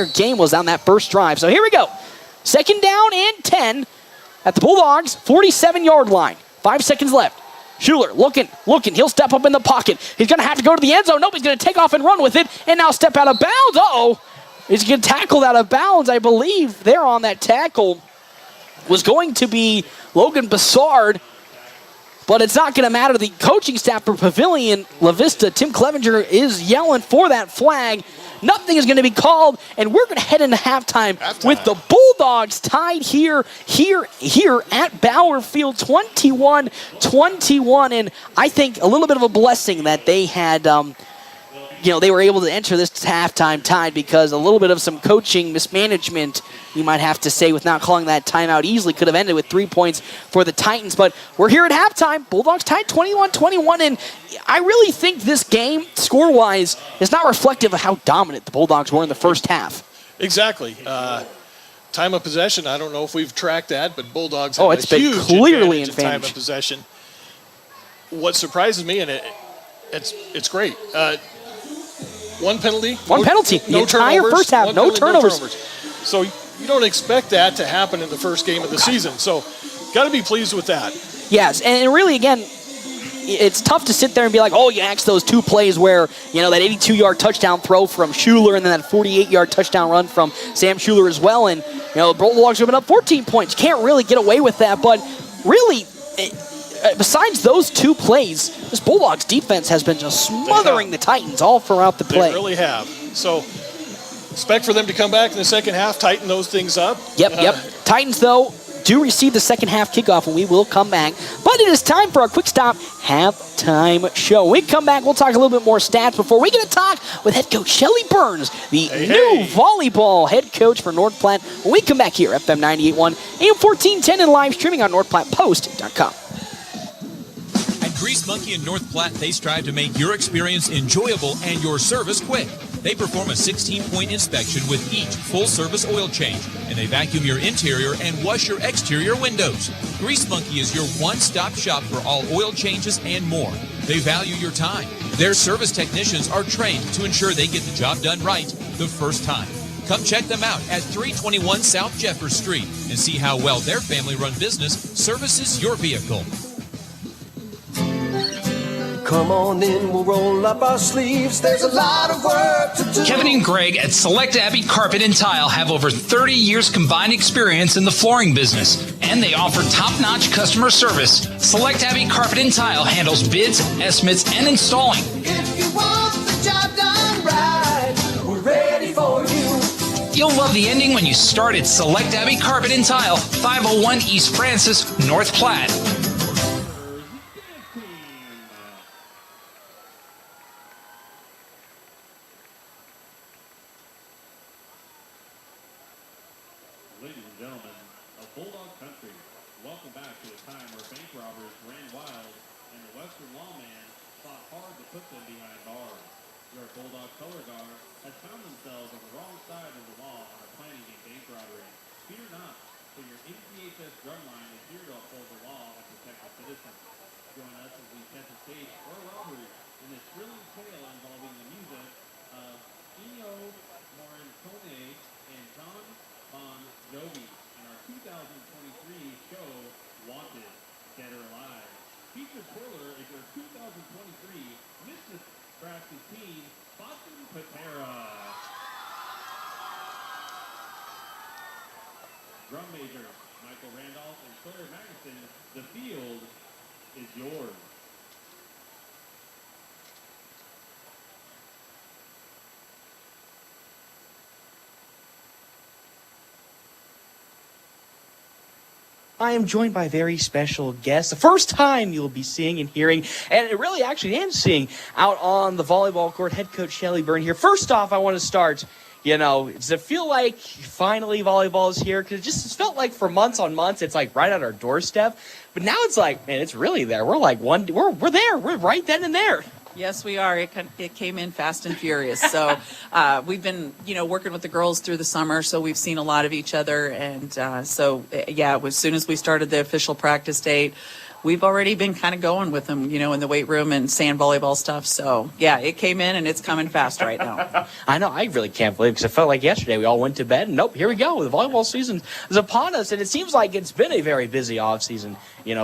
game was on that first drive. So here we go. 2nd down and 10 at the Bulldogs' 47-yard line. 5 seconds left. Schuler looking. He'll step up in the pocket. He's going to have to go to the end zone. Nope, he's going to take off and run with it, and now step out of bounds. Uh-oh. He's going to tackle out of bounds. I believe there on that tackle was going to be Logan Bassard. But it's not going to matter. The coaching staff for Papillion La-Vista, Tim Clevenger, is yelling for that flag. Nothing is going to be called, and we're going to head into halftime with the Bulldogs tied here at Bauer Field, 21-21. And I think a little bit of a blessing that they had they were able to enter this halftime tied because a little bit of some coaching mismanagement, you might have to say, with not calling that timeout easily, could have ended with 3 points for the Titans. But we're here at halftime. Bulldogs tied 21-21, and I really think this game, score-wise, is not reflective of how dominant the Bulldogs were in the first half. Exactly. Time of possession, I don't know if we've tracked that, but Bulldogs have it's a been huge clearly advantage in time of possession. What surprises me, and it's great, one penalty. The entire first half, no turnovers. So you don't expect that to happen in the first game of the season. So got to be pleased with that. Yes, and really, again, it's tough to sit there and be like, you asked those 2 plays where, that 82-yard touchdown throw from Schuler and then that 48-yard touchdown run from Sam Schuler as well. And, the Bulldogs have been up 14 points. Can't really get away with that. But really, besides those 2 plays, this Bulldogs defense has been just smothering the Titans all throughout the play. They really have. So expect for them to come back in the second half, tighten those things up. Yep. Titans, though, do receive the second half kickoff, and we will come back. But it is time for our quick stop halftime show. When we come back, we'll talk a little bit more stats before we get to talk with head coach Shelly Burns, the new volleyball head coach for North Platte. When we come back here, FM 98.1, AM 1410, and live streaming on NorthPlattePost.com. At Grease Monkey in North Platte, they strive to make your experience enjoyable and your service quick. They perform a 16-point inspection with each full-service oil change, and they vacuum your interior and wash your exterior windows. Grease Monkey is your one-stop shop for all oil changes and more. They value your time. Their service technicians are trained to ensure they get the job done right the first time. Come check them out at 321 South Jeffers Street and see how well their family-run business services your vehicle. Come on in, we'll roll up our sleeves. There's a lot of work to do. Kevin and Greg at Select Abbey Carpet and Tile have over 30 years combined experience in the flooring business, and they offer top-notch customer service. Select Abbey Carpet and Tile handles bids, estimates, and installing. If you want the job done right, we're ready for you. You'll love the ending when you start at Select Abbey Carpet and Tile, 501 East Francis, North Platte. Ladies and gentlemen of Bulldog Country, welcome back to a time where bank robbers ran wild and the Western lawman fought hard to put them behind bars. Your Bulldog color guard has found themselves on the wrong side of the law and are planning a bank robbery. Fear not, for your NPHS drumline is here to uphold the law and protect the citizens. Join us as we set the stage for a robbery in this thrilling tale involving the music of Ennio Morricone and John Bon Jovi in our 2023 show, Wanted, Dead or Alive. Featured twirler is your 2023 Mrs. Nebraska team, Boston Patera. Drum majors, Michael Randolph and Claire Magnuson, the field is yours. I am joined by very special guests. The first time you'll be seeing and hearing, and it really actually and seeing, out on the volleyball court, head coach Shelly Burns here. First off, I want to start, does it feel like finally volleyball is here? Because it's felt like for months on months, it's like right at our doorstep. But now it's like, man, it's really there. We're like we're there. We're right then and there. Yes, we are. It came in fast and furious. So we've been, working with the girls through the summer, so we've seen a lot of each other. And as soon as we started the official practice date, we've already been kind of going with them, in the weight room and sand volleyball stuff. So, yeah, it came in and it's coming fast right now. I know. I really can't believe it because it felt like yesterday we all went to bed and nope, here we go. The volleyball season is upon us. And it seems like it's been a very busy offseason,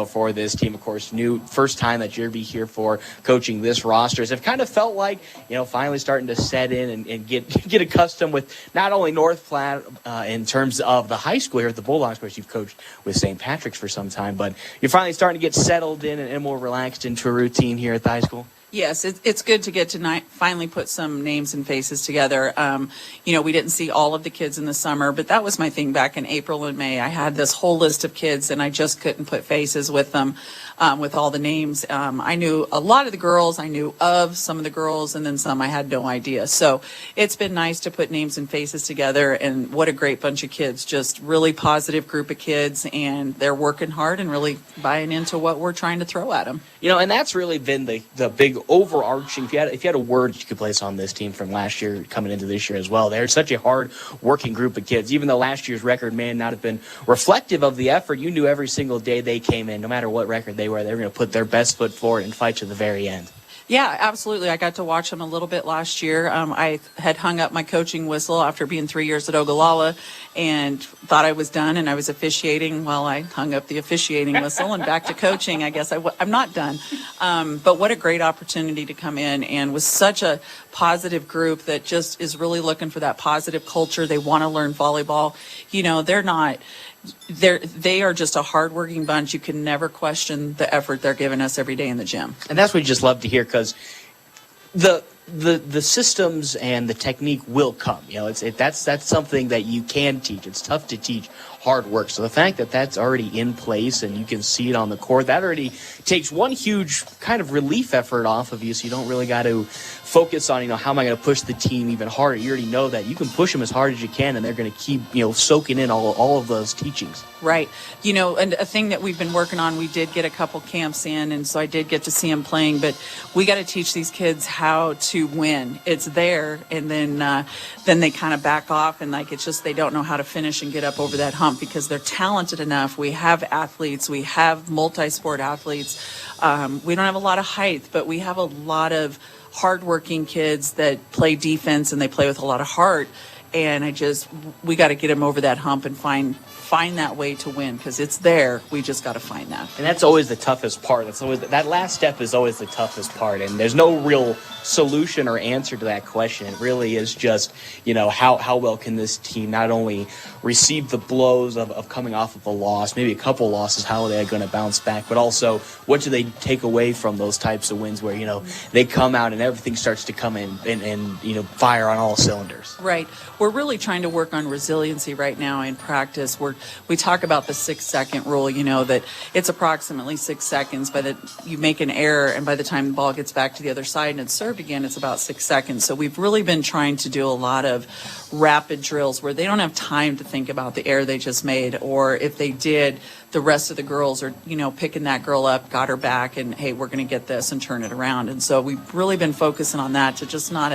for this team. Of course, first time that you'll be here for coaching this roster. It kind of felt like, finally starting to set in and get accustomed with not only North Platte in terms of the high school here at the Bulldogs, of course, you've coached with St. Patrick's for some time, but you're finally starting to get settled in and more relaxed into a routine here at the high school? Yes, it's good to get to finally put some names and faces together. We didn't see all of the kids in the summer, but that was my thing back in April and May. I had this whole list of kids, and I just couldn't put faces with them, with all the names. I knew a lot of the girls. I knew of some of the girls, and then some I had no idea. So it's been nice to put names and faces together, and what a great bunch of kids. Just really positive group of kids, and they're working hard and really buying into what we're trying to throw at them. And that's really been the big overarching, if you had a word you could place on this team from last year coming into this year as well, they're such a hard working group of kids. Even though last year's record may not have been reflective of the effort, you knew every single day they came in, no matter what record they were going to put their best foot forward and fight to the very end. Yeah, absolutely. I got to watch them a little bit last year. I had hung up my coaching whistle after being 3 years at Ogallala and thought I was done, and I was officiating. Well, I hung up the officiating whistle and back to coaching. I guess I'm not done. But what a great opportunity to come in, and with such a positive group that just is really looking for that positive culture. They want to learn volleyball. They are just a hardworking bunch. You can never question the effort they're giving us every day in the gym. And that's what we just love to hear, because the systems and the technique will come. That's something that you can teach. It's tough to teach hard work. So the fact that that's already in place and you can see it on the court, that already takes one huge kind of relief effort off of you. So you don't really got to focus on, how am I going to push the team even harder? You already know that you can push them as hard as you can, and they're going to keep, soaking in all of those teachings. Right. And a thing that we've been working on, we did get a couple camps in, and so I did get to see them playing, but we got to teach these kids how to win. It's there, and then they kind of back off, and it's just they don't know how to finish and get up over that hump because they're talented enough. We have athletes. We have multi-sport athletes. We don't have a lot of height, but we have a lot of hardworking kids that play defense, and they play with a lot of heart. And we got to get them over that hump and find that way to win, because it's there. We just got to find that. And that's always the toughest part. That last step is always the toughest part. And there's no real solution or answer to that question. It really is just, how well can this team not only receive the blows of coming off of a loss, maybe a couple losses, how are they going to bounce back, but also what do they take away from those types of wins where, they come out and everything starts to come in and fire on all cylinders. Right. We're really trying to work on resiliency right now in practice. We talk about the 6-second rule, that it's approximately 6 seconds you make an error, and by the time the ball gets back to the other side and it's served again, it's about 6 seconds. So we've really been trying to do a lot of rapid drills where they don't have time to think about the error they just made, or if they did, the rest of the girls are, picking that girl up, got her back, and hey, we're going to get this and turn it around. And so we've really been focusing on that, to just not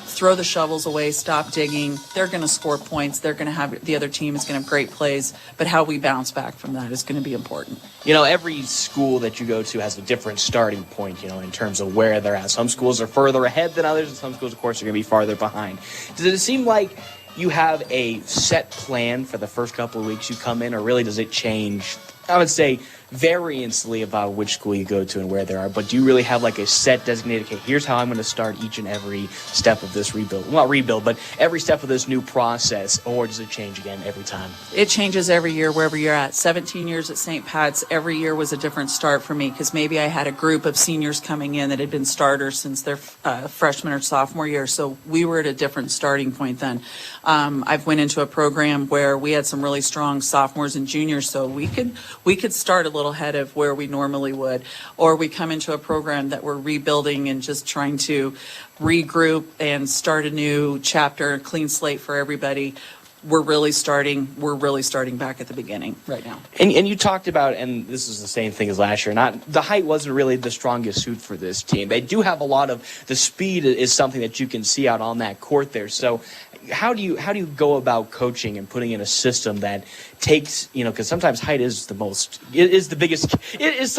throw the shovels away, stop digging. They're going to score points. They're going to have, the other team is going to have great plays, but how we bounce back from that is going to be important. Every school that you go to has a different starting point, in terms of where they're at. Some schools are further ahead than others, and some schools, of course, are going to be farther behind. Does it seem like you have a set plan for the first couple of weeks you come in, or really does it change, I would say, variantly about which school you go to and where they are, but do you really have a set designated, okay, here's how I'm going to start each and every step of this rebuild? Well, not rebuild, but every step of this new process, or does it change again every time? It changes every year wherever you're at. 17 years at St. Pat's, every year was a different start for me, because maybe I had a group of seniors coming in that had been starters since their freshman or sophomore year, so we were at a different starting point then. I've went into a program where we had some really strong sophomores and juniors, so we could start a little ahead of where we normally would, or we come into a program that we're rebuilding and just trying to regroup and start a new chapter, a clean slate for everybody. We're really starting back at the beginning right now. And you talked about, and this is the same thing as last year, the height wasn't really the strongest suit for this team. They do have a lot of, the speed is something that you can see out on that court there. So how do you go about coaching and putting in a system that takes, because sometimes height is some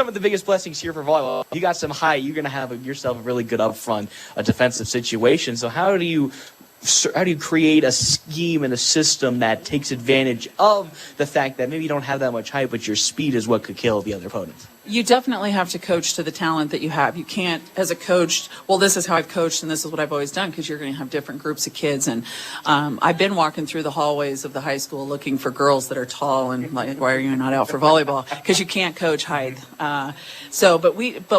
of the biggest blessings here for volleyball. If you got some height, you're going to have yourself a really good upfront defensive situation. So how do you create a scheme and a system that takes advantage of the fact that maybe you don't have that much height, but your speed is what could kill the other opponents? You definitely have to coach to the talent that you have. You can't, as a coach, well, this is how I've coached and this is what I've always done, because you're going to have different groups of kids. And I've been walking through the hallways of the high school looking for girls that are tall and like, why are you not out for volleyball? Because you can't coach height. But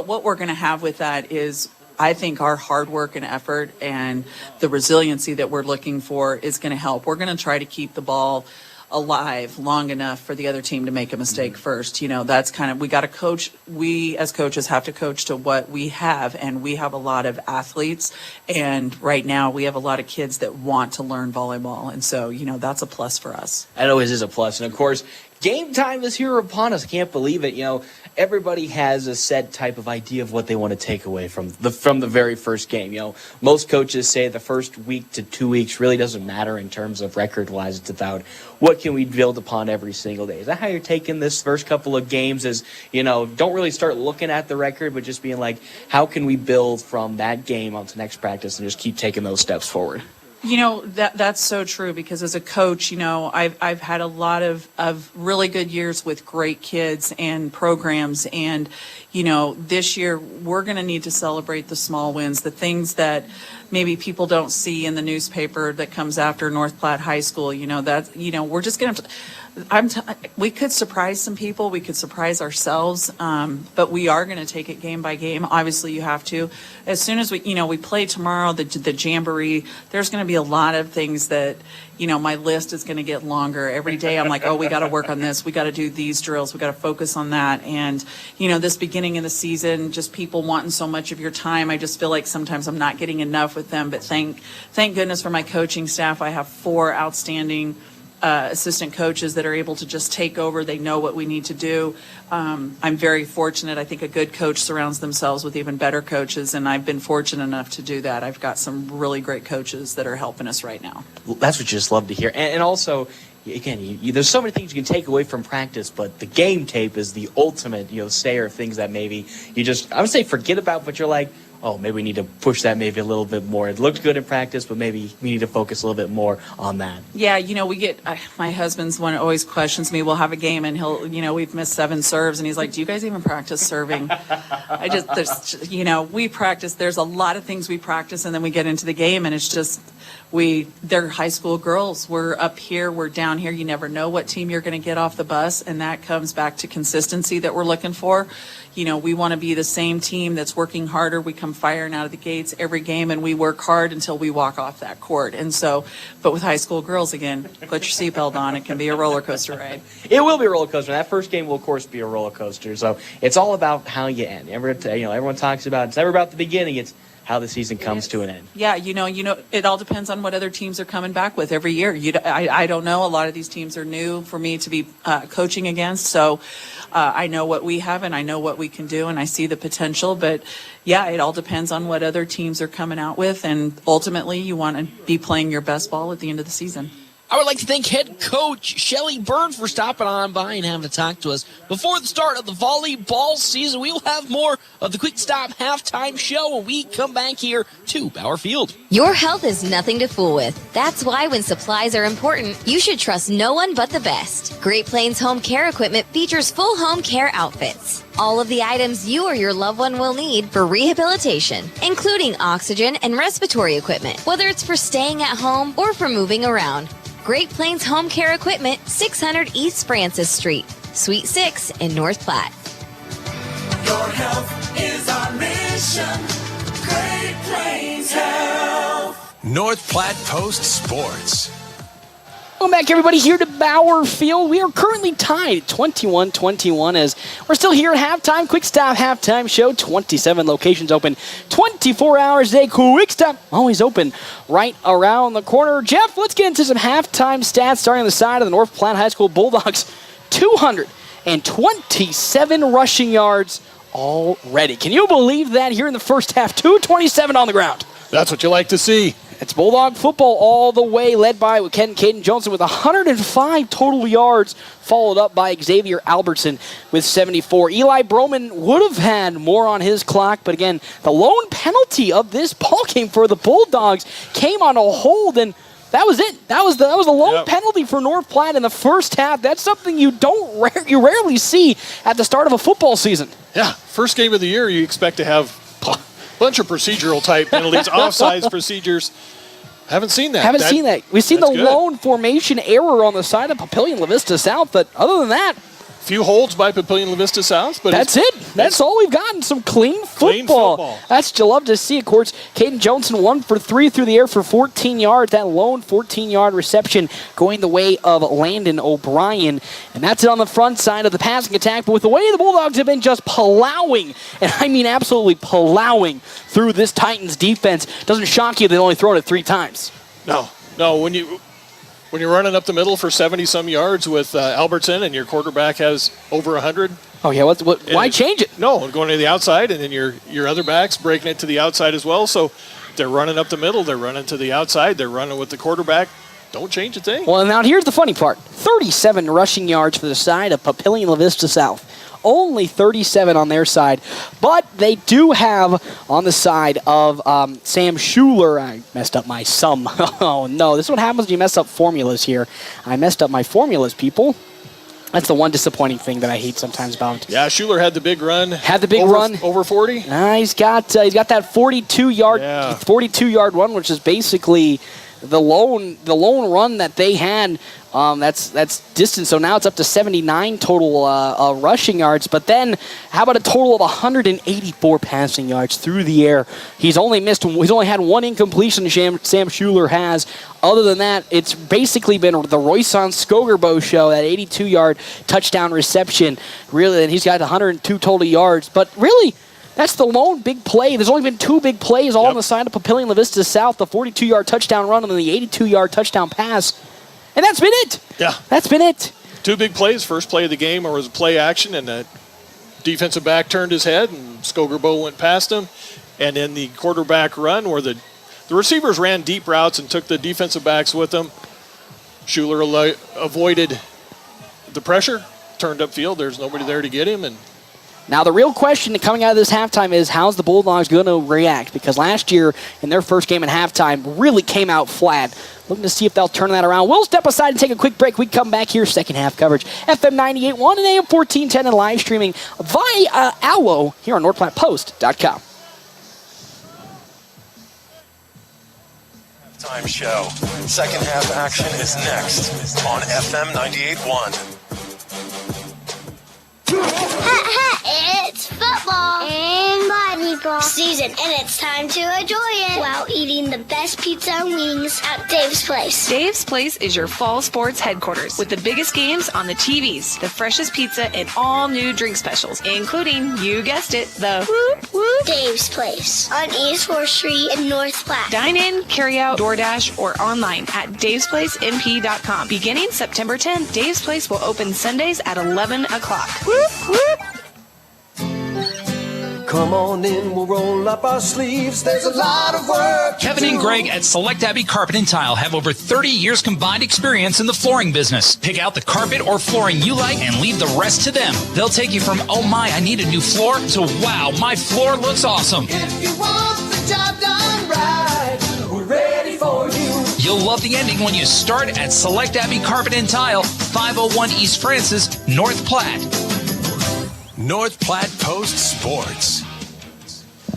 what we're going to have with that is I think our hard work and effort and the resiliency that we're looking for is going to help. We're going to try to keep the ball alive long enough for the other team to make a mistake first. That's kind of, we got to coach. We as coaches have to coach to what we have, and we have a lot of athletes, and right now we have a lot of kids that want to learn volleyball, and so that's a plus for us. It always is a plus, and of course, game time is here upon us. I can't believe it. Everybody has a set type of idea of what they want to take away from the very first game. Most coaches say the first week to 2 weeks really doesn't matter in terms of record-wise. It's about what can we build upon every single day. Is that how you're taking this first couple of games? As don't really start looking at the record, but just being like, how can we build from that game onto next practice and just keep taking those steps forward? That's so true, because as a coach, I've had a lot of really good years with great kids and programs, and this year we're going to need to celebrate the small wins, the things that maybe people don't see in the newspaper that comes after North Platte High School. We're just going to we could surprise some people, we could surprise ourselves, but we are going to take it game by game. Obviously, you have to. As soon as we play tomorrow, the jamboree, there's going to be a lot of things that, my list is going to get longer. Every day I'm like, oh, we got to work on this. We got to do these drills. We got to focus on that. And, this beginning of the season, just people wanting so much of your time. I just feel like sometimes I'm not getting enough with them. But thank goodness for my coaching staff. I have 4 outstanding assistant coaches that are able to just take over. They know what we need to do. I'm very fortunate. I think a good coach surrounds themselves with even better coaches, and I've been fortunate enough to do that. I've got some really great coaches that are helping us right now. Well, that's what you just love to hear. And also, again, there's so many things you can take away from practice, but the game tape is the ultimate, sayer of things that maybe you just, I would say forget about, but you're like, oh, maybe we need to push that maybe a little bit more. It looked good in practice, but maybe we need to focus a little bit more on that. Yeah, we get, my husband's one always questions me. We'll have a game and he'll, we've missed 7 serves and he's like, do you guys even practice serving? We practice, there's a lot of things we practice, and then we get into the game and it's just, they're high school girls. We're up here, we're down here. You never know what team you're going to get off the bus, and that comes back to consistency that we're looking for. We want to be the same team that's working harder. We come firing out of the gates every game, and we work hard until we walk off that court. And so, but with high school girls, again, put your seatbelt on. It can be a roller coaster ride. It will be a roller coaster. That first game will, of course, be a roller coaster. So it's all about how you end. Everyone talks about, it's never about the beginning. It's how the season comes to an end. Yeah, it all depends on what other teams are coming back with every year. I don't know. A lot of these teams are new for me to be coaching against, so I know what we have and I know what we can do, and I see the potential. But yeah, it all depends on what other teams are coming out with, and ultimately you want to be playing your best ball at the end of the season. I would like to thank head coach Shelly Byrne for stopping on by and having to talk to us. Before the start of the volleyball season, we will have more of the Quick Stop halftime show when we come back here to Bauer Field. Your health is nothing to fool with. That's why when supplies are important, you should trust no one but the best. Great Plains Home Care Equipment features full home care outfits. All of the items you or your loved one will need for rehabilitation, including oxygen and respiratory equipment, whether it's for staying at home or for moving around. Great Plains Home Care Equipment, 600 East Francis Street, Suite 6 in North Platte. Your health is our mission. Great Plains Health. North Platte Post Sports. Welcome back, everybody, here to Bauer Field. We are currently tied 21-21 as we're still here at halftime. Quick Stop halftime show. 27 locations open 24 hours a day. Quick Stop always open right around the corner. Jeff, let's get into some halftime stats starting on the side of the North Platte High School Bulldogs. 227 rushing yards already. Can you believe that here in the first half? 227 on the ground. That's what you like to see. It's Bulldog football all the way, led by Caden Johnson with 105 total yards, followed up by Xavier Albertson with 74. Eli Broman would have had more on his clock, but again, the lone penalty of this ball game for the Bulldogs came on a hold, and that was it. That was the lone penalty for North Platte in the first half. That's something you rarely see at the start of a football season. Yeah, first game of the year, you expect to have bunch of procedural type penalties, offsides procedures. Haven't seen that. Seen that. We've seen the lone formation error on the side of Papillion, La-Vista South, but other than that, few holds by Papillion La-Vista South, but that's it. That's all we've gotten. Some clean football. That's what you love to see. Of course, Caden Johnson 1 for 3 through the air for 14 yards. That lone 14-yard reception going the way of Landon O'Brien. And that's it on the front side of the passing attack. But with the way the Bulldogs have been just plowing, and I mean absolutely plowing through this Titans defense, doesn't shock you they've only thrown it 3 times. No. When you're running up the middle for 70-some yards with Albertson and your quarterback has over 100. Oh, yeah. Why change it? No, going to the outside, and then your other back's breaking it to the outside as well. So they're running up the middle. They're running to the outside. They're running with the quarterback. Don't change a thing. Well, now here's the funny part. 37 rushing yards for the side of Papillion La-Vista South. Only 37 on their side. But they do have on the side of Sam Schuler. I messed up my sum. Oh, no. This is what happens when you mess up formulas here. I messed up my formulas, people. That's the one disappointing thing that I hate sometimes about. Yeah, Schuler had the big run. Over 40. He's got that 42-yard run, which is basically the lone run that they had. That's distance. So now it's up to 79 total rushing yards. But then, how about a total of 184 passing yards through the air? He's only had one incompletion. Sam Schuler has. Other than that, it's basically been the Royson Skogerbo show. That 82-yard touchdown reception. Really, and he's got 102 total yards. But really, that's the lone big play. There's only been 2 big plays all on the side of Papillion La-Vista South. The 42-yard touchdown run and then the 82-yard touchdown pass. And that's been it. Yeah. That's been it. 2 big plays. First play of the game was a play action, and the defensive back turned his head, and Skogerbo went past him. And then the quarterback run where the receivers ran deep routes and took the defensive backs with them. Schuler avoided the pressure, turned upfield. There's nobody there to get him, and now, the real question coming out of this halftime is how's the Bulldogs going to react? Because last year, in their first game at halftime, really came out flat. Looking to see if they'll turn that around. We'll step aside and take a quick break. We come back here, second half coverage. FM 98.1 and AM 1410 and live streaming via Allo here on NorthPlattePost.com. Time show. Second half action is next on FM 98.1. It's football and volleyball season, and it's time to enjoy it while eating the best pizza and wings at Dave's Place. Dave's Place is your fall sports headquarters with the biggest games on the TVs, the freshest pizza, and all new drink specials, including, you guessed it, the Whoop Whoop Dave's Place on East 4th Street in North Platte. Dine in, carry out, DoorDash, or online at davesplacenp.com. Beginning September 10th, Dave's Place will open Sundays at 11 o'clock. Whoop Whoop! Come on in, we'll roll up our sleeves. There's a lot of work. Kevin and Greg at Select Abbey Carpet and Tile have over 30 years combined experience in the flooring business. Pick out the carpet or flooring you like and leave the rest to them. They'll take you from, oh my, I need a new floor, to wow, my floor looks awesome. If you want the job done right, we're ready for you. You'll love the ending when you start at Select Abbey Carpet and Tile, 501 East Francis, North Platte. North Platte Post Sports.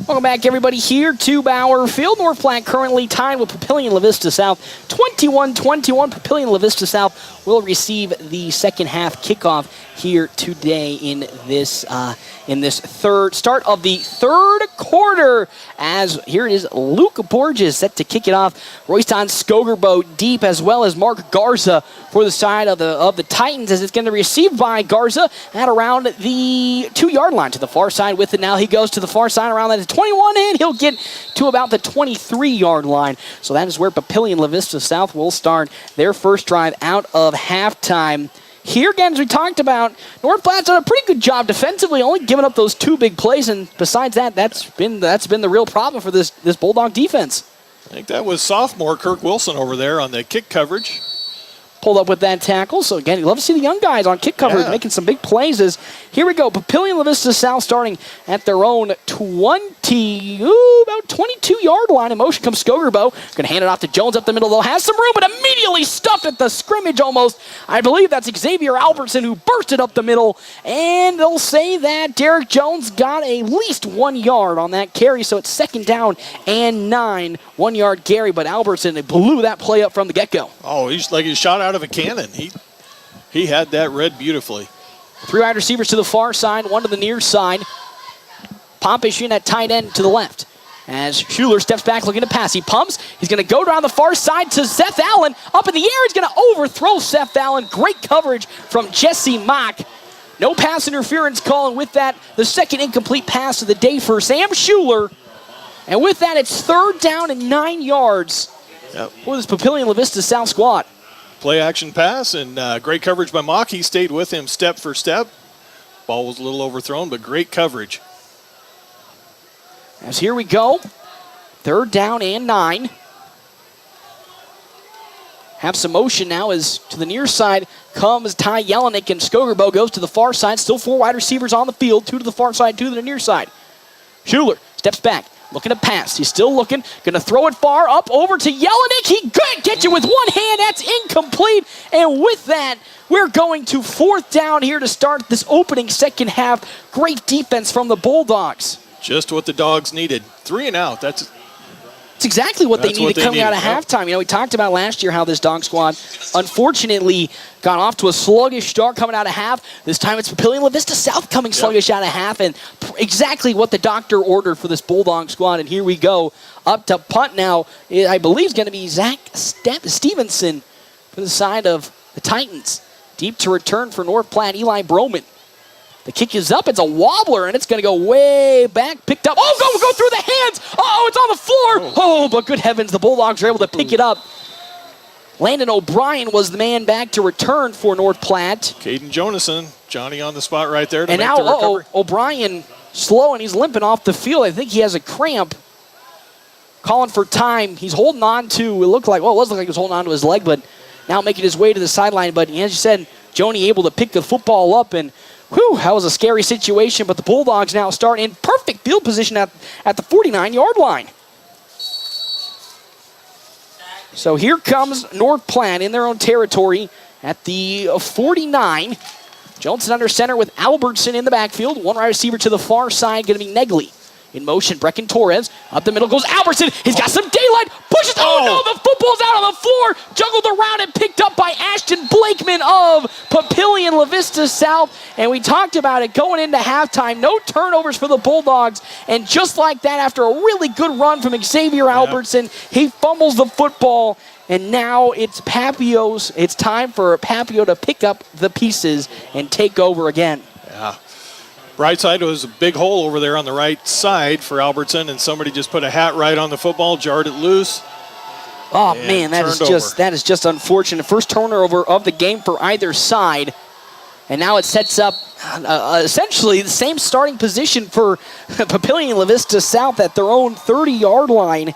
Welcome back, everybody, here to Bauer Field. North Platte currently tied with Papillion La-Vista South. 21-21. Papillion La-Vista South will receive the second half kickoff here today in this start of the third quarter. As here it is, Luke Borges set to kick it off. Royston Skogerbo deep, as well as Mark Garza for the side of the Titans, as it's going to be received by Garza at around the 2-yard line to the far side with it. Now he goes to the far side around that 21, and he'll get to about the 23-yard line. So that is where Papillion La-Vista South will start their first drive out of halftime. Here again, as we talked about, North Platte's done a pretty good job defensively, only giving up those 2 big plays, and besides that, that's been the real problem for this Bulldog defense. I think that was sophomore Kirk Wilson over there on the kick coverage. Pulled up with that tackle. So again, you love to see the young guys on kick coverage making some big plays. As here we go, Papillion La-Vista South starting at their own about 22-yard line. In motion comes Skogerbo. Going to hand it off to Jones up the middle, though. Has some room, but immediately stuffed at the scrimmage almost. I believe that's Xavier Albertson who bursted up the middle. And they'll say that Derek Jones got at least 1 yard on that carry. So it's second down and 9. 1-yard carry, but Albertson blew that play up from the get-go. Oh, he's like he shot out of a cannon. He had that read beautifully. 3 wide receivers to the far side, 1 to the near side. Papillion at tight end to the left. As Schuler steps back looking to pass. He pumps. He's going to go down the far side to Seth Allen. Up in the air. He's going to overthrow Seth Allen. Great coverage from Jesse Mock. No pass interference call, and with that, the second incomplete pass of the day for Sam Schuler. And with that, it's 3rd down and 9 yards for this Papillion La-Vista South squad. Play action pass and great coverage by Mock. He stayed with him step for step. Ball was a little overthrown, but great coverage. As here we go, 3rd down and 9. Have some motion now as to the near side comes Ty Jelinek, and Skogerbo goes to the far side. Still 4 wide receivers on the field, 2 to the far side, 2 to the near side. Schuler steps back, looking to pass. He's still looking, going to throw it far up over to Jelinek. He could get you with one hand. That's incomplete. And with that, we're going to 4th down here to start this opening second half. Great defense from the Bulldogs. Just what the Dogs needed. 3 and out. That's exactly what they needed coming out of halftime. You know, we talked about last year how this Dog squad unfortunately got off to a sluggish start coming out of half. This time it's Papillion La-Vista South coming sluggish out of half, and exactly what the doctor ordered for this Bulldog squad. And here we go. Up to punt now, I believe is going to be Zach Stevenson for the side of the Titans. Deep to return for North Platte, Eli Broman. The kick is up. It's a wobbler, and it's going to go way back. Picked up. Oh, go through the hands. Oh, it's on the floor. Oh, but good heavens, the Bulldogs are able to pick it up. Landon O'Brien was the man back to return for North Platte. Caden Jonason, Johnny on the spot right there to and make now, the recovery. O'Brien slow, and he's limping off the field. I think he has a cramp. Calling for time. He's holding on to, it looked like he was holding on to his leg, but now making his way to the sideline. But as you said, Joni able to pick the football up, and whew, that was a scary situation, but the Bulldogs now start in perfect field position at the 49-yard line. So here comes North Platte in their own territory at the 49. Johnson under center with Albertson in the backfield. 1 wide receiver to the far side, going to be Negley. In motion, Brecken Torres. Up the middle goes Albertson. He's got some daylight. Pushes. Oh, no, the football's out on the floor. Juggled around and picked up by Ashton Blakeman of Papillion La-Vista South. And we talked about it going into halftime. No turnovers for the Bulldogs. And just like that, after a really good run from Xavier Albertson, he fumbles the football. And now it's Papio's. It's time for Papio to pick up the pieces and take over again. Yeah. Right side was a big hole over there on the right side for Albertson, and somebody just put a hat right on the football, jarred it loose. Oh man, that is just unfortunate. First turnover of the game for either side, and now it sets up essentially the same starting position for Papillion La-Vista South at their own 30-yard line.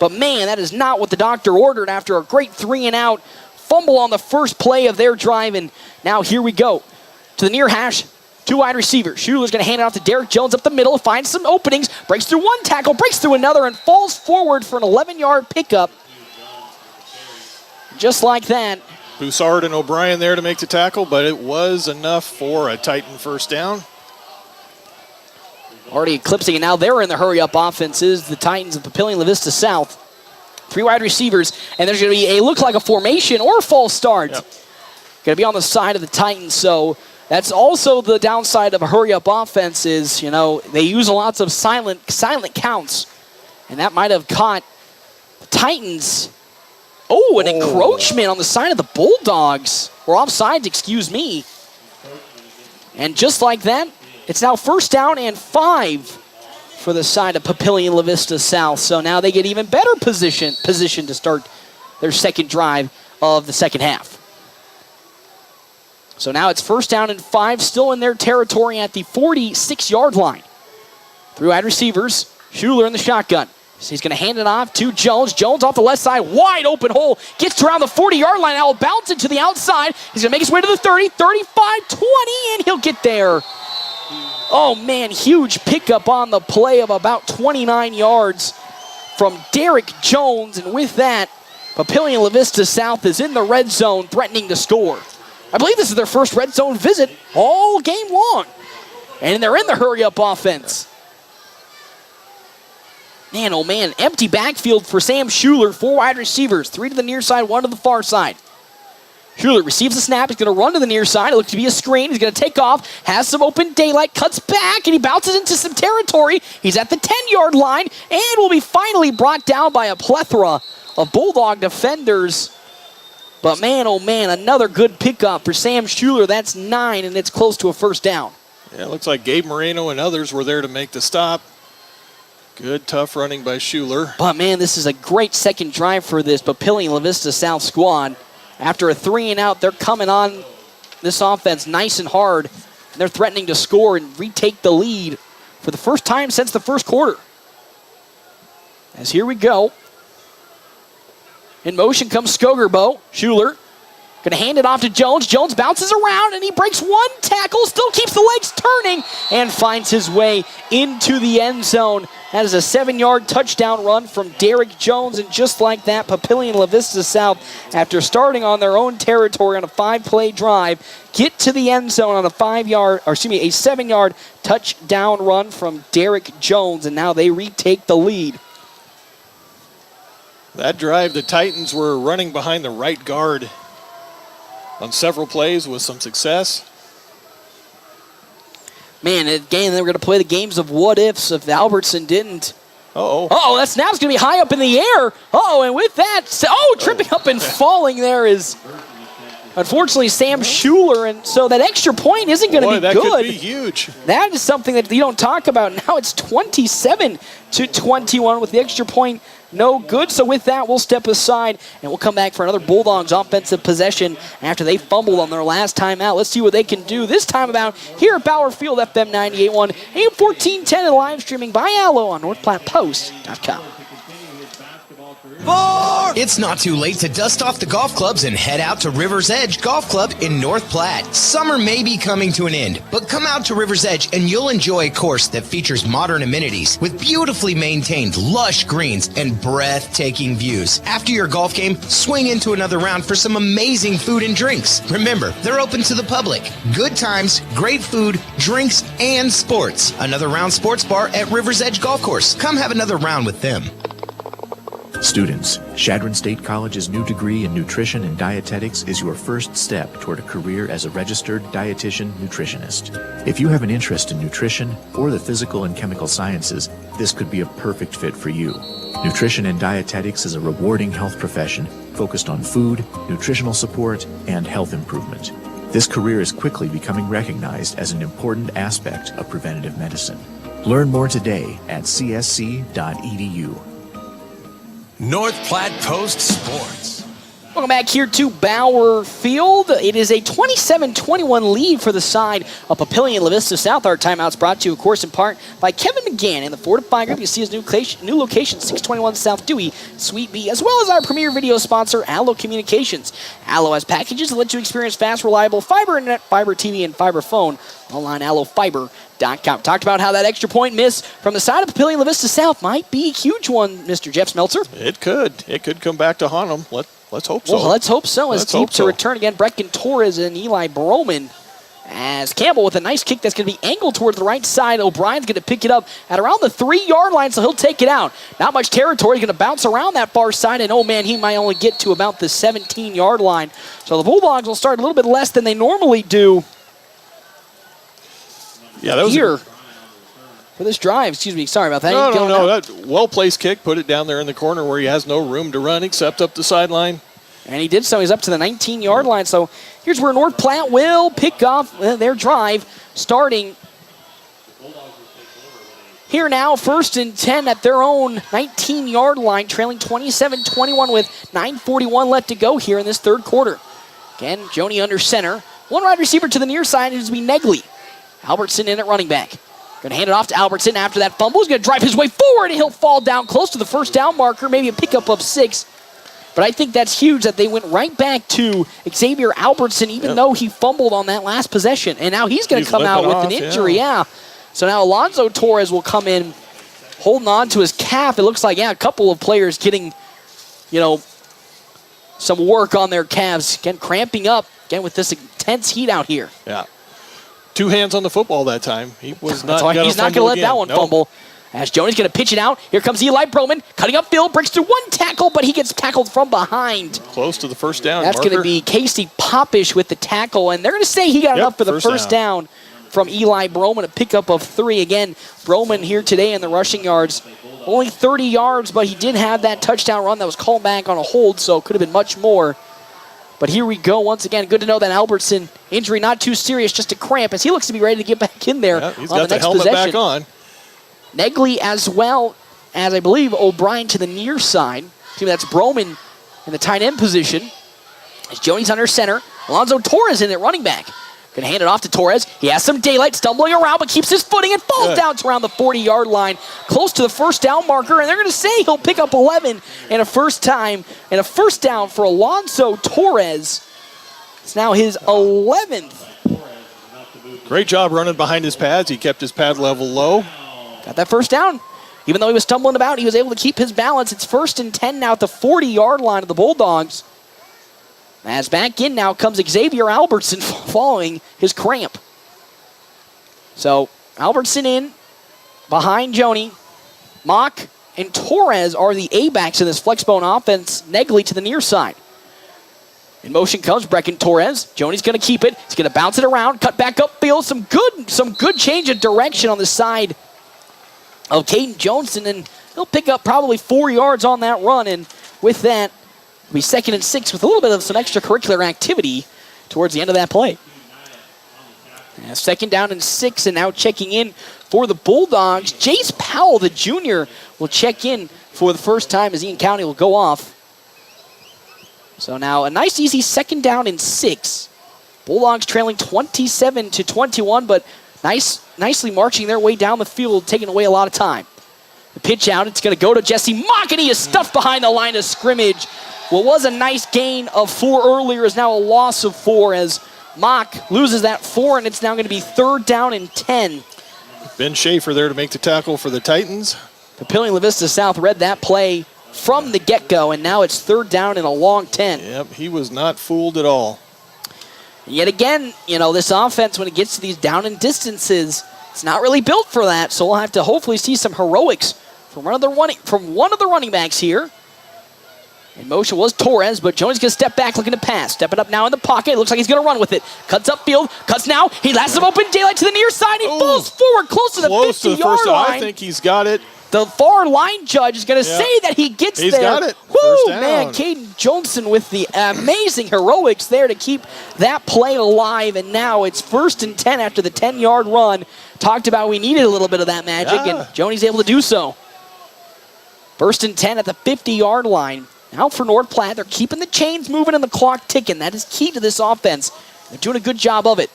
But man, that is not what the doctor ordered after a great 3-and-out fumble on the first play of their drive. And now here we go to the near hash. 2 wide receivers. Schuler's going to hand it off to Derek Jones up the middle, finds some openings, breaks through 1 tackle, breaks through another, and falls forward for an 11-yard pickup. Just like that. Boussard and O'Brien there to make the tackle, but it was enough for a Titan first down. Already eclipsing, and now they're in the hurry-up offenses, the Titans of Papillion La-Vista South. 3 wide receivers, and there's going to be look like a formation or a false start. Going to be on the side of the Titans, so that's also the downside of a hurry-up offense is, they use lots of silent counts, and that might have caught the Titans. Oh, an encroachment on the side of the Bulldogs, or offsides, excuse me. And just like that, it's now 1st down and 5 for the side of Papillion La-Vista South. So now they get even better position to start their second drive of the second half. So now it's 1st down and 5, still in their territory at the 46-yard line. 3 wide receivers, Schuler in the shotgun. So he's going to hand it off to Jones. Jones off the left side, wide open hole. Gets to around the 40-yard line, now will bounce it to the outside. He's going to make his way to the 30, 35, 20, and he'll get there. Oh man, huge pickup on the play of about 29 yards from Derek Jones. And with that, Papillion La-Vista South is in the red zone, threatening to score. I believe this is their first red zone visit all game long. And they're in the hurry-up offense. Man, oh man, empty backfield for Sam Schuler. 4 wide receivers, 3 to the near side, 1 to the far side. Schuler receives the snap. He's going to run to the near side. It looks to be a screen. He's going to take off, has some open daylight, cuts back, and he bounces into some territory. He's at the 10-yard line and will be finally brought down by a plethora of Bulldog defenders. But man, oh man, another good pickup for Sam Schuler. That's 9, and it's close to a first down. Yeah, it looks like Gabe Moreno and others were there to make the stop. Good, tough running by Schuler. But man, this is a great second drive for this Papillion La-Vista South squad. After a 3-and-out, they're coming on this offense nice and hard. And they're threatening to score and retake the lead for the first time since the first quarter. As here we go. In motion comes Skogerbo. Schuler going to hand it off to Jones. Jones bounces around, and he breaks one tackle, still keeps the legs turning, and finds his way into the end zone. That is a 7-yard touchdown run from Derek Jones, and just like that, Papillion La-Vista South, after starting on their own territory on a 5-play drive, get to the end zone on a 7-yard touchdown run from Derek Jones, and now they retake the lead. That drive, the Titans were running behind the right guard on several plays with some success. Man, again, they were going to play the games of what ifs if Albertson didn't. Uh-oh. That snap's going to be high up in the air. And with that, tripping up and falling there is, unfortunately, Sam Schuler. And so that extra point isn't going to be that good. Could be huge. That is something that you don't talk about. Now it's 27-21 with the extra point. No good. So with that, we'll step aside, and we'll come back for another Bulldogs offensive possession after they fumbled on their last time out. Let's see what they can do this time about here at Bauer Field, FM 98.1, AM 1410, and live streaming by Allo on NorthPlattePost.com. It's not too late to dust off the golf clubs and head out to River's Edge Golf Club in North Platte. Summer may be coming to an end, but come out to River's Edge and you'll enjoy a course that features modern amenities with beautifully maintained lush greens and breathtaking views. After your golf game, swing into another round for some amazing food and drinks. Remember, they're open to the public. Good times, great food, drinks, and sports. Another Round Sports Bar at River's Edge Golf Course. Come have another round with them. Students, Chadron State College's new degree in nutrition and dietetics is your first step toward a career as a registered dietitian nutritionist. If you have an interest in nutrition or the physical and chemical sciences, this could be a perfect fit for you. Nutrition and dietetics is a rewarding health profession focused on food, nutritional support, and health improvement. This career is quickly becoming recognized as an important aspect of preventative medicine. Learn more today at csc.edu. North Platte Post Sports. Welcome back here to Bauer Field. It is a 27-21 lead for the side of Papillion La-Vista South. Our timeout's brought to you, of course, in part by Kevin McGann in the Fortify Group. You see his new location, 621 South Dewey, Suite B, as well as our premier video sponsor, Allo Communications. Allo has packages that let you experience fast, reliable fiber internet, fiber TV, and fiber phone. Online, allofiber.com. Talked about how that extra point miss from the side of Papillion La-Vista South might be a huge one, Mr. Jeff Smeltzer. It could come back to haunt them. Let's hope so. Well, let's hope so. As deep to return again, Brecken Torres and Eli Broman. As Campbell with a nice kick that's going to be angled towards the right side. O'Brien's going to pick it up at around the 3-yard line, so he'll take it out. Not much territory. He's going to bounce around that far side, and he might only get to about the 17-yard line. So the Bulldogs will start a little bit less than they normally do. Yeah, that was here for this drive. Excuse me. Sorry about that. No. That well-placed kick. Put it down there in the corner where he has no room to run except up the sideline. And he did so. He's up to the 19-yard line. So here's where North Platte will pick off their drive, starting here now, 1st and 10 at their own 19-yard line, trailing 27-21 with 9:41 left to go here in this third quarter. Again, Joni under center. One wide receiver to the near side is going to be Negley. Albertson in at running back. Going to hand it off to Albertson after that fumble. He's going to drive his way forward, and he'll fall down close to the first down marker, maybe a pickup of 6. But I think that's huge that they went right back to Xavier Albertson, even though he fumbled on that last possession. And now he's going to come out with an injury, yeah. So now Alonzo Torres will come in holding on to his calf. It looks like, a couple of players getting, some work on their calves. Again, cramping up, with this intense heat out here. Yeah. 2 hands on the football that time. He was not. He's not going to let that one fumble. As Joni's going to pitch it out. Here comes Eli Broman, cutting upfield, breaks through one tackle, but he gets tackled from behind. Close to the first down. That's going to be Casey Popish with the tackle, and they're going to say he got enough for the first down from Eli Broman, a pickup of 3. Again, Broman here today in the rushing yards. Only 30 yards, but he did have that touchdown run that was called back on a hold, so it could have been much more. But here we go once again. Good to know that Albertson injury not too serious, just a cramp, as he looks to be ready to get back in there he's on got the next helmet possession. Back on. Negley as well as, I believe, O'Brien to the near side. That's Broman in the tight end position. As Joni's under center. Alonzo Torres in at running back. Going to hand it off to Torres. He has some daylight, stumbling around, but keeps his footing and falls down to around the 40-yard line, close to the first down marker, and they're going to say he'll pick up 11 and a first down for Alonzo Torres. It's now his 11th. Great job running behind his pads. He kept his pad level low. Got that first down. Even though he was stumbling about, he was able to keep his balance. It's 1st and 10 now at the 40-yard line of the Bulldogs. As back in now comes Xavier Albertson following his cramp. So Albertson in behind Joni. Mock and Torres are the A-backs in this flexbone offense. Negley to the near side. In motion comes Brecken Torres. Joni's going to keep it. He's going to bounce it around, cut back upfield. Some good change of direction on the side of Caden Johnson, and he'll pick up probably 4 yards on that run, and with that, it'll be 2nd and 6 with a little bit of some extracurricular activity towards the end of that play. 2nd down and 6, and now checking in for the Bulldogs. Jace Powell, the junior, will check in for the first time as Ian County will go off. So now a nice, easy 2nd down and 6. Bulldogs trailing 27-21, but nicely marching their way down the field, taking away a lot of time. The pitch out, it's going to go to Jesse Mock, and he is stuffed behind the line of scrimmage. What was a nice gain of 4 earlier is now a loss of 4 as Mock loses that 4, and it's now going to be 3rd down and 10. Ben Schaefer there to make the tackle for the Titans. Papillion La-Vista South read that play from the get-go, and now it's 3rd down and a long 10. Yep, he was not fooled at all. Yet again, this offense, when it gets to these down and distances, it's not really built for that, so we'll have to hopefully see some heroics from one of the running backs here. In motion was Torres, but Jones going to step back looking to pass. Stepping up now in the pocket. Looks like he's going to run with it. Cuts upfield. Cuts now. He lasts him open. Daylight to the near side. He falls forward close to the 50-yard line. I think he's got it. The far line judge is going to say that he gets he's there. Got it. Woo, man, Caden Johnson with the amazing heroics there to keep that play alive. And now it's 1st and 10 after the 10-yard run. Talked about we needed a little bit of that magic, and Joni's able to do so. 1st and 10 at the 50-yard line. Now for North Platte, they're keeping the chains moving and the clock ticking. That is key to this offense. They're doing a good job of it.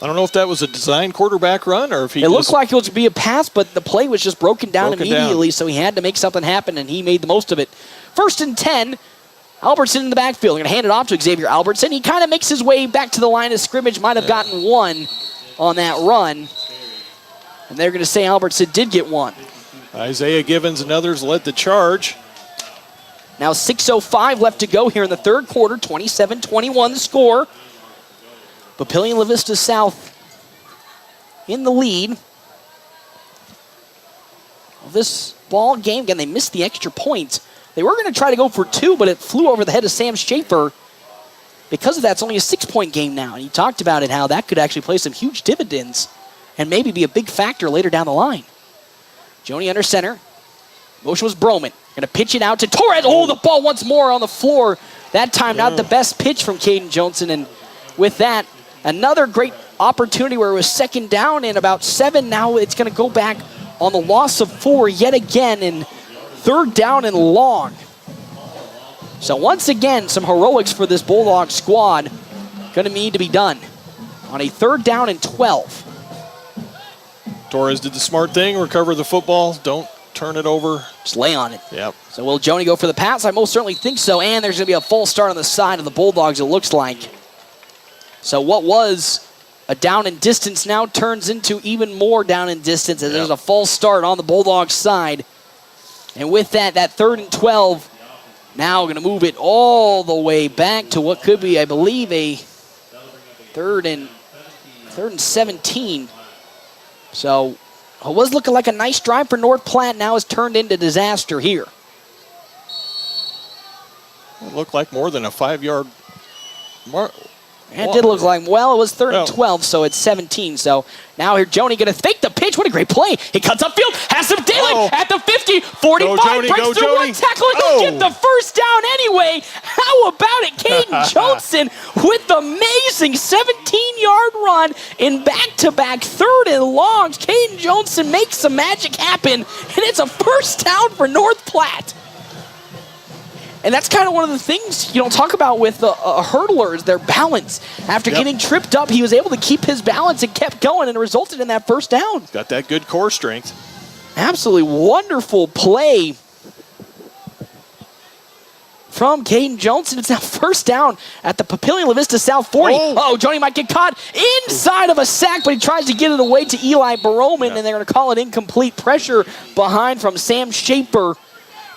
I don't know if that was a design quarterback run or if he It looked like it was to be a pass, but the play was just broken down immediately, so he had to make something happen, and he made the most of it. 1st and 10, Albertson in the backfield. They're going to hand it off to Xavier Albertson. He kind of makes his way back to the line of scrimmage, might have gotten 1 on that run, and they're going to say Albertson did get 1. Isaiah Givens and others led the charge. Now 6:05 left to go here in the 3rd quarter, 27-21 the score. Papillion La-Vista South in the lead. Well, this ball game, again, they missed the extra point. They were going to try to go for 2, but it flew over the head of Sam Schaefer. Because of that, it's only a 6-point game now. And he talked about it, how that could actually play some huge dividends and maybe be a big factor later down the line. Joni under center. Motion was Broman. Going to pitch it out to Torres. Oh, the ball once more on the floor. That time, not the best pitch from Caden Johnson. And with that, another great opportunity where it was 2nd down and about 7. Now it's going to go back on the loss of 4 yet again in 3rd down and long. So once again, some heroics for this Bulldog squad going to need to be done on a 3rd down and 12. Torres did the smart thing, recover the football, don't turn it over. Just lay on it. Yep. So will Joni go for the pass? I most certainly think so, and there's going to be a false start on the side of the Bulldogs, it looks like. So what was a down and distance now turns into even more down and distance as there's a false start on the Bulldogs side. And with that 3rd and 12, now going to move it all the way back to what could be, I believe, a 3rd and 17. So It was looking like a nice drive for North Platte, now has turned into disaster here. It looked like more than a 5-yard mark. It did look like, well, it was 3rd and 12, so it's 17. So now here, Joni going to fake the pitch. What a great play. He cuts upfield, has some daylight at the 50, 45, breaks through one tackle, and he'll get the first down anyway. How about it? Caden Johnson with the amazing 17-yard run in back-to-back 3rd and longs. Caden Johnson makes some magic happen, and it's a first down for North Platte. And that's kind of one of the things you don't talk about with hurdlers, their balance. After getting tripped up, he was able to keep his balance and kept going, and it resulted in that first down. Got that good core strength. Absolutely wonderful play from Caden Johnson. It's now first down at the Papillion La-Vista South 40. Oh, Joni might get caught inside of a sack, but he tries to get it away to Eli Baroman, and they're going to call it incomplete. Pressure behind from Sam Shaper.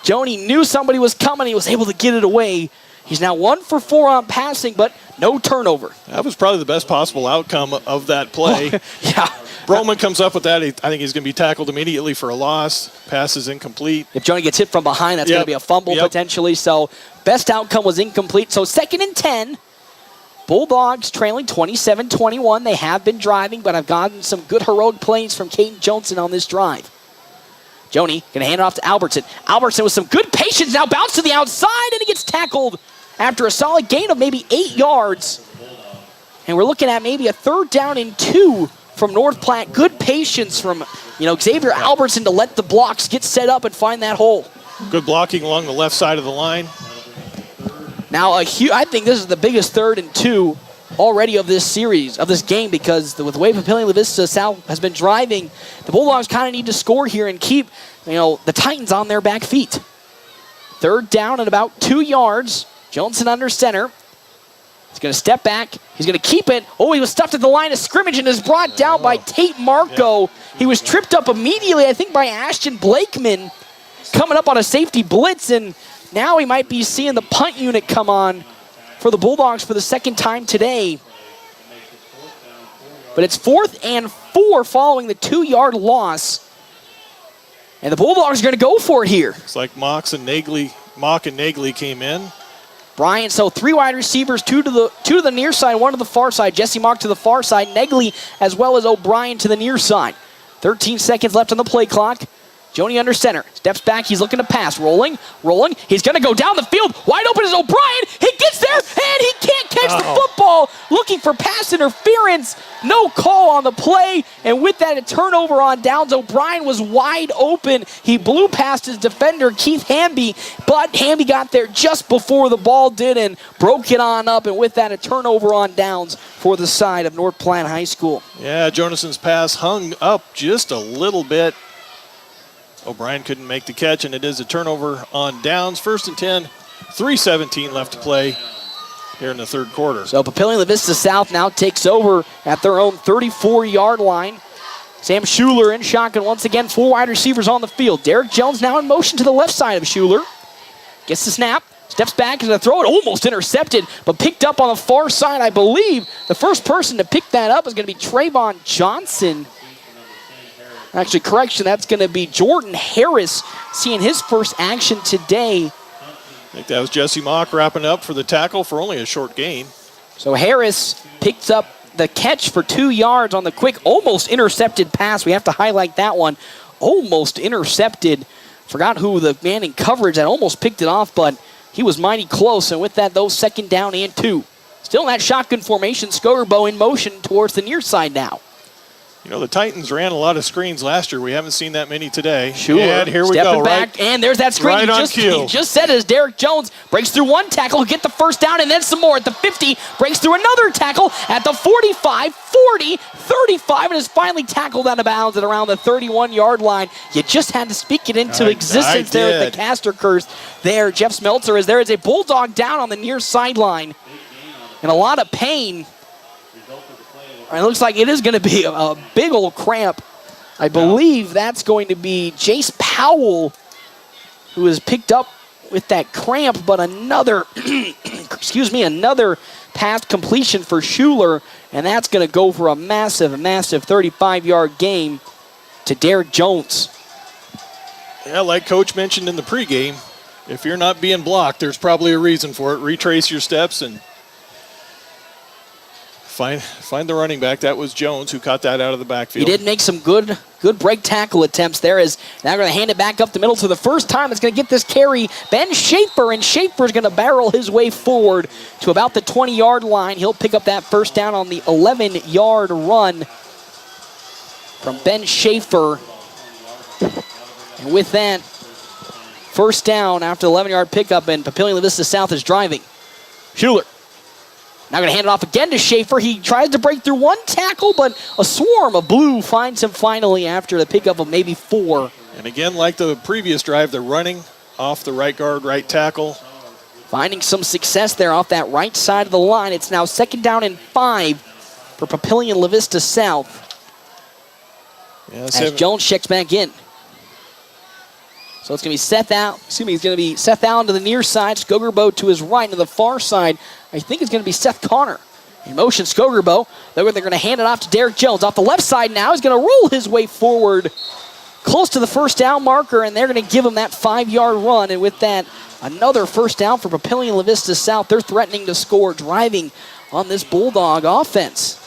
Joni knew somebody was coming. He was able to get it away. He's now 1 for 4 on passing, but no turnover. That was probably the best possible outcome of that play. Yeah. Broman comes up with that. I think he's going to be tackled immediately for a loss. Pass is incomplete. If Joni gets hit from behind, that's going to be a fumble potentially. So best outcome was incomplete. So 2nd and 10. Bulldogs trailing 27-21. They have been driving, but I've gotten some good heroic plays from Caden Johnson on this drive. Joni going to hand it off to Albertson. Albertson with some good patience now bounce to the outside, and he gets tackled after a solid gain of maybe 8 yards. And we're looking at maybe a 3rd down and 2 from North Platte. Good patience from Xavier Albertson to let the blocks get set up and find that hole. Good blocking along the left side of the line. Now, I think this is the biggest 3rd and 2 already of this series, of this game, because with the way Papillion La-Vista South has been driving, the Bulldogs kind of need to score here and keep the Titans on their back feet. 3rd down and about 2 yards. Johnson under center. He's going to step back. He's going to keep it. Oh, he was stuffed at the line of scrimmage and is brought down by Tate Marco. He was tripped up immediately, I think, by Ashton Blakeman coming up on a safety blitz, and now he might be seeing the punt unit come on for the Bulldogs for the 2nd time today. But it's 4th and 4 following the 2-yard loss. And the Bulldogs are going to go for it here. It's like Mock and Nagley came in. Bryant, so 3 wide receivers, 2 to the near side, 1 to the far side. Jesse Mock to the far side, Nagley as well as O'Brien to the near side. 13 seconds left on the play clock. Joni under center, steps back, he's looking to pass, rolling, he's going to go down the field, wide open is O'Brien, he gets there, and he can't catch the football, looking for pass interference, no call on the play, and with that, a turnover on downs. O'Brien was wide open, he blew past his defender, Keith Hamby, but Hamby got there just before the ball did and broke it on up, and with that, a turnover on downs for the side of North Platte High School. Yeah, Jonason's pass hung up just a little bit. O'Brien couldn't make the catch, and it is a turnover on downs. 1st and 10, 3:17 left to play here in the 3rd quarter. So Papillion La-Vista South now takes over at their own 34-yard line. Sam Schuler in shotgun once again, 4 wide receivers on the field. Derek Jones now in motion to the left side of Schuler. Gets the snap, steps back, is going to throw it, almost intercepted, but picked up on the far side. I believe the first person to pick that up is going to be Trayvon Johnson. Actually, correction, that's going to be Jordan Harris seeing his first action today. I think that was Jesse Mock wrapping up for the tackle for only a short gain. So Harris picks up the catch for 2 yards on the quick, almost intercepted pass. We have to highlight that one. Almost intercepted. Forgot who the man in coverage that almost picked it off, but he was mighty close. And with that, though, 2nd down and 2. Still in that shotgun formation, Skogerbo in motion towards the near side now. The Titans ran a lot of screens last year. We haven't seen that many today. Sure. And here we Stepping go. Back, and there's that screen. Right on cue. He just said it as Derek Jones breaks through 1 tackle, get the first down, and then some more at the 50. Breaks through another tackle at the 45, 40, 35, and is finally tackled out of bounds at around the 31-yard line. You just had to speak it into existence there at the Castor curse. There, Jeff Smeltzer is there as a Bulldog down on the near sideline. In a lot of pain. It looks like it is going to be a big old cramp. I believe that's going to be Jace Powell, who is picked up with that cramp, but another, another pass completion for Schuler, and that's going to go for a massive, massive 35-yard gain. to Derek Jones. Yeah, like Coach mentioned in the pregame, if you're not being blocked, there's probably a reason for it. Retrace your steps and find the running back. That was Jones who caught that out of the backfield. He did make some good break tackle attempts there. As now going to hand it back up the middle to the first time. It's going to get this carry, Ben Schaefer, and Schaefer's going to barrel his way forward to about the 20-yard line. He'll pick up that first down on the 11-yard run from Ben Schaefer. And with that, first down after the 11-yard pickup, and Papillion La-Vista South is driving. Schuler. Now going to hand it off again to Schaefer. He tries to break through one tackle, but a swarm of blue finds him finally after the pickup of maybe 4. And again, like the previous drive, they're running off the right guard, right tackle. Finding some success there off that right side of the line. It's now 2nd down and 5 for Papillion La-Vista South. Yeah, as Jones checks back in. So it's going to be Seth out. Excuse me, it's going to be Seth Allen to the near side. Skogerbo to his right. To the far side, I think it's going to be Seth Connor. In motion, Skogerbo. They're going to hand it off to Derek Jones. Off the left side now. He's going to roll his way forward close to the first down marker, and they're going to give him that 5-yard run. And with that, another first down for Papillion La-Vista South. They're threatening to score, driving on this Bulldog offense.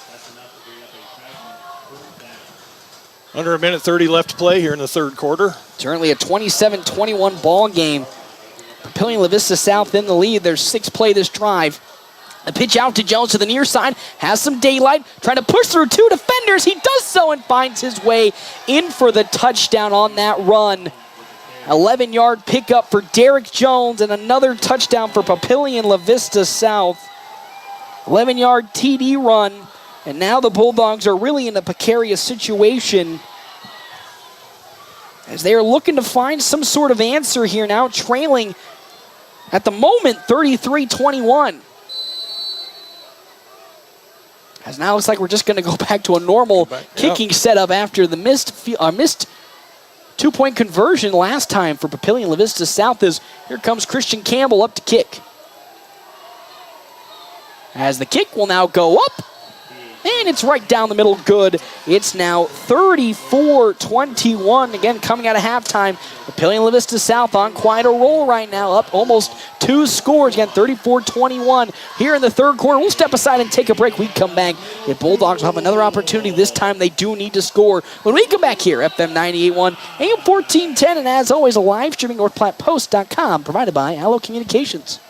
Under a minute 30 left to play here in the third quarter. Currently a 27-21 ball game. Papillion La-Vista South in the lead. There's 6 play this drive. The pitch out to Jones to the near side. Has some daylight. Trying to push through 2 defenders. He does so and finds his way in for the touchdown on that run. 11-yard pickup for Derek Jones and another touchdown for Papillion La-Vista South. 11-yard TD run. And now the Bulldogs are really in a precarious situation as they are looking to find some sort of answer here now, trailing at the moment 33-21. As now it looks like we're just going to go back to a normal kicking setup after the missed 2-point conversion last time for Papillion La-Vista South. As here comes Christian Campbell up to kick. As the kick will now go up. And it's right down the middle, good. It's now 34-21. Again, coming out of halftime, Papillion La-Vista South on quite a roll right now, up almost 2 scores. Again, 34-21 here in the third quarter. We'll step aside and take a break. We come back. The Bulldogs will have another opportunity. This time they do need to score. When we come back here, FM 98.1, AM 1410, and as always, a live streaming NorthPlattePost.com, provided by Allo Communications.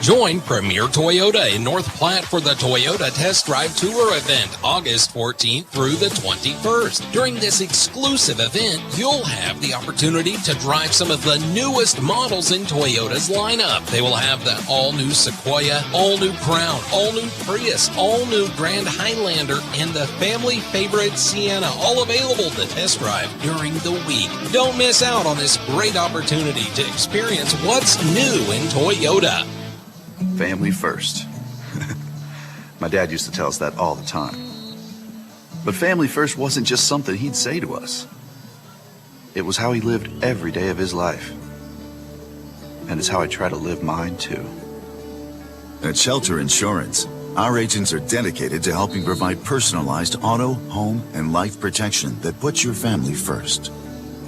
Join Premier Toyota in North Platte for the Toyota Test Drive Tour event, August 14th through the 21st. During this exclusive event, you'll have the opportunity to drive some of the newest models in Toyota's lineup. They will have the all-new Sequoia, all-new Crown, all-new Prius, all-new Grand Highlander, and the family favorite Sienna, all available to test drive during the week. Don't miss out on this great opportunity to experience what's new in Toyota. Family first. My dad used to tell us that all the time. But family first wasn't just something he'd say to us. It was how he lived every day of his life. And it's how I try to live mine too. At Shelter Insurance, our agents are dedicated to helping provide personalized auto, home, and life protection that puts your family first.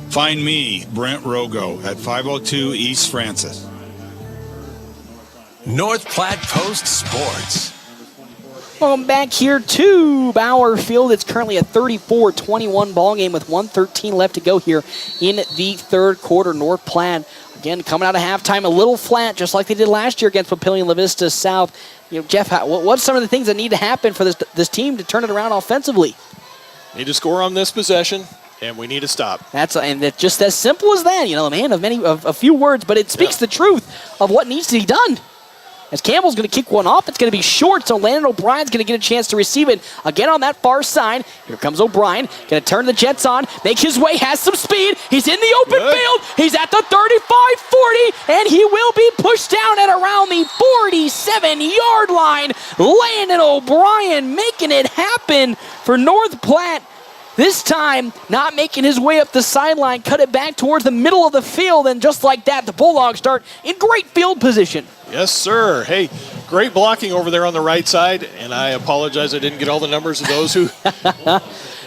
Find me, Brent Rogo, at 502 East Francis. North Platte Post Sports. Welcome back here to Bauer Field. It's currently a 34-21 ball game with 1:13 left to go here in the third quarter. North Platte, again, coming out of halftime a little flat, just like they did last year against Papillion La-Vista South. You know, Jeff, what's some of the things that need to happen for this team to turn it around offensively? Need to score on this possession, and we need to stop. And it's just as simple as that. You know, a man of a few words, but it speaks the truth of what needs to be done. As Campbell's going to kick one off, it's going to be short, so Landon O'Brien's going to get a chance to receive it again on that far side. Here comes O'Brien, going to turn the Jets on, make his way, has some speed. He's in the open field. He's at the 35-40, and he will be pushed down at around the 47-yard line. Landon O'Brien making it happen for North Platte. This time, not making his way up the sideline, cut it back towards the middle of the field, and just like that, the Bulldogs start in great field position. Yes, sir. Hey, Great blocking over there on the right side, and I apologize I didn't get all the numbers of those who...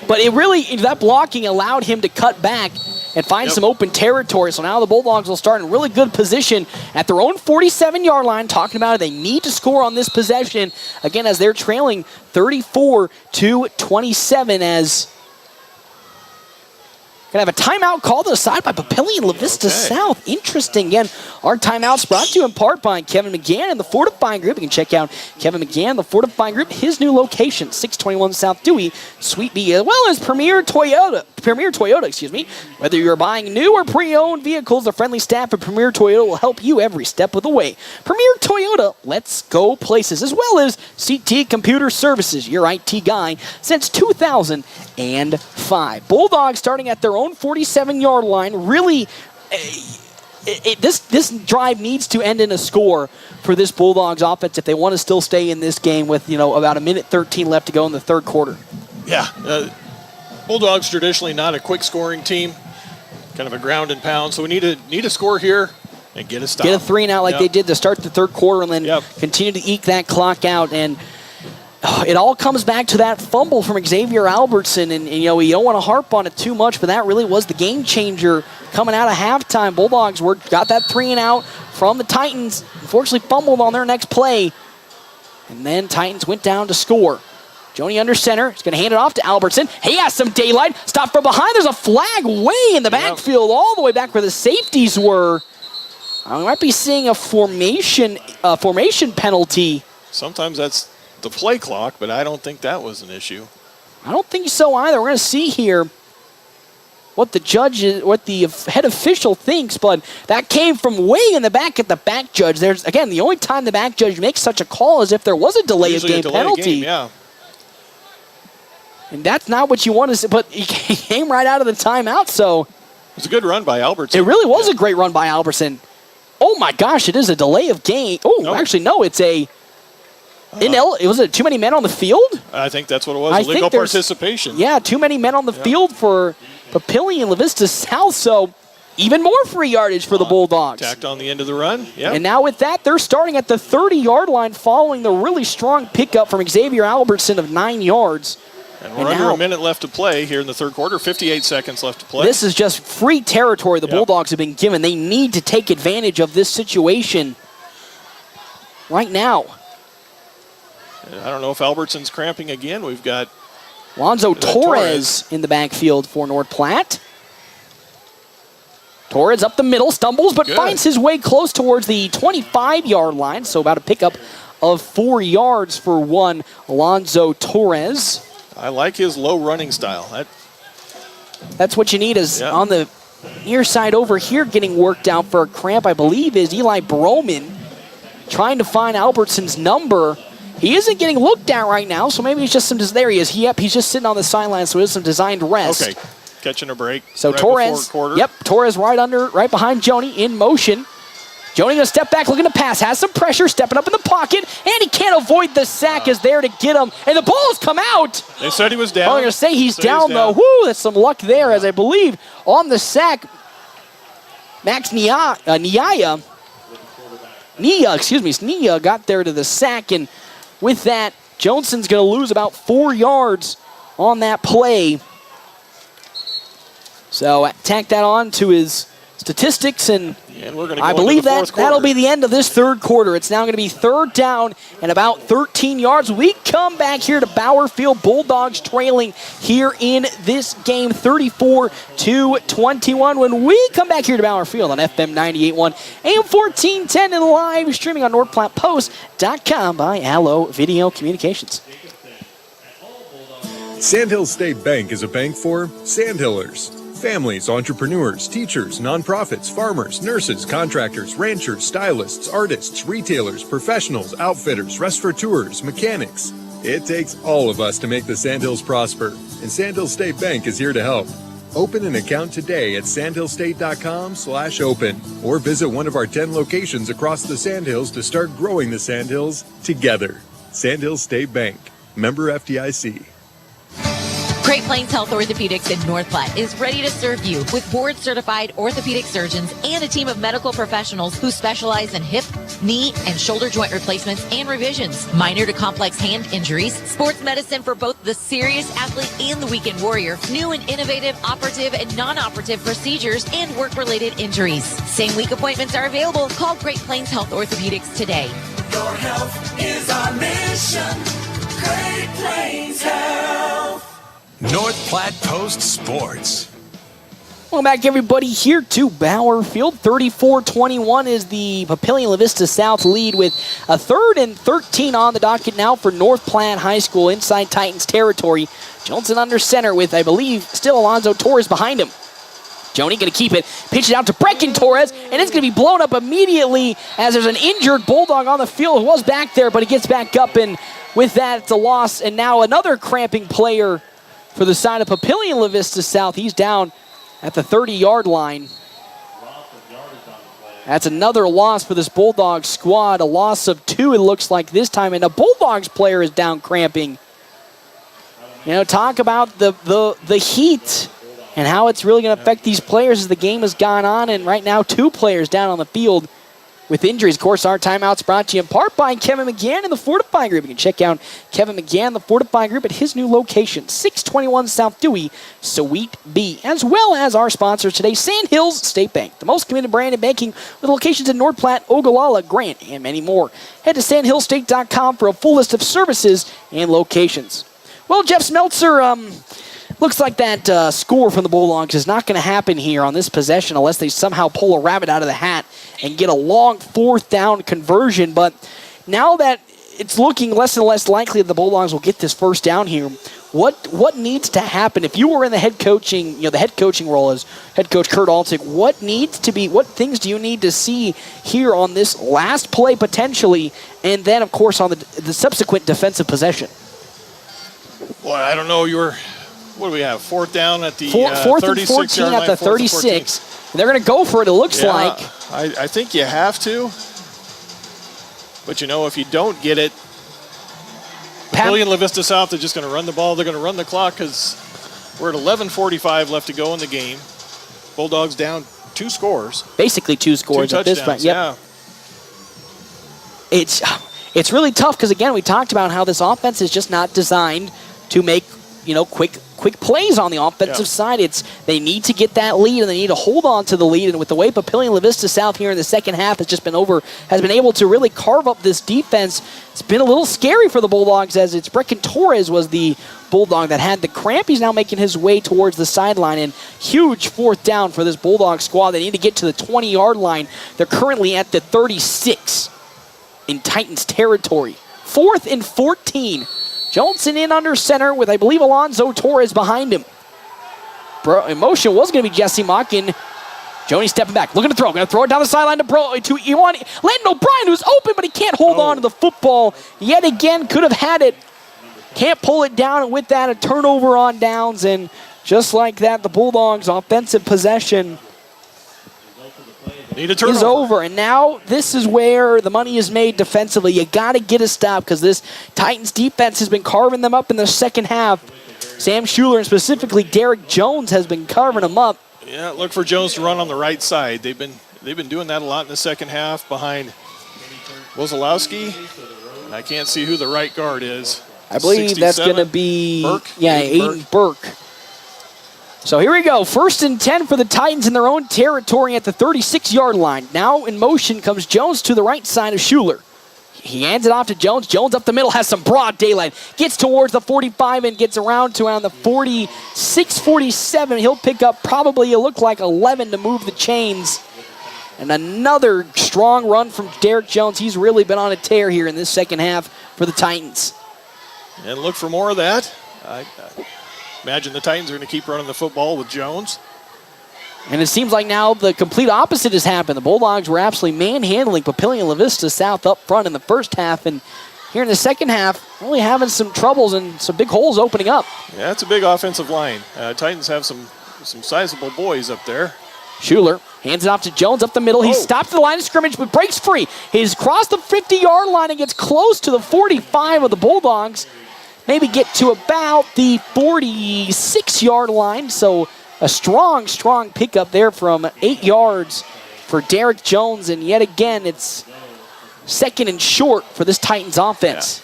But it really, that blocking allowed him to cut back and find some open territory. So now the Bulldogs will start in really good position at their own 47-yard line, talking about it. They need to score on this possession, again, as they're trailing 34-27 as... Going to have a timeout called aside by Papillion La-Vista South. Interesting. Again, our timeout's brought to you in part by Kevin McGann and the Fortifying Group. You can check out Kevin McGann, the Fortifying Group, his new location, 621 South Dewey, Suite B, as well as Premier Toyota, Whether you're buying new or pre-owned vehicles, the friendly staff at Premier Toyota will help you every step of the way. Premier Toyota, let's go places, as well as CT Computer Services, your IT guy since 2005. Bulldogs starting at their own 47-yard line. Really, this drive needs to end in a score for this Bulldogs offense if they want to still stay in this game with, about a minute 13 left to go in the third quarter. Yeah, Bulldogs traditionally not a quick scoring team, kind of a ground and pound. So we need a score here and get a stop. Get a 3-and-out like they did to start the third quarter, and then continue to eke that clock out. And it all comes back to that fumble from Xavier Albertson, and we don't want to harp on it too much, but that really was the game changer coming out of halftime. Bulldogs got that 3-and-out from the Titans. Unfortunately, fumbled on their next play, and then Titans went down to score. Joni under center. He's going to hand it off to Albertson. He has some daylight. Stop from behind. There's a flag way in the backfield, all the way back where the safeties were. We might be seeing a formation penalty. Sometimes that's the play clock, but I don't think that was an issue. I don't think so either. We're going to see here what the head official thinks, but that came from way in the back at the back judge. There's, again, the only time the back judge makes such a call is if there was a delay of game penalty. And that's not what you want to see, but he came right out of the timeout, so. It was a good run by Albertson. It really was a great run by Albertson. Oh my gosh, it is a delay of game. Oh, actually, no, it's a... was it too many men on the field? I think that's what it was, illegal participation. Yeah, too many men on the field for Papillion La-Vista South, so even more free yardage for the Bulldogs. Tacked on the end of the run, And now with that, they're starting at the 30-yard line following the really strong pickup from Xavier Albertson of 9 yards. And we're under a minute left to play here in the third quarter, 58 seconds left to play. This is just free territory the Bulldogs have been given. They need to take advantage of this situation right now. I don't know if Albertson's cramping again. We've got Lonzo Torres in the backfield for North Platte. Torres up the middle, stumbles, but finds his way close towards the 25-yard line, so about a pickup of 4 yards for one Lonzo Torres. I like his low running style. That's what you need is on the near side over here getting worked out for a cramp, I believe, is Eli Broman trying to find Albertson's number. He isn't getting looked at right now, so maybe it's just there he is. Yep, he's just sitting on the sideline, so it is some designed rest. Okay, catching a break. So right Torres, Torres right behind Joni in motion. Joni going to step back, looking to pass, has some pressure, stepping up in the pocket, and he can't avoid the sack is there to get him, and the ball has come out. They said he was down. Oh, I'm going to say he's down, though. Woo, that's some luck there, as I believe on the sack, Max Nia got there to the sack, and with that, Johnson's going to lose about 4 yards on that play. So tack that on to his statistics, and we're gonna go I believe into the fourth that'll quarter. be the end of this third quarter. It's now going to be third down and about 13 yards. We come back here to Bauer Field. Bulldogs trailing here in this game 34-21. When we come back here to Bauer Field on FM 98.1, AM 1410, and live streaming on NorthPlattePost.com by Allo Video Communications. Sandhill State Bank is a bank for Sandhillers. Families, entrepreneurs, teachers, nonprofits, farmers, nurses, contractors, ranchers, stylists, artists, retailers, professionals, outfitters, restaurateurs, mechanics. It takes all of us to make the Sandhills prosper, and Sandhill State Bank is here to help. Open an account today at sandhillstate.com/open or visit one of our 10 locations across the Sandhills to start growing the Sandhills together. Sandhill State Bank, member FDIC. Great Plains Health Orthopedics in North Platte is ready to serve you with board-certified orthopedic surgeons and a team of medical professionals who specialize in hip, knee and shoulder joint replacements and revisions, minor to complex hand injuries, sports medicine for both the serious athlete and the weekend warrior, new and innovative operative and non-operative procedures, and work-related injuries. Same-week appointments are available. Call Great Plains Health Orthopedics today. Your health is our mission. Great Plains Health. North Platte Post Sports. Welcome back, everybody, here to Bauer Field. 34-21 is the Papillion La-Vista South lead with a 3rd and 13 on the docket now for North Platte High School inside Titans territory. Johnson under center with, I believe, still Alonzo Torres behind him. Joni going to keep it, pitch it out to Brecken Torres, and it's going to be blown up immediately as there's an injured Bulldog on the field. It was back there, but he gets back up, and with that, it's a loss. And now another cramping player for the side of Papillion La-Vista South. He's down at the 30-yard line. That's another loss for this Bulldogs squad. A loss of 2, it looks like this time, and a Bulldogs player is down cramping. You know, talk about the heat and how it's really going to affect these players as the game has gone on, and right now 2 players down on the field with injuries. Of course, our timeout's brought to you in part by Kevin McGann and the Fortify Group. You can check out Kevin McGann, the Fortify Group, at his new location, 621 South Dewey, Suite B, as well as our sponsors today, Sandhills State Bank, the most committed brand in banking with locations in North Platte, Ogallala, Grant, and many more. Head to sandhillstate.com for a full list of services and locations. Well, Jeff Smeltzer, looks like that score from the Bulldogs is not going to happen here on this possession unless they somehow pull a rabbit out of the hat and get a long 4th down conversion. But now that it's looking less and less likely that the Bulldogs will get this 1st down here, what needs to happen? If you were in the head coaching role as head coach Kurt Altick, what things do you need to see here on this last play potentially, and then of course on the subsequent defensive possession? Boy, I don't know. What do we have? 4th down at the 4th and 14 at the 36. They're going to go for it, it looks like. I think you have to. But, you know, if you don't get it, Papillion La-Vista South is just going to run the ball. They're going to run the clock because we're at 11:45 left to go in the game. Bulldogs down 2 scores. Basically 2 scores 2 at this point. Yep. Yeah. It's really tough because, again, we talked about how this offense is just not designed to make, quick plays on the offensive side. They need to get that lead, and they need to hold on to the lead. And with the way Papillion La-Vista South here in the second half has been able to really carve up this defense, it's been a little scary for the Bulldogs, as it's Brecken Torres was the Bulldog that had the cramp. He's now making his way towards the sideline, and huge 4th down for this Bulldog squad. They need to get to the 20-yard line. They're currently at the 36 in Titans territory. 4th and 14. Johnson in under center with, I believe, Alonzo Torres behind him. In motion was going to be Jesse Mockin. Joni stepping back, looking to throw. Going to throw it down the sideline to Landon O'Brien, who's open, but he can't hold on to the football. Yet again, could have had it. Can't pull it down, and with that, a turnover on downs. And just like that, the Bulldogs' offensive possession is over. And now this is where the money is made defensively. You got to get a stop because this Titans defense has been carving them up in the second half. Sam Schuler and specifically Derek Jones has been carving them up. Yeah, look for Jones to run on the right side. They've been doing that a lot in the second half behind Wozolowski. I can't see who the right guard is. I believe that's going to be Burke. Yeah, Aiden Burke. So here we go. 1st and 10 for the Titans in their own territory at the 36-yard line. Now in motion comes Jones to the right side of Schuler. He hands it off to Jones. Jones up the middle, has some broad daylight. Gets towards the 45 and gets around to around the 46, 47. He'll pick up probably, it looked like 11 to move the chains. And another strong run from Derek Jones. He's really been on a tear here in this second half for the Titans. And look for more of that. I imagine the Titans are going to keep running the football with Jones. And it seems like now the complete opposite has happened. The Bulldogs were absolutely manhandling Papillion La-Vista South up front in the first half. And here in the second half, really having some troubles and some big holes opening up. Yeah, it's a big offensive line. Titans have some sizable boys up there. Schuler hands it off to Jones up the middle. He stops at the line of scrimmage but breaks free. He's crossed the 50-yard line and gets close to the 45 of the Bulldogs. Maybe get to about the 46-yard line. So a strong pickup there from 8 yards for Derek Jones. And yet again, it's second and short for this Titans offense.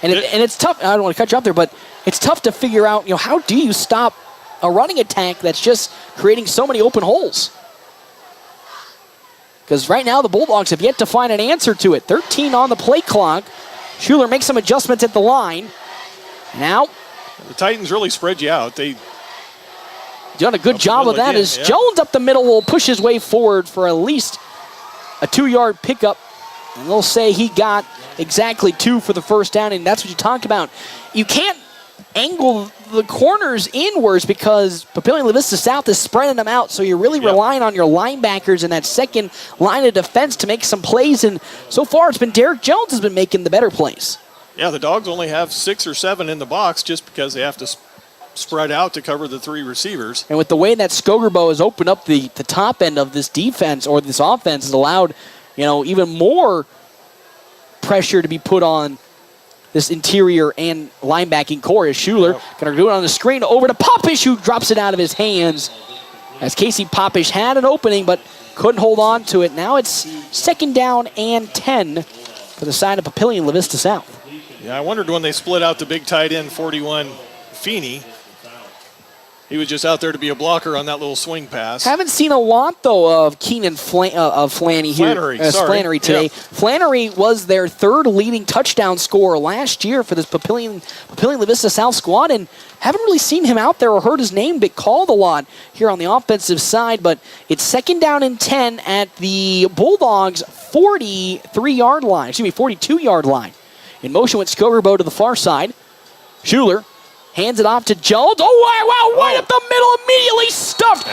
Yeah. And it's tough. I don't want to cut you up there, but it's tough to figure out, how do you stop a running attack that's just creating so many open holes? Because right now the Bulldogs have yet to find an answer to it. 13 on the play clock. Schuler makes some adjustments at the line. Now, the Titans really spread you out. They done a good job of that as Jones up the middle will push his way forward for at least a 2-yard pickup. And they'll say he got exactly 2 for the first down, and that's what you talked about. You can't angle the corners inwards because Papillion La-Vista South is spreading them out, so you're really relying on your linebackers and that second line of defense to make some plays, and so far it's been Derek Jones has been making the better plays. Yeah, the Dogs only have 6 or 7 in the box just because they have to spread out to cover the 3 receivers. And with the way that Skogerbo has opened up the top end of this defense or this offense, has allowed even more pressure to be put on this interior and linebacking core. Is Schuler going to do it on the screen over to Popish, who drops it out of his hands. As Casey Popish had an opening but couldn't hold on to it. Now it's 2nd down and 10 for the side of Papillion La-Vista South. Yeah, I wondered when they split out the big tight end 41 Feeney. He was just out there to be a blocker on that little swing pass. Haven't seen a lot, though, of Keenan Flannery today. Yep. Flannery was their 3rd leading touchdown scorer last year for this Papillion La-Vista South squad, and haven't really seen him out there or heard his name but called a lot here on the offensive side. But it's 2nd down and 10 at the Bulldogs' 42-yard line. In motion with Skogerbo to the far side. Schuler hands it off to Jones. Oh, wow, right up the middle, immediately stuffed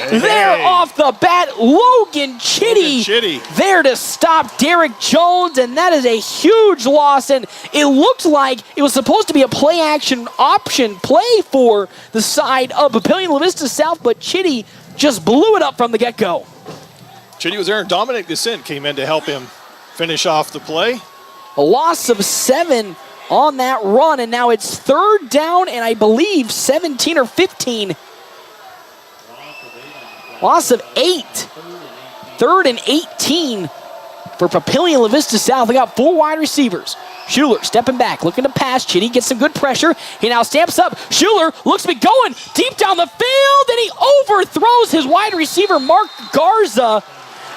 off the bat. Logan Chitty there to stop Derek Jones, and that is a huge loss. And it looked like it was supposed to be a play-action option play for the side of Papillion La-Vista South, but Chitty just blew it up from the get-go. Chitty was there, and Dominic Descent came in to help him finish off the play. A loss of 7 on that run, and now it's 3rd down and I believe 17 or 15. Loss of 8. 3rd and 18 for Papillion La-Vista South. They got 4 wide receivers. Schuler stepping back, looking to pass. Chitty gets some good pressure. He now stamps up. Schuler looks to be going deep down the field, and he overthrows his wide receiver, Mark Garza.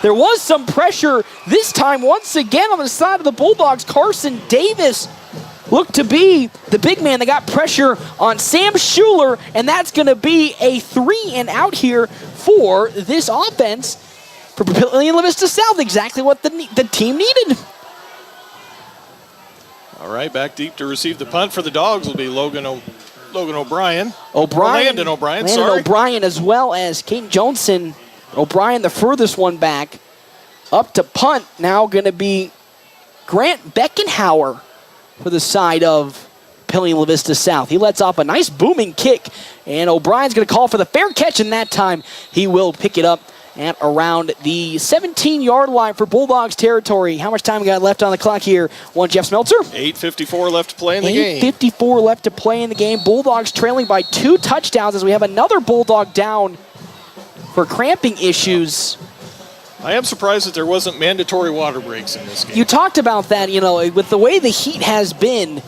There was some pressure this time once again on the side of the Bulldogs. Carson Davis looked to be the big man that got pressure on Sam Schuler, and that's going to be a 3 and out here for this offense for Papillion La-Vista South. Exactly what the team needed. All right, back deep to receive the punt for the Dogs will be Landon O'Brien, O'Brien, as well as Caden Johnson. O'Brien, the furthest one back. Up to punt, now going to be Grant Beckenhauer for the side of Papillion La-Vista South. He lets off a nice booming kick, and O'Brien's going to call for the fair catch, and that time he will pick it up at around the 17-yard line for Bulldogs territory. How much time we got left on the clock here? Jeff Smeltzer? 8:54 left to play in the game. 8:54 left to play in the game. Bulldogs trailing by 2 touchdowns as we have another Bulldog down for cramping issues. I am surprised that there wasn't mandatory water breaks in this game. You talked about that, with the way the heat has been,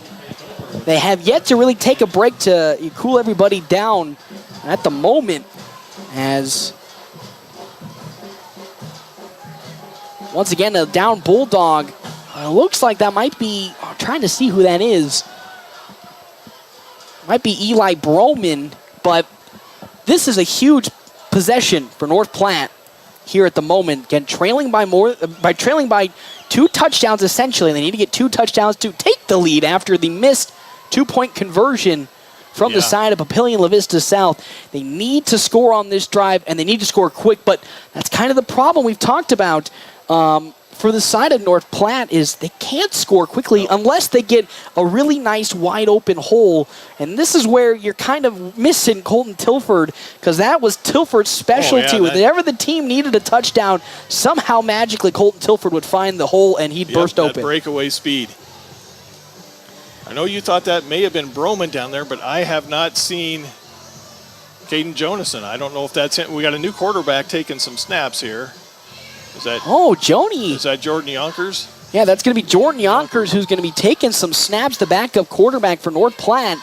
they have yet to really take a break to cool everybody down at the moment, as once again, a down Bulldog. Looks like that might be, I'm trying to see who that is. Might be Eli Broman, but this is a huge possession for North Platte here at the moment. Again, trailing by 2 touchdowns essentially. They need to get 2 touchdowns to take the lead after the missed 2-point conversion from the side of Papillion La-Vista South. They need to score on this drive, and they need to score quick, but that's kind of the problem we've talked about for the side of North Platte is they can't score quickly unless they get a really nice wide open hole. And this is where you're kind of missing Colton Tilford, because that was Tilford's specialty. Whenever the team needed a touchdown, somehow magically Colton Tilford would find the hole and he'd burst open. Breakaway speed. I know you thought that may have been Broman down there, but I have not seen Caden Jonason. I don't know if that's him. We got a new quarterback taking some snaps here. Joni. Is that Jordan Yonkers? Yeah, that's going to be Jordan Yonkers who's going to be taking some snaps, the backup quarterback for North Platte.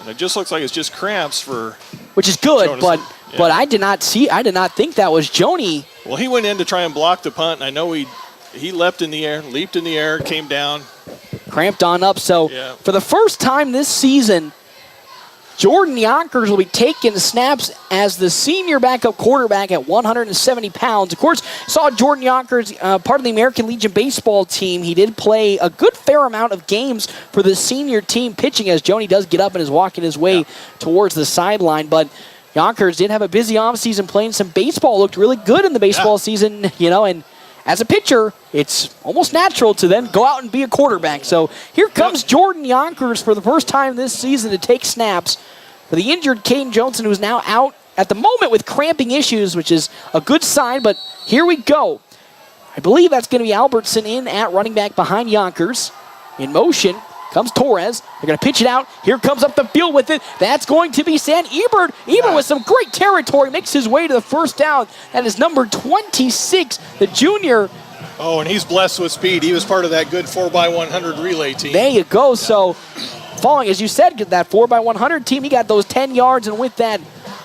And it just looks like it's just cramps for. Which is good, Jonathan. but I did not think that was Joni. Well, he went in to try and block the punt, and I know he leapt in the air, came down. Cramped on up. So for the first time this season, Jordan Yonkers will be taking snaps as the senior backup quarterback at 170 pounds. Of course, saw Jordan Yonkers, part of the American Legion baseball team. He did play a good fair amount of games for the senior team pitching as Joni does get up and is walking his way towards the sideline. But Yonkers did have a busy offseason playing some baseball. Looked really good in the baseball season, and as a pitcher, it's almost natural to then go out and be a quarterback. So here comes Jordan Yonkers for the first time this season to take snaps for the injured Caden Johnson, who's now out at the moment with cramping issues, which is a good sign, but here we go. I believe that's going to be Albertson in at running back behind Yonkers. In motion comes Torres. They're going to pitch it out. Here comes up the field with it. That's going to be Sam Ebert. Ebert with some great territory makes his way to the first down. That is number 26, the junior. Oh, and he's blessed with speed. He was part of that good 4x100 relay team. There you go. So following, as you said, that 4x100 team, he got those 10 yards, and with that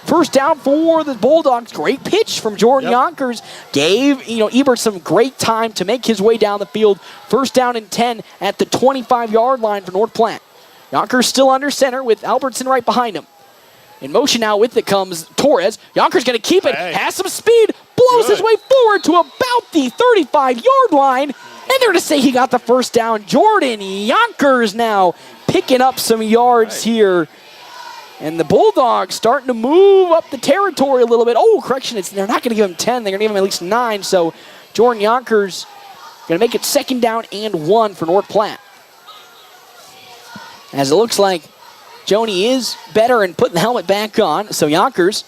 first down for the Bulldogs. Great pitch from Jordan Yonkers. Gave Ebert some great time to make his way down the field. First down and 10 at the 25-yard line for North Platte. Yonkers still under center with Albertson right behind him. In motion now with it comes Torres. Yonkers going to keep it. Has some speed. Blows his way forward to about the 35-yard line. And they're going to say he got the first down. Jordan Yonkers now picking up some yards here. And the Bulldogs starting to move up the territory a little bit. Oh, correction, they're not going to give him 10. They're going to give him at least 9. So Jordan Yonkers going to make it second down and 1 for North Platte. As it looks like Joni is better and putting the helmet back on. So Yonkers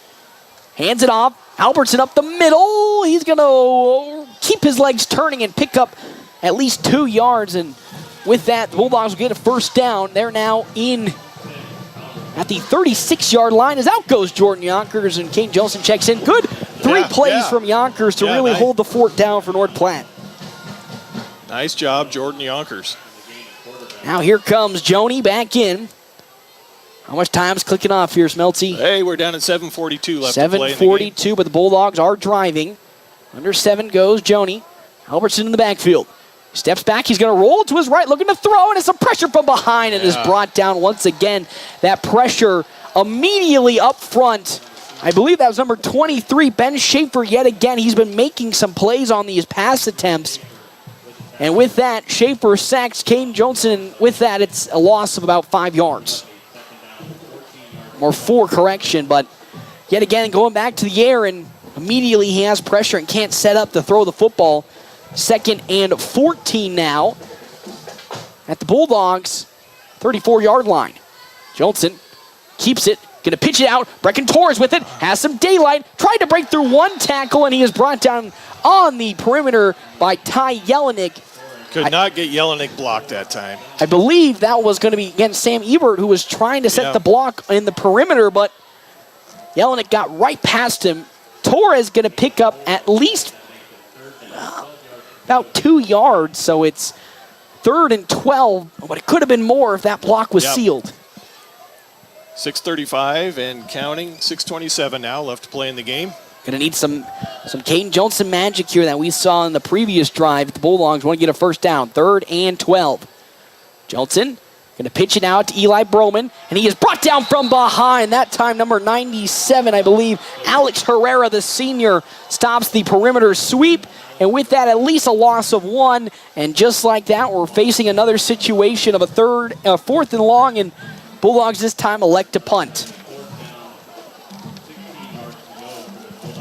hands it off. Albertson up the middle. He's going to keep his legs turning and pick up at least 2 yards. And with that, the Bulldogs will get a first down. They're now in at the 36-yard line. As out goes Jordan Yonkers, and Kane Johnson checks in. Good 3 plays from Yonkers to really hold the fort down for North Platte. Nice job, Jordan Yonkers. Now here comes Joni back in. How much time's clicking off here, Smelty? Hey, we're down at 7:42 left to play in the game. 7:42, but the Bulldogs are driving. Under 7 goes Joni. Albertson in the backfield. Steps back, he's going to roll to his right, looking to throw, and it's some pressure from behind, and is brought down once again. That pressure immediately up front. I believe that was number 23, Ben Schaefer, yet again. He's been making some plays on these pass attempts. And with that, Schaefer sacks Caden Johnson. With that, it's a loss of about 5 yards. Or 4, correction, but yet again, going back to the air, and immediately he has pressure and can't set up to throw the football. Second and 14 now at the Bulldogs' 34-yard line. Johnson keeps it, going to pitch it out. Brecken Torres with it, has some daylight, tried to break through 1 tackle, and he is brought down on the perimeter by Ty Jelinek. Could not get Jelinek blocked that time. I believe that was going to be, again, Sam Ebert, who was trying to set the block in the perimeter, but Jelinek got right past him. Torres going to pick up at least about 2 yards, so it's 3rd and 12, but it could have been more if that block was sealed. 6:35 and counting, 6:27 now left to play in the game. Going to need some Caden Johnson magic here that we saw in the previous drive. The Bulldogs want to get a first down, 3rd and 12. Johnson going to pitch it out to Eli Broman, and he is brought down from behind. That time, number 97, I believe, Alex Herrera, the senior, stops the perimeter sweep. And with that, at least a loss of 1. And just like that, we're facing another situation of a 4th and long, and Bulldogs this time elect to punt.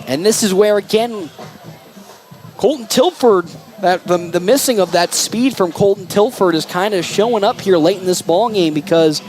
And this is where, again, Colton Tilford, the missing of that speed from Colton Tilford is kind of showing up here late in this ball game, because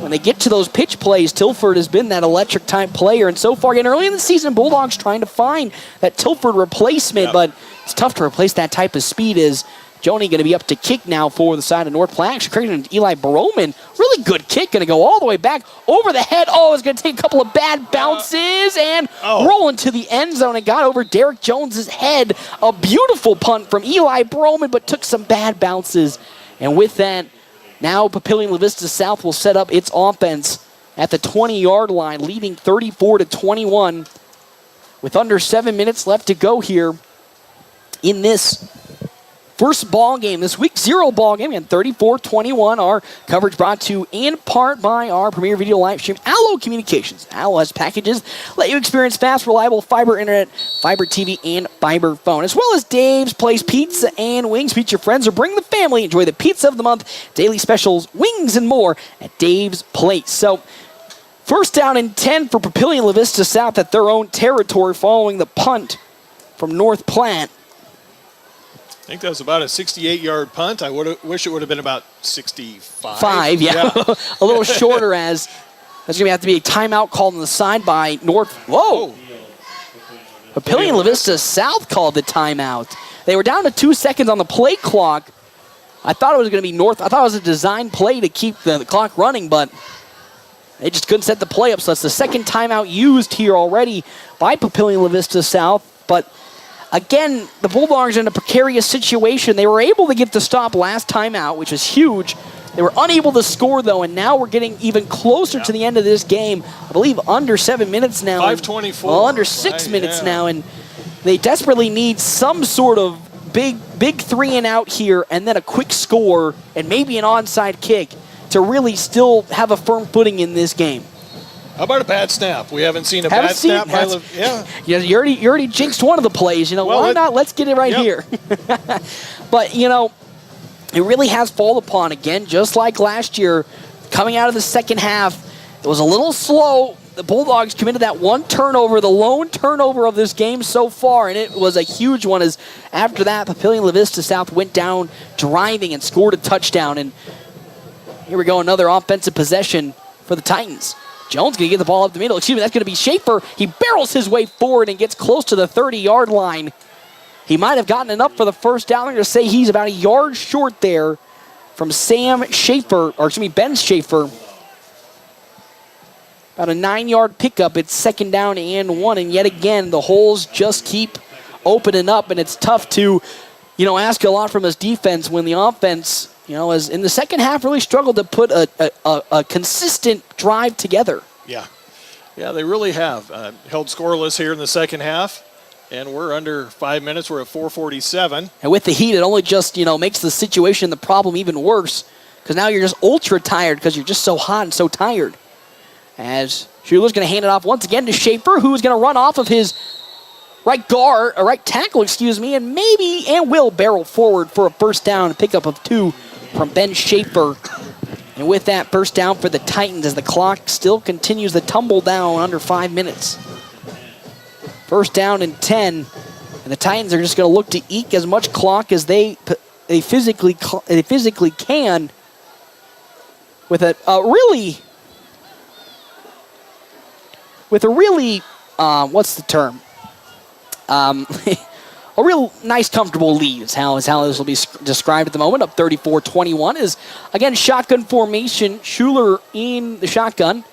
when they get to those pitch plays, Tilford has been that electric type player. And so far, again, early in the season, Bulldogs trying to find that Tilford replacement, but it's tough to replace that type of speed as Joni going to be up to kick now for the side of North Platte. Actually, creating Eli Broman. Really good kick. Going to go all the way back over the head. Oh, it's going to take a couple of bad bounces and roll into the end zone and got over Derek Jones's head. A beautiful punt from Eli Broman, but took some bad bounces. And with that, now Papillion La-Vista South will set up its offense at the 20-yard line, leading 34-21 with under 7 minutes left to go here in this first ball game this week, 0 ball game, and 34-21. Our coverage brought to you in part by our premier video live stream, Allo Communications. Allo has packages let you experience fast, reliable fiber internet, fiber TV, and fiber phone, as well as Dave's Place Pizza and Wings. Meet your friends or bring the family. Enjoy the pizza of the month, daily specials, wings, and more at Dave's Place. So, first down and 10 for Papillion La-Vista South at their own territory following the punt from North Platte. I think that was about a 68-yard punt. I wish it would have been about 65. A little shorter, as there's going to have to be a timeout called on the side by North. Whoa! Papillion La-Vista South called the timeout. They were down to 2 seconds on the play clock. I thought it was going to be North. I thought it was a design play to keep the clock running, but they just couldn't set the play up. So that's the second timeout used here already by Papillion La-Vista South. But again, the Bulldogs are in a precarious situation. They were able to get the stop last time out, which is huge. They were unable to score, though, and now we're getting even closer to the end of this game. I believe under 7 minutes now. 5:24. Well, under 6 minutes now, and they desperately need some sort of big 3-and-out here, and then a quick score, and maybe an onside kick to really still have a firm footing in this game. How about a bad snap? We haven't seen a bad snap. Yeah, you already jinxed one of the plays. Why not? Let's get it right here. But, it really has fallen upon again, just like last year. Coming out of the second half, it was a little slow. The Bulldogs committed that one turnover, the lone turnover of this game so far, and it was a huge one, as after that, Papillion La-Vista South went down driving and scored a touchdown. And here we go, another offensive possession for the Titans. Jones going to get the ball up the middle. Excuse me, that's going to be Schaefer. He barrels his way forward and gets close to the 30-yard line. He might have gotten enough for the first down. I'm going to say he's about a yard short there from Ben Schaefer. About a 9-yard pickup. It's second down and 1. And yet again, the holes just keep opening up. And it's tough to, ask a lot from his defense when the offense, as in the second half, really struggled to put a consistent drive together. Yeah, they really have. Held scoreless here in the second half. And we're under 5 minutes. We're at 4:47. And with the heat, it only just, makes the situation, the problem even worse. Because now you're just ultra tired because you're just so hot and so tired. As Schuler's going to hand it off once again to Schaefer, who's going to run off of his right tackle, and will barrel forward for a first down, a pickup of 2 from Ben Schaefer. And with that, first down for the Titans as the clock still continues to tumble down under 5 minutes. First down and 10, and the Titans are just going to look to eke as much clock as they physically can with a really what's the term? A real nice, comfortable lead is how this will be described at the moment. Up 34-21 is, again, shotgun formation. Schuler in the shotgun.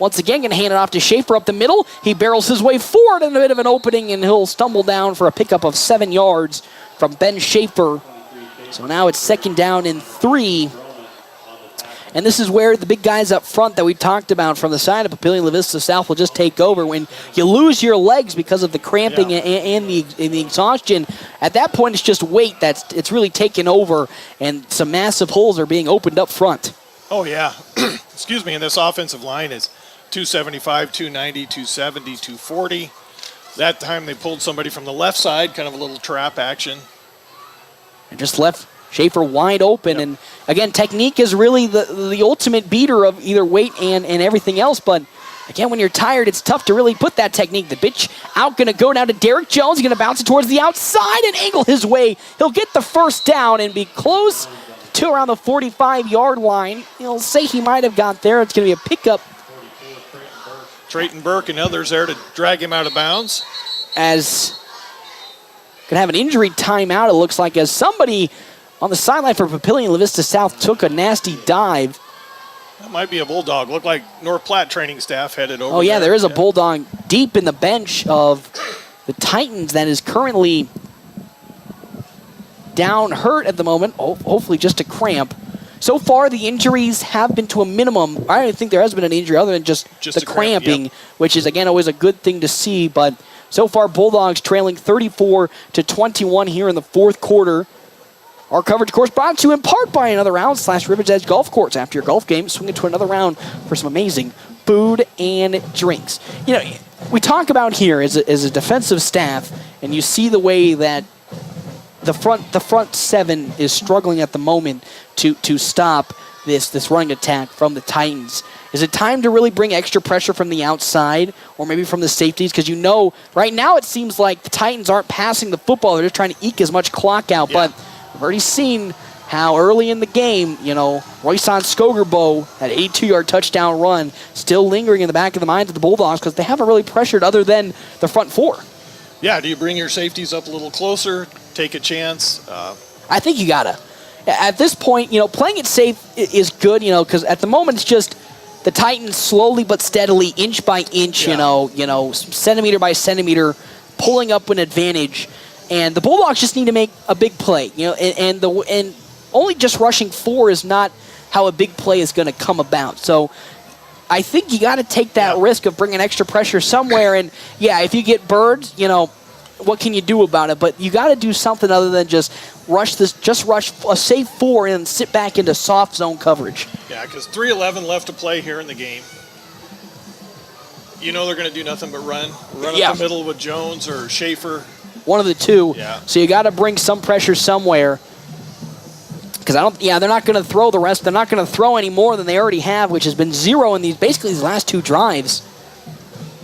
Once again, going to hand it off to Schaefer up the middle. He barrels his way forward in a bit of an opening, and he'll stumble down for a pickup of 7 yards from Ben Schaefer. So now it's second down and 3. And this is where the big guys up front that we talked about from the side of Papillion La-Vista South will just take over. When you lose your legs because of the cramping and the exhaustion, at that point it's just weight it's really taken over, and some massive holes are being opened up front. Oh, yeah. Excuse me, and this offensive line is 275, 290, 270, 240. That time they pulled somebody from the left side, kind of a little trap action. And just left Schaefer wide open. And again, technique is really the ultimate beater of either weight and everything else. But again, when you're tired, it's tough to really put that technique. The pitch out, going to go down to Derek Jones. He's going to bounce it towards the outside and angle his way. He'll get the first down and be close to around the 45-yard line. He'll say he might have got there. It's going to be a pickup. Trayton Burke and others there to drag him out of bounds. As going to have an injury timeout, it looks like, as somebody on the sideline for Papillion. La-Vista South took a nasty dive. That might be a Bulldog. Looked like North Platte training staff headed over. Oh, yeah, there is a Bulldog deep in the bench of the Titans that is currently down hurt at the moment. Hopefully just a cramp. So far, the injuries have been to a minimum. I don't think there has been an injury other than just the cramping, which is, again, always a good thing to see. But so far, Bulldogs trailing 34-21 here in the fourth quarter. Our coverage, of course, brought to you in part by Another Round / Rivers Edge Golf Course. After your golf game, swing into another round for some amazing food and drinks. You know, we talk about here as a defensive staff, and you see the way that the front seven is struggling at the moment to stop this running attack from the Titans. Is it time to really bring extra pressure from the outside or maybe from the safeties? Because you know, right now it seems like the Titans aren't passing the football. They're just trying to eke as much clock out. Yeah. But we've already seen how early in the game, you know, Royson Skogerbo, that 82-yard touchdown run, still lingering in the back of the minds of the Bulldogs because they haven't really pressured other than the front four. Yeah, do you bring your safeties up a little closer, take a chance? I think you gotta. At this point, you know, playing it safe is good, you know, because at the moment it's just the Titans slowly but steadily, inch by inch, you know, centimeter by centimeter, pulling up an advantage, and the Bulldogs just need to make a big play, you know, and only just rushing 4 is not how a big play is going to come about. So I think you got to take that risk of bringing extra pressure somewhere, and yeah, if you get birds, you know, what can you do about it? But you got to do something other than just rush a safe 4 and sit back into soft zone coverage. Yeah, because 3:11 left to play here in the game. You know they're going to do nothing but run up the middle with Jones or Schaefer. One of the two. Yeah. So you got to bring some pressure somewhere. Because they're not going to throw the rest. They're not going to throw any more than they already have, which has been 0 in these last 2 drives.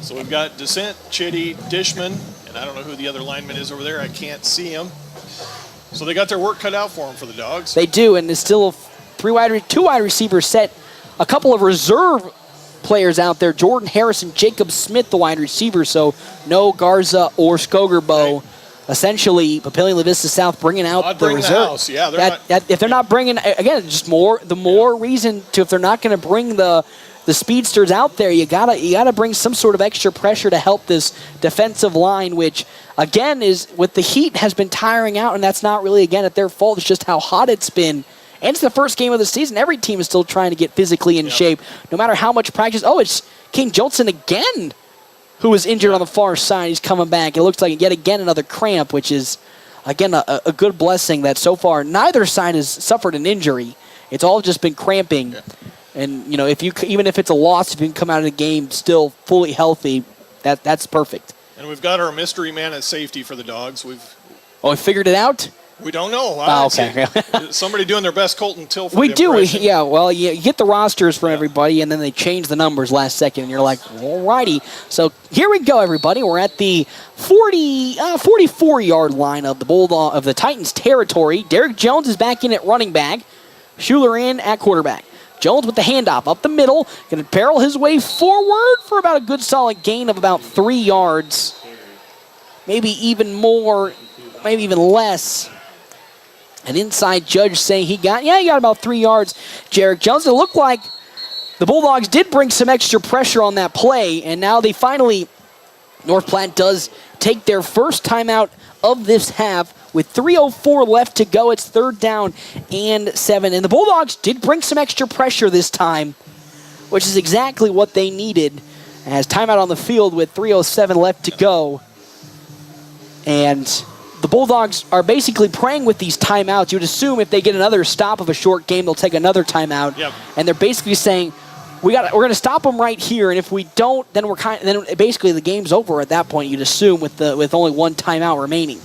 So we've got Descent, Chitty, Dishman, and I don't know who the other lineman is over there. I can't see him. So they got their work cut out for them for the Dogs. They do, and there's still 2 wide receivers set. A couple of reserve players out there, Jordan Harrison, Jacob Smith, the wide receiver, so no Garza or Skogerbo. Right. Essentially, Papillion La-Vista South bringing out the reserve. If they're not bringing, again, just the more reason to, if they're not going to bring the speedsters out there, you gotta bring some sort of extra pressure to help this defensive line, which again is with the heat has been tiring out, and that's not really again at their fault. It's just how hot it's been. And it's the first game of the season. Every team is still trying to get physically in shape, no matter how much practice. Oh, it's King Johnson again, who was injured on the far side. He's coming back. It looks like yet again another cramp, which is, again, a good blessing that so far neither side has suffered an injury. It's all just been cramping. Yeah. And, you know, even if it's a loss, if you can come out of the game still fully healthy, that's perfect. And we've got our mystery man at safety for the Dogs. We figured it out? We don't know. Okay. Somebody doing their best Colton Tilford We do. impression. Well, you get the rosters for everybody, and then they change the numbers last second, and you're like, all righty. So here we go, everybody. We're at the 44-yard line of the Titans territory. Derek Jones is back in at running back. Schuler in at quarterback. Jones with the handoff up the middle. Going to barrel his way forward for about a good solid gain of about 3 yards. Maybe even more, maybe even less. An inside judge saying he got about 3 yards. Jarek Jones. It looked like the Bulldogs did bring some extra pressure on that play, and now they finally, North Platte does take their first timeout of this half with 3:04 left to go. It's 3rd down and 7. And the Bulldogs did bring some extra pressure this time, which is exactly what they needed. As timeout on the field with 3:07 left to go. And the Bulldogs are basically praying with these timeouts. You'd assume if they get another stop of a short game, they'll take another timeout. Yep. And they're basically saying, we're going to stop them right here, and if we don't, then then basically the game's over at that point. You'd assume with only 1 timeout remaining.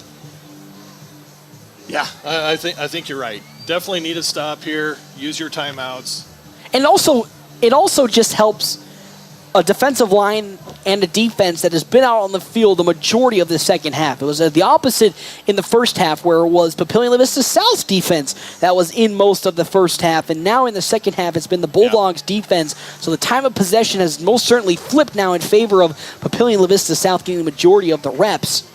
Yeah, I think you're right. Definitely need to stop here. Use your timeouts. And it also just helps a defensive line and a defense that has been out on the field the majority of the second half. It was the opposite in the first half, where it was Papillion La-Vista South's defense that was in most of the first half, and now in the second half it's been the Bulldogs' defense. So the time of possession has most certainly flipped now in favor of Papillion La-Vista South getting the majority of the reps.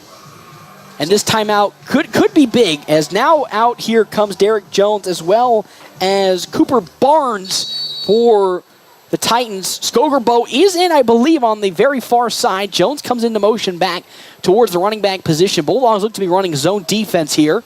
And this timeout could be big, as now out here comes Derek Jones as well as Cooper Barnes for the Titans. Skogerbo is in, I believe, on the very far side. Jones comes into motion back towards the running back position. Bulldogs look to be running zone defense here.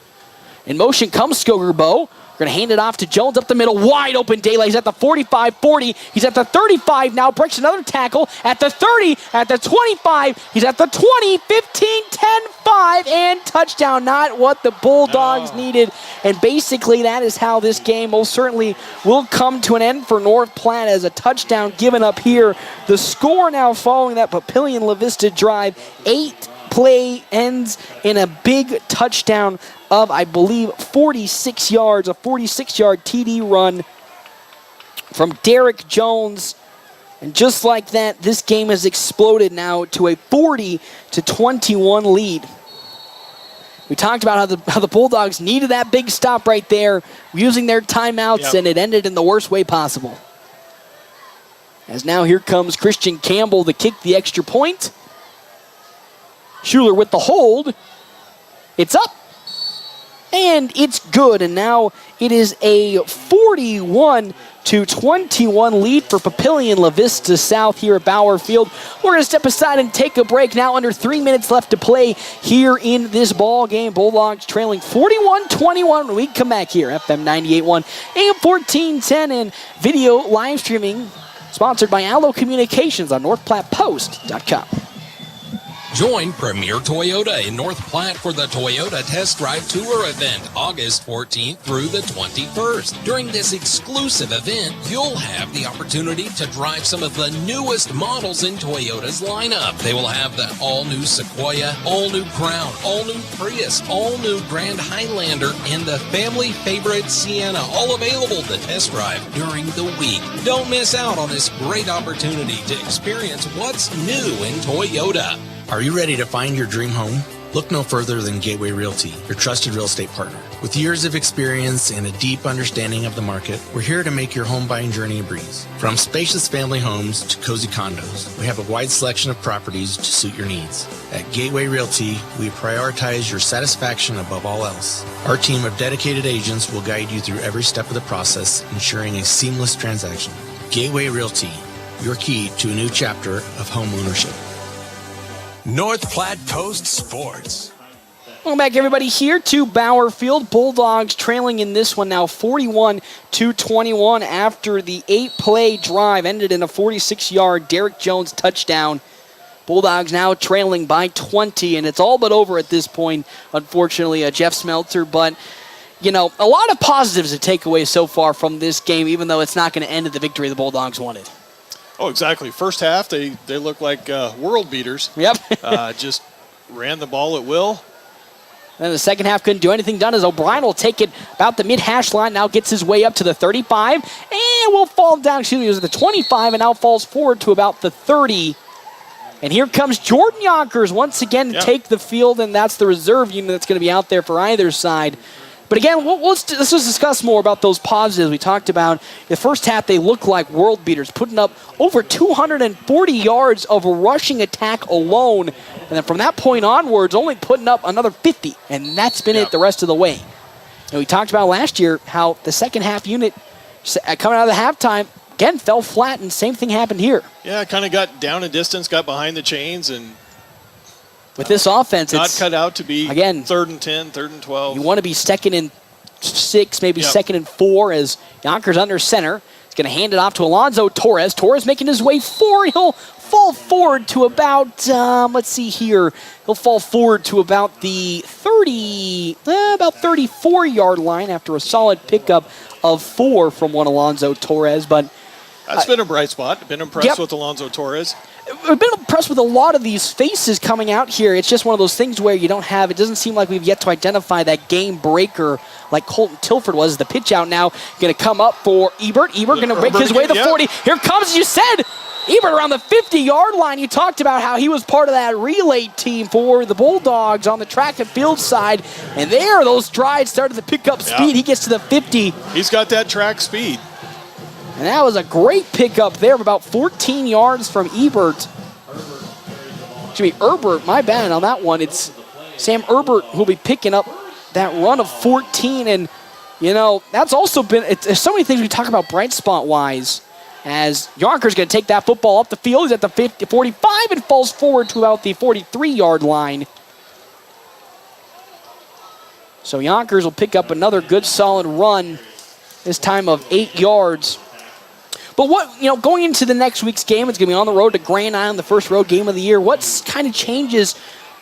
In motion comes Skogerbo. We're going to hand it off to Jones up the middle. Wide open daylight. He's at the 45-40. He's at the 35 now. Breaks another tackle at the 30, at the 25. He's at the 20, 15, 10, 5, and touchdown. Not what the Bulldogs needed. And basically that is how this game most certainly will come to an end for North Platte, as a touchdown given up here. The score now following that Papillion La-Vista drive, 8 play ends in a big touchdown of, I believe, 46 yards, a 46-yard TD run from Derek Jones. And just like that, this game has exploded now to a 40-21 lead. We talked about how the Bulldogs needed that big stop right there, using their timeouts, and it ended in the worst way possible. As now here comes Christian Campbell to kick the extra point. Schuler with the hold. It's up. And it's good. And now it is a 41-21 lead for Papillion La-Vista South here at Bauer Field. We're going to step aside and take a break. Now under 3 minutes left to play here in this ball game. Bulldogs trailing 41-21 when we come back here. FM 98.1, AM 1410, and video live streaming sponsored by Allo Communications on NorthPlattePost.com. Join Premier Toyota in North Platte for the Toyota Test Drive Tour event, August 14th through the 21st. During this exclusive event, you'll have the opportunity to drive some of the newest models in Toyota's lineup. They will have the all-new Sequoia, all-new Crown, all-new Prius, all-new Grand Highlander, and the family favorite Sienna, all available to test drive during the week. Don't miss out on this great opportunity to experience what's new in Toyota. Are you ready to find your dream home? Look no further than Gateway Realty, your trusted real estate partner. With years of experience and a deep understanding of the market, we're here to make your home buying journey a breeze. From spacious family homes to cozy condos, we have a wide selection of properties to suit your needs. At Gateway Realty, we prioritize your satisfaction above all else. Our team of dedicated agents will guide you through every step of the process, ensuring a seamless transaction. Gateway Realty, your key to a new chapter of home ownership. North Platte Post Sports. Welcome back, everybody, here to Bauer Field. Bulldogs trailing in this one now 41-21 after the 8-play drive ended in a 46-yard Derek Jones touchdown. Bulldogs now trailing by 20, and it's all but over at this point, unfortunately, Jeff Smelter. But, you know, a lot of positives to take away so far from this game, even though it's not going to end at the victory the Bulldogs wanted. Oh, exactly. First half, they look like world beaters. Yep. Just ran the ball at will. And the second half couldn't do anything done, as O'Brien will take it about the mid-hash line, now gets his way up to the 35, and will fall down. Excuse me, it was the 25, and now falls forward to about the 30. And here comes Jordan Yonkers once again to take the field, and that's the reserve unit that's going to be out there for either side. But again, let's discuss more about those positives. We talked about the first half, they look like world beaters, putting up over 240 yards of a rushing attack alone. And then from that point onwards, only putting up another 50. And that's been it the rest of the way. And we talked about last year how the second half unit coming out of the halftime, again, fell flat, and same thing happened here. Yeah, kind of got down a distance, got behind the chains, and with this offense, not it's cut out to be again 3rd and 10, 3rd and 12. You want to be 2nd and 6, maybe 2nd and 4, as Yonkers under center. He's going to hand it off to Alonzo Torres. Torres making his way forward. He'll fall forward to about, let's see here. He'll fall forward to about the 34-yard line after a solid pickup of 4 from one Alonzo Torres. But that's been a bright spot. Been impressed with Alonzo Torres. I've been impressed with a lot of these faces coming out here. It's just one of those things where you don't have, it doesn't seem like we've yet to identify that game breaker like Colton Tilford was. The pitch out now going to come up for Ebert. Ebert going to break his way to the 40. Here comes, as you said, Ebert around the 50-yard line. You talked about how he was part of that relay team for the Bulldogs on the track and field side. And there, those strides started to pick up speed. He gets to the 50. He's got that track speed. And that was a great pickup there of about 14 yards from Ebert. Herbert, my bad on that one. It's Sam Herbert will be picking up that run of 14. And, that's also been, there's so many things we talk about bright spot-wise, as Yonkers going to take that football up the field. He's at the 45 and falls forward to about the 43-yard line. So Yonkers will pick up another good solid run, this time of 8 yards. But going into the next week's game, it's going to be on the road to Grand Island, the first road game of the year. What kind of changes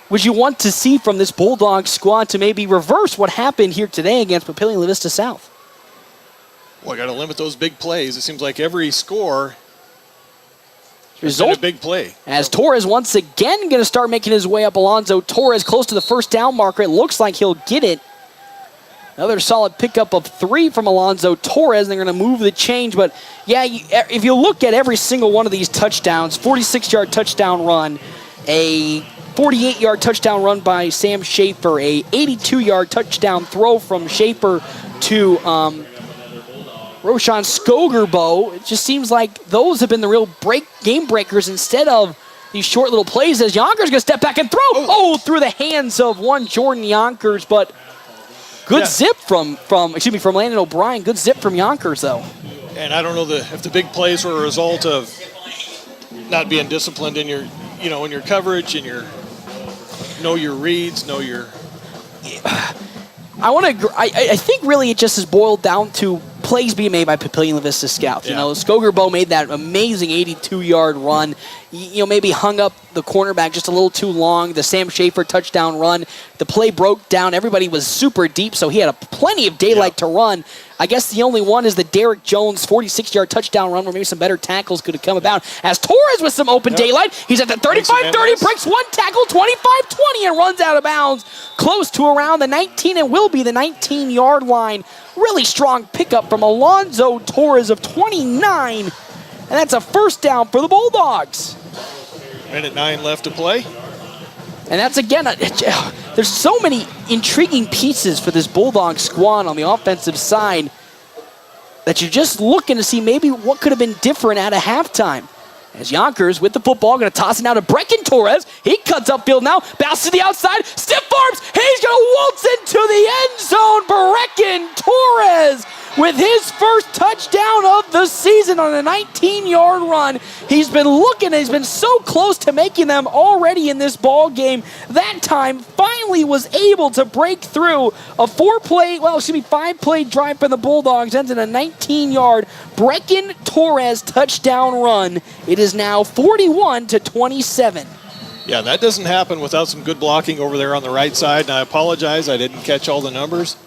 would you want to see from this Bulldogs squad to maybe reverse what happened here today against Papillion La-Vista South? Well, I got to limit those big plays. It seems like every score result a big play. As Torres once again going to start making his way up. Alonzo Torres close to the first down marker. It looks like he'll get it. Another solid pickup of 3 from Alonzo Torres. They're going to move the change. But, yeah, if you look at every single one of these touchdowns, 46-yard touchdown run, a 48-yard touchdown run by Sam Schaefer, a 82-yard touchdown throw from Schaefer to Roshan Skogerbo. It just seems like those have been the real game breakers instead of these short little plays as Yonkers going to step back and throw. Through the hands of one Jordan Yonkers, but good zip from Landon O'Brien. Good zip from Yonkers, though. And I don't know if the big plays were a result of not being disciplined in your, in your coverage and know your reads, know your. I think really it just is boiled down to plays being made by Papillion La-Vista scouts. Yeah. Skogerbo made that amazing 82-yard run. Maybe hung up the cornerback just a little too long. The Sam Schaefer touchdown run, the play broke down. Everybody was super deep, so he had plenty of daylight to run. I guess the only one is the Derek Jones 46-yard touchdown run where maybe some better tackles could have come about. As Torres with some open daylight, he's at the 35-30, breaks one tackle, 25-20, and runs out of bounds close to around the 19 and will be the 19-yard line. Really strong pickup from Alonzo Torres of 29, and that's a first down for the Bulldogs. Minute 9 left to play. And that's, again, there's so many intriguing pieces for this Bulldog squad on the offensive side that you're just looking to see maybe what could have been different at a halftime. As Yonkers with the football, going to toss it now to Brecken Torres. He cuts upfield now, bounces to the outside, stiff arms. He's going to waltz into the end zone. Brecken Torres with his first touchdown of the season on a 19-yard run. He's been so close to making them already in this ball game. That time finally was able to break through a 5-play drive for the Bulldogs, ends in a 19-yard Brecken Torres touchdown run. It is now 41-27. Yeah, that doesn't happen without some good blocking over there on the right side, and I apologize, I didn't catch all the numbers.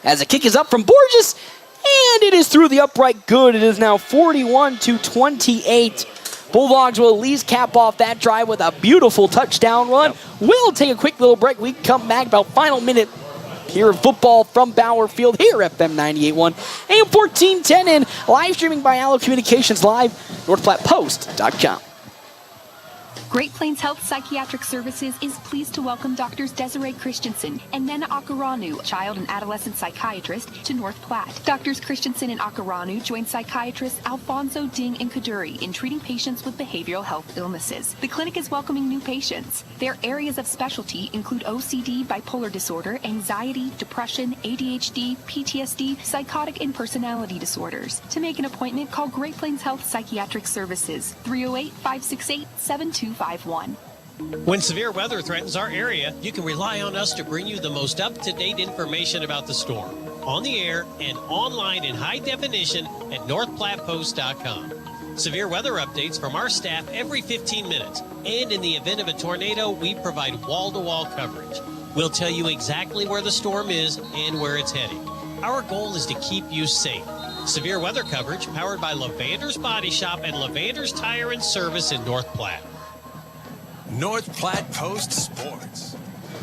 As the kick is up from Borges, and it is through the upright good. It is now 41-28. Bulldogs will at least cap off that drive with a beautiful touchdown run. Yep. We'll take a quick little break. We come back about final minute here in football from Bauer Field here at FM 98.1, AM 1410, and live streaming by Allo Communications Live, NorthPlattePost.com. Great Plains Health Psychiatric Services is pleased to welcome Drs. Desiree Christensen and Nena Akaranu, child and adolescent psychiatrist, to North Platte. Drs. Christensen and Akaranu join psychiatrists Alfonso, Ding, and Kaduri in treating patients with behavioral health illnesses. The clinic is welcoming new patients. Their areas of specialty include OCD, bipolar disorder, anxiety, depression, ADHD, PTSD, psychotic and personality disorders. To make an appointment, call Great Plains Health Psychiatric Services, 308-568-7251. When severe weather threatens our area, you can rely on us to bring you the most up-to-date information about the storm, on the air and online in high definition at NorthPlattePost.com. Severe weather updates from our staff every 15 minutes, and in the event of a tornado, we provide wall-to-wall coverage. We'll tell you exactly where the storm is and where it's heading. Our goal is to keep you safe. Severe weather coverage powered by Lavander's Body Shop and Lavander's Tire and Service in North Platte. North Platte Post Sports.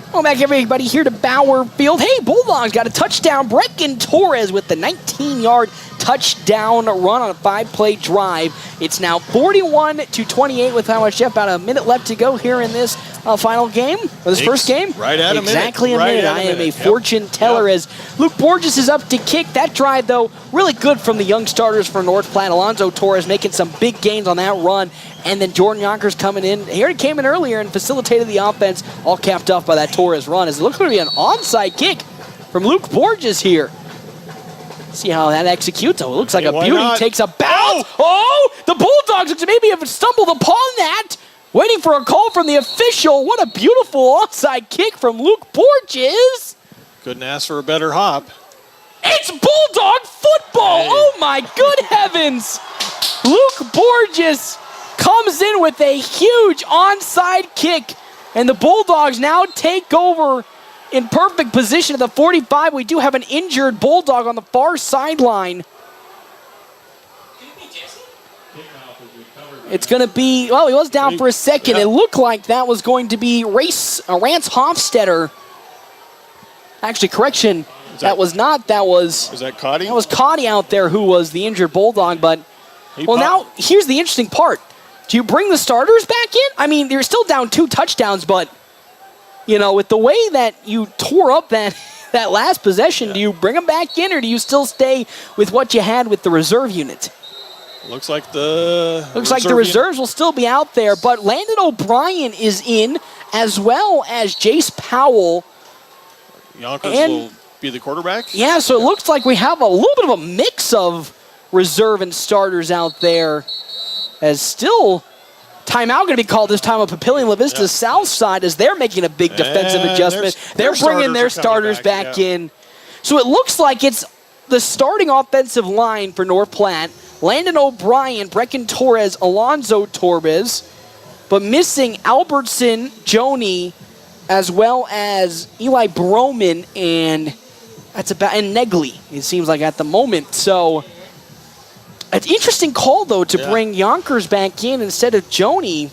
Welcome back, everybody, here to Bauer Field. Hey, Bulldogs got a touchdown. Brecken Torres with the 19-yard touchdown run on a 5-play drive. It's now 41-28 with how much, Jeff? About a minute left to go here in this final game, or this first game? Right at a minute. Exactly a minute. I am a fortune teller as Luke Borges is up to kick. That drive, though, really good from the young starters for North Platte. Alonzo Torres making some big gains on that run. And then Jordan Yonkers coming in. Here he came in earlier and facilitated the offense, all capped off by that Torres run. As it looks like to be an onside kick from Luke Borges here. See how that executes. Oh, it looks like a beauty. Not? Takes a bounce. Oh, the Bulldogs looks to maybe have stumbled upon that. Waiting for a call from the official. What a beautiful onside kick from Luke Borges. Couldn't ask for a better hop. It's Bulldog football. Hey. Oh, my good heavens. Luke Borges comes in with a huge onside kick. And the Bulldogs now take over in perfect position at the 45. We do have an injured Bulldog on the far sideline. It's going to be, well, he was down for a second. It looked like that was going to be Rance Hofstetter. Actually, correction, that was not. That was that Cotty? That was Cotty out there who was the injured Bulldog. But, well, now, here's the interesting part. Do you bring the starters back in? I mean, you're still down 2 touchdowns, but, you know, with the way that you tore up that last possession, do you bring them back in or do you still stay with what you had with the reserve unit? Looks like the reserves will still be out there, but Landon O'Brien is in as well as Jace Powell. Yonkers will be the quarterback? Yeah, so it looks like we have a little bit of a mix of reserve and starters out there. As still, timeout going to be called this time on Papillion La-Vista South side as they're making a big defensive adjustment. They're bringing their starters back in. So it looks like it's the starting offensive line for North Platte. Landon O'Brien, Brecken Torres, Alonzo Torres, but missing Albertson, Joni, as well as Eli Broman and Negley, it seems like at the moment. So it's an interesting call, though, to bring Yonkers back in instead of Joni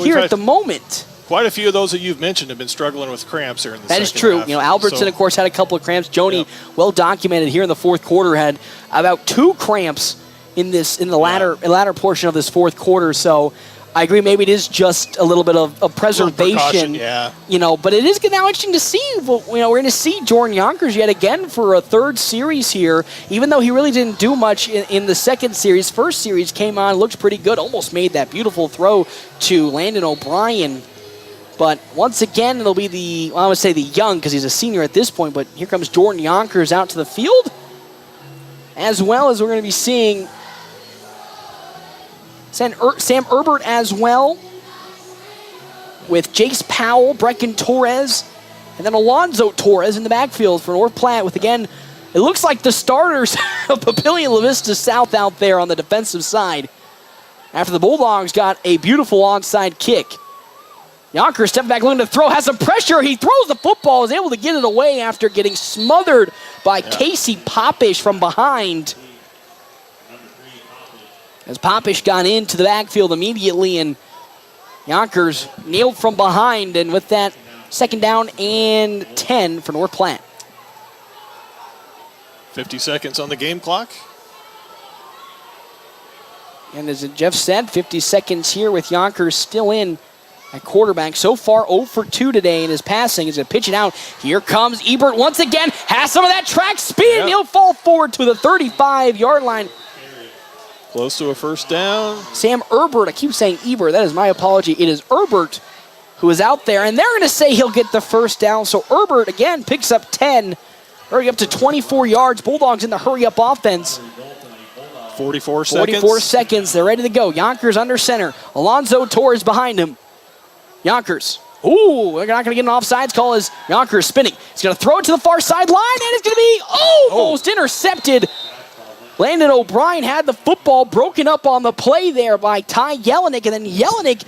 here at the moment. Quite a few of those that you've mentioned have been struggling with cramps here in the second half. That is true. You know, Albertson, of course, had a couple of cramps. Joni, well documented here in the fourth quarter, had about 2 cramps in the latter portion of this fourth quarter. So I agree, maybe it is just a little bit of preservation. You know, but it is now interesting to see. You know, we're going to see Jordan Yonkers yet again for a third series here, even though he really didn't do much in the second series. First series came on, looked pretty good, almost made that beautiful throw to Landon O'Brien. But once again, it'll be I would say the young, because he's a senior at this point, but here comes Jordan Yonkers out to the field, as well as we're going to be seeing Sam Herbert as well, with Jace Powell, Brecken Torres, and then Alonzo Torres in the backfield for North Platte with, again, it looks like the starters of Papillion La-Vista South out there on the defensive side. After the Bulldogs got a beautiful onside kick. Yonkers stepping back, looking to throw, has some pressure. He throws the football, is able to get it away after getting smothered by Casey Popish from behind. As Popish got into the backfield immediately, and Yonkers nailed from behind, and with that, second down and 10 for North Platte. 50 seconds on the game clock. And as Jeff said, 50 seconds here with Yonkers still in at quarterback. So far, 0 for 2 today in his passing. He's going to pitch it out. Here comes Ebert once again. Has some of that track speed, and he'll fall forward to the 35-yard line. Close to a first down. Sam Herbert, I keep saying Ebert, that is my apology. It is Herbert who is out there, and they're going to say he'll get the first down. So Herbert, again, picks up 10, hurry up to 24 yards. Bulldogs in the hurry-up offense. 44 seconds. 44 seconds, they're ready to go. Yonkers under center. Alonzo Torres behind him. Yonkers. Ooh, we're not going to get an offsides call as Yonkers spinning. He's going to throw it to the far sideline, and it's going to be almost intercepted. Landon O'Brien had the football broken up on the play there by Ty Jelinek, and then Jelinek,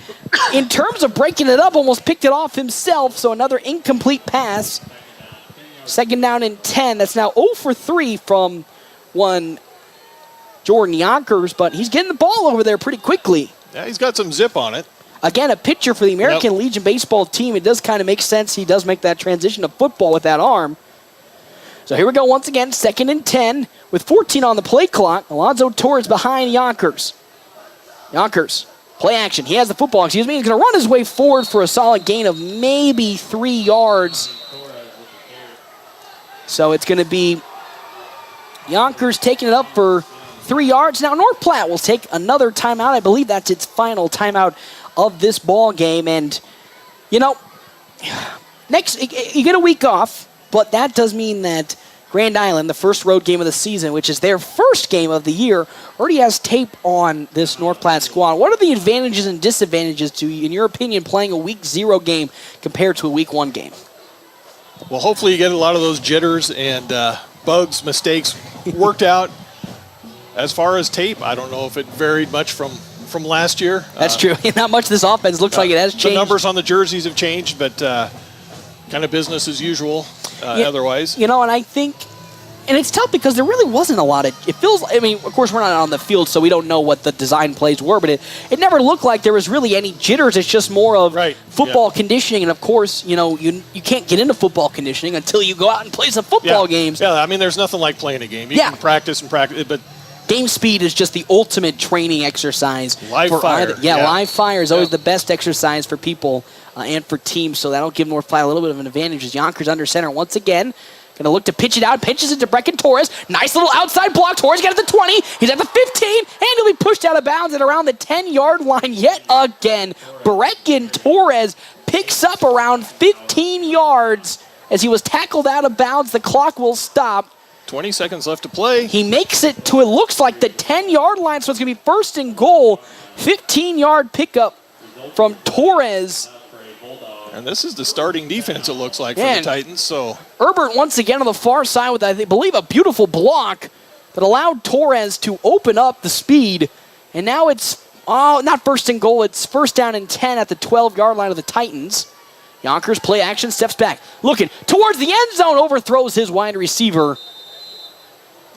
in terms of breaking it up, almost picked it off himself, so another incomplete pass. Second down and 10. That's now 0 for 3 from Jordan Yonkers, but he's getting the ball over there pretty quickly. Yeah, he's got some zip on it. Again, a pitcher for the American Legion baseball team. It does kind of make sense. He does make that transition to football with that arm. So here we go once again, second and 10 with 14 on the play clock. Alonzo Torres behind Yonkers. Yonkers, play action. He has the football, He's going to run his way forward for a solid gain of maybe 3 yards. So it's going to be Yonkers taking it up for 3 yards. Now North Platte will take another timeout. I believe that's its final timeout of this ball game. And, next you get a week off, but that does mean that Grand Island, the first road game of the season, which is their first game of the year, already has tape on this North Platte squad. What are the advantages and disadvantages to, in your opinion, playing a week 0 game compared to a week 1 game? Well, hopefully you get a lot of those jitters and bugs, mistakes worked out. As far as tape, I don't know if it varied much from last year. That's true. Not much. This offense looks like it has changed. The numbers on the jerseys have changed, but kind of business as usual otherwise. And I think, and it's tough because there really wasn't a lot of, it feels, of course we're not on the field, so we don't know what the design plays were, but it never looked like there was really any jitters. It's just more of football conditioning, and of course, you can't get into football conditioning until you go out and play some football games. Yeah, there's nothing like playing a game. You can practice, but game speed is just the ultimate training exercise. Live fire. Live fire is always the best exercise for people and for teams, so that'll give North Platte a little bit of an advantage as Yonkers under center once again. Going to look to pitch it out. Pitches it to Brecken Torres. Nice little outside block. Torres got it to 20. He's at the 15, and he'll be pushed out of bounds at around the 10-yard line yet again. Brecken Torres picks up around 15 yards as he was tackled out of bounds. The clock will stop. 20 seconds left to play. He makes it to, it looks like, the 10-yard line, so it's going to be first and goal. 15-yard pickup from Torres. And this is the starting defense, it looks like, for the Titans. So Herbert once again on the far side with, I believe, a beautiful block that allowed Torres to open up the speed. And now it's, not first and goal, it's first down and 10 at the 12-yard line of the Titans. Yonkers play action, steps back. Looking towards the end zone, overthrows his wide receiver.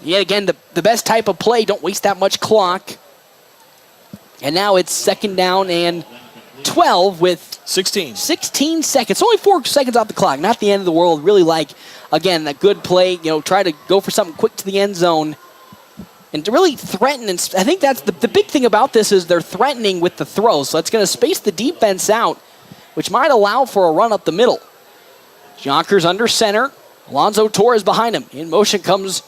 Yet again, the best type of play, don't waste that much clock. And now it's second down and 12 with 16 seconds. Only 4 seconds off the clock. Not the end of the world. Really like, again, that good play. Try to go for something quick to the end zone. And to really threaten. And I think that's the big thing about this is they're threatening with the throws. So it's going to space the defense out, which might allow for a run up the middle. Yonkers under center. Alonzo Torres behind him. In motion comes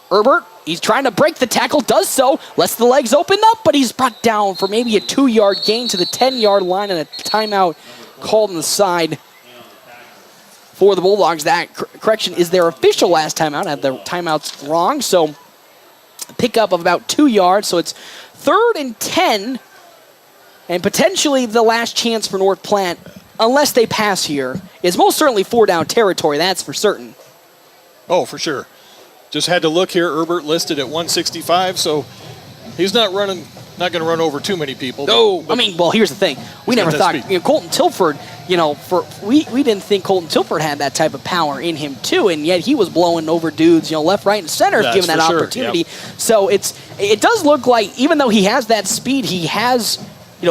Herbert. He's trying to break the tackle, does so, lets the legs open up, but he's brought down for maybe a 2-yard gain to the 10-yard line and a timeout called on the side for the Bulldogs. That correction is their official last timeout. I had the timeouts wrong, so a pickup of about 2 yards. So it's 3rd and 10 and potentially the last chance for North Platte, unless they pass here, is most certainly 4-down territory, that's for certain. Oh, for sure. Just had to look here. Herbert listed at 165, so he's not going to run over too many people. No, here's the thing. We never thought Colton Tilford. We didn't think Colton Tilford had that type of power in him too, and yet he was blowing over dudes, left, right, and center, given that opportunity. Yep. So it does look like even though he has that speed, he has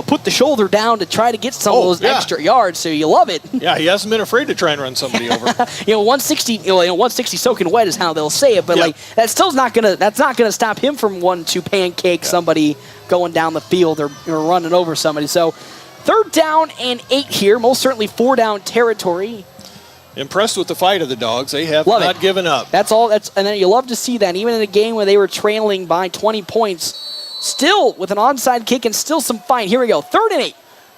put the shoulder down to try to get some of those extra yards, so you love it. Yeah, he hasn't been afraid to try and run somebody over. 160 soaking wet is how they'll say it, but that's not gonna stop him from wanting to pancake somebody going down the field or running over somebody. So 3rd down and 8 here, most certainly 4-down territory. Impressed with the fight of the Dogs. They have not given up. And then you love to see that, even in a game where they were trailing by 20 points. Still with an onside kick and still some fight. Here we go. 3rd and 8.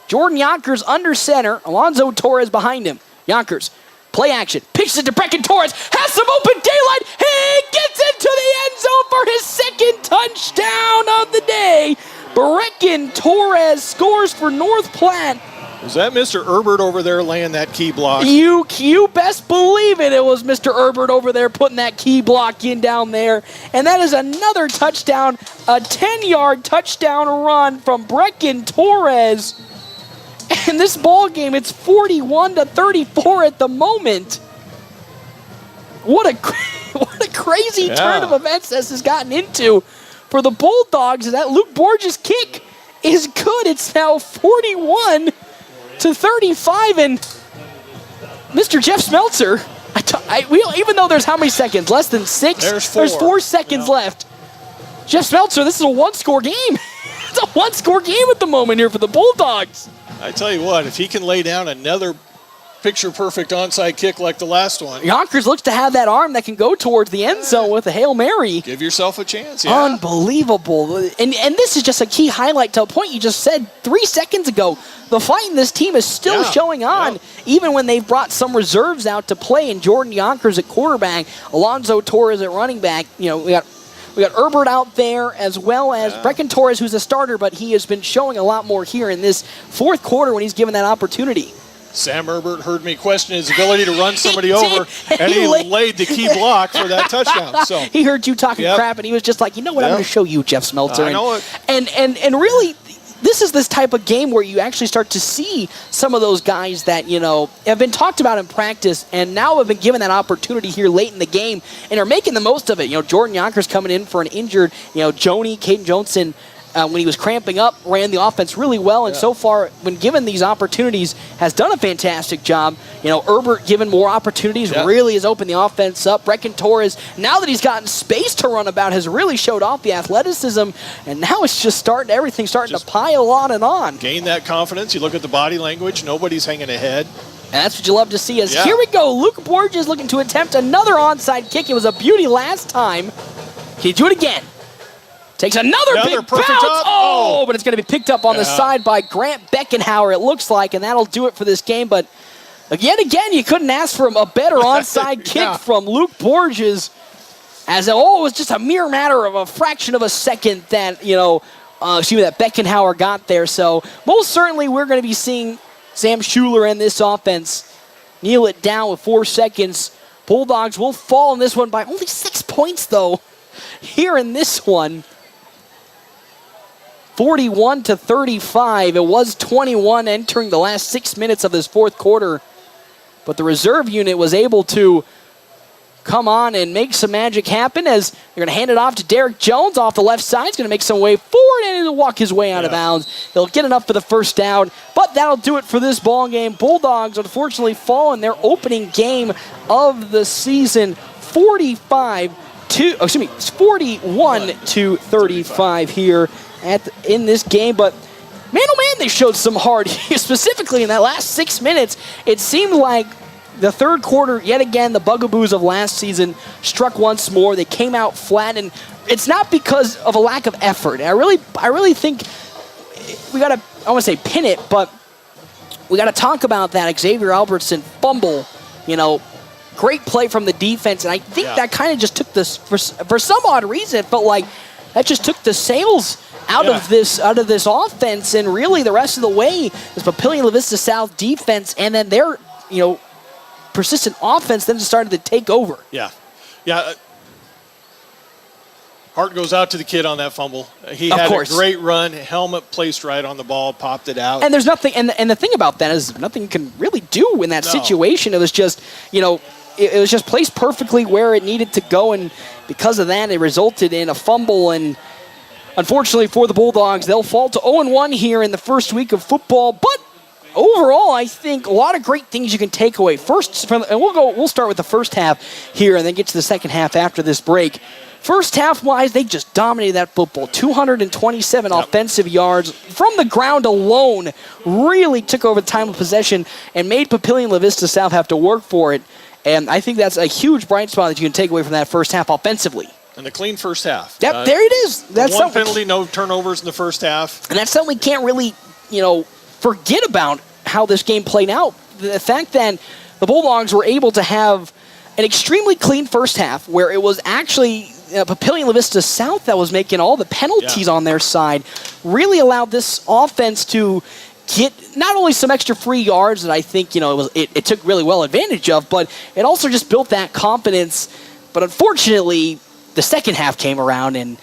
Jordan Yonkers under center. Alonzo Torres behind him. Yonkers, play action. Pitches it to Brecken Torres. Has some open daylight. He gets into the end zone for his 2nd touchdown of the day. Brecken Torres scores for North Platte. Was that Mr. Herbert over there laying that key block? You best believe it. It was Mr. Herbert over there putting that key block in down there. And that is another touchdown, a 10-yard touchdown run from Brecken Torres. And this ball game, it's 41-34 at the moment. What a crazy turn of events this has gotten into for the Bulldogs. That Luke Borges kick is good. It's now 41-35, and Mr. Jeff Smeltzer, Even though there's how many seconds? Less than 6? There's 4. There's 4 seconds left. Jeff Smeltzer, this is a one-score game. It's a one-score game at the moment here for the Bulldogs. I tell you what, if he can lay down another picture-perfect onside kick like the last one. Yonkers looks to have that arm that can go towards the end zone with a Hail Mary. Give yourself a chance, yeah. Unbelievable. And this is just a key highlight to a point you just said 3 seconds ago. The fight in this team is still showing on, even when they've brought some reserves out to play, and Jordan Yonkers at quarterback, Alonzo Torres at running back. We got Herbert out there, as well as Brecken Torres, who's a starter, but he has been showing a lot more here in this fourth quarter when he's given that opportunity. Sam Herbert heard me question his ability to run somebody over, and he laid the key block for that touchdown. So he heard you talking crap, and he was just like, you know what, I'm going to show you, Jeff Smeltzer. I know it. And really, this is this type of game where you actually start to see some of those guys that, have been talked about in practice and now have been given that opportunity here late in the game and are making the most of it. Jordan Yonkers coming in for an injured, Joni, Caden Johnson, when he was cramping up, ran the offense really well, and so far, when given these opportunities, has done a fantastic job. Herbert, given more opportunities, really has opened the offense up. Brecken Torres, now that he's gotten space to run about, has really showed off the athleticism, and now it's just everything's starting to pile on and on. Gain that confidence. You look at the body language, nobody's hanging ahead. And that's what you love to see. Here we go. Luke Borges looking to attempt another onside kick. It was a beauty last time. Can you do it again? Takes another big bounce. But it's going to be picked up on the side by Grant Beckenhauer, it looks like, and that'll do it for this game. But yet again, you couldn't ask for a better onside kick from Luke Borges, as it was just a mere matter of a fraction of a second that, that Beckenhauer got there. So most certainly we're going to be seeing Sam Schuler and this offense kneel it down with 4 seconds. Bulldogs will fall in this one by only 6 points, though, here in this one. 41-35. It was 21 entering the last 6 minutes of this fourth quarter. But the reserve unit was able to come on and make some magic happen, as they're going to hand it off to Derek Jones off the left side. He's going to make some way forward, and he'll walk his way out of bounds. He'll get enough for the first down, but that'll do it for this ball game. Bulldogs unfortunately fall in their opening game of the season, 41-35 here in this game. But man, oh man, they showed some heart, specifically in that last 6 minutes. It seemed like the third quarter, yet again, the bugaboos of last season struck once more. They came out flat, and it's not because of a lack of effort. I really think we got to, I want to say pin it, but we got to talk about that Xavier Albertson fumble. Great play from the defense, and I think that kind of just took this, for some odd reason, it felt like that just took the sails out of this offense, and really the rest of the way is Papillion La-Vista South defense, and then their persistent offense then started to take over. Heart goes out to the kid on that fumble. He had a great run, helmet placed right on the ball, popped it out. And there's nothing, and the thing about that is nothing you can really do in that situation. It was just, it was just placed perfectly where it needed to go, and because of that, it resulted in a fumble. And unfortunately for the Bulldogs, they'll fall to 0-1 here in the first week of football. But overall, I think a lot of great things you can take away. We'll start with the first half here, and then get to the second half after this break. First half-wise, they just dominated that football. 227 offensive yards from the ground alone. Really took over the time of possession and made Papillion La-Vista South have to work for it. And I think that's a huge bright spot that you can take away from that first half offensively. And a clean first half. Yep, there it is. That's one penalty, no turnovers in the first half. And that's something we can't really, forget about how this game played out. The fact that the Bulldogs were able to have an extremely clean first half, where it was actually Papillion La-Vista South that was making all the penalties on their side, really allowed this offense to get not only some extra free yards that I think it took really well advantage of, but it also just built that confidence. But unfortunately, the second half came around, and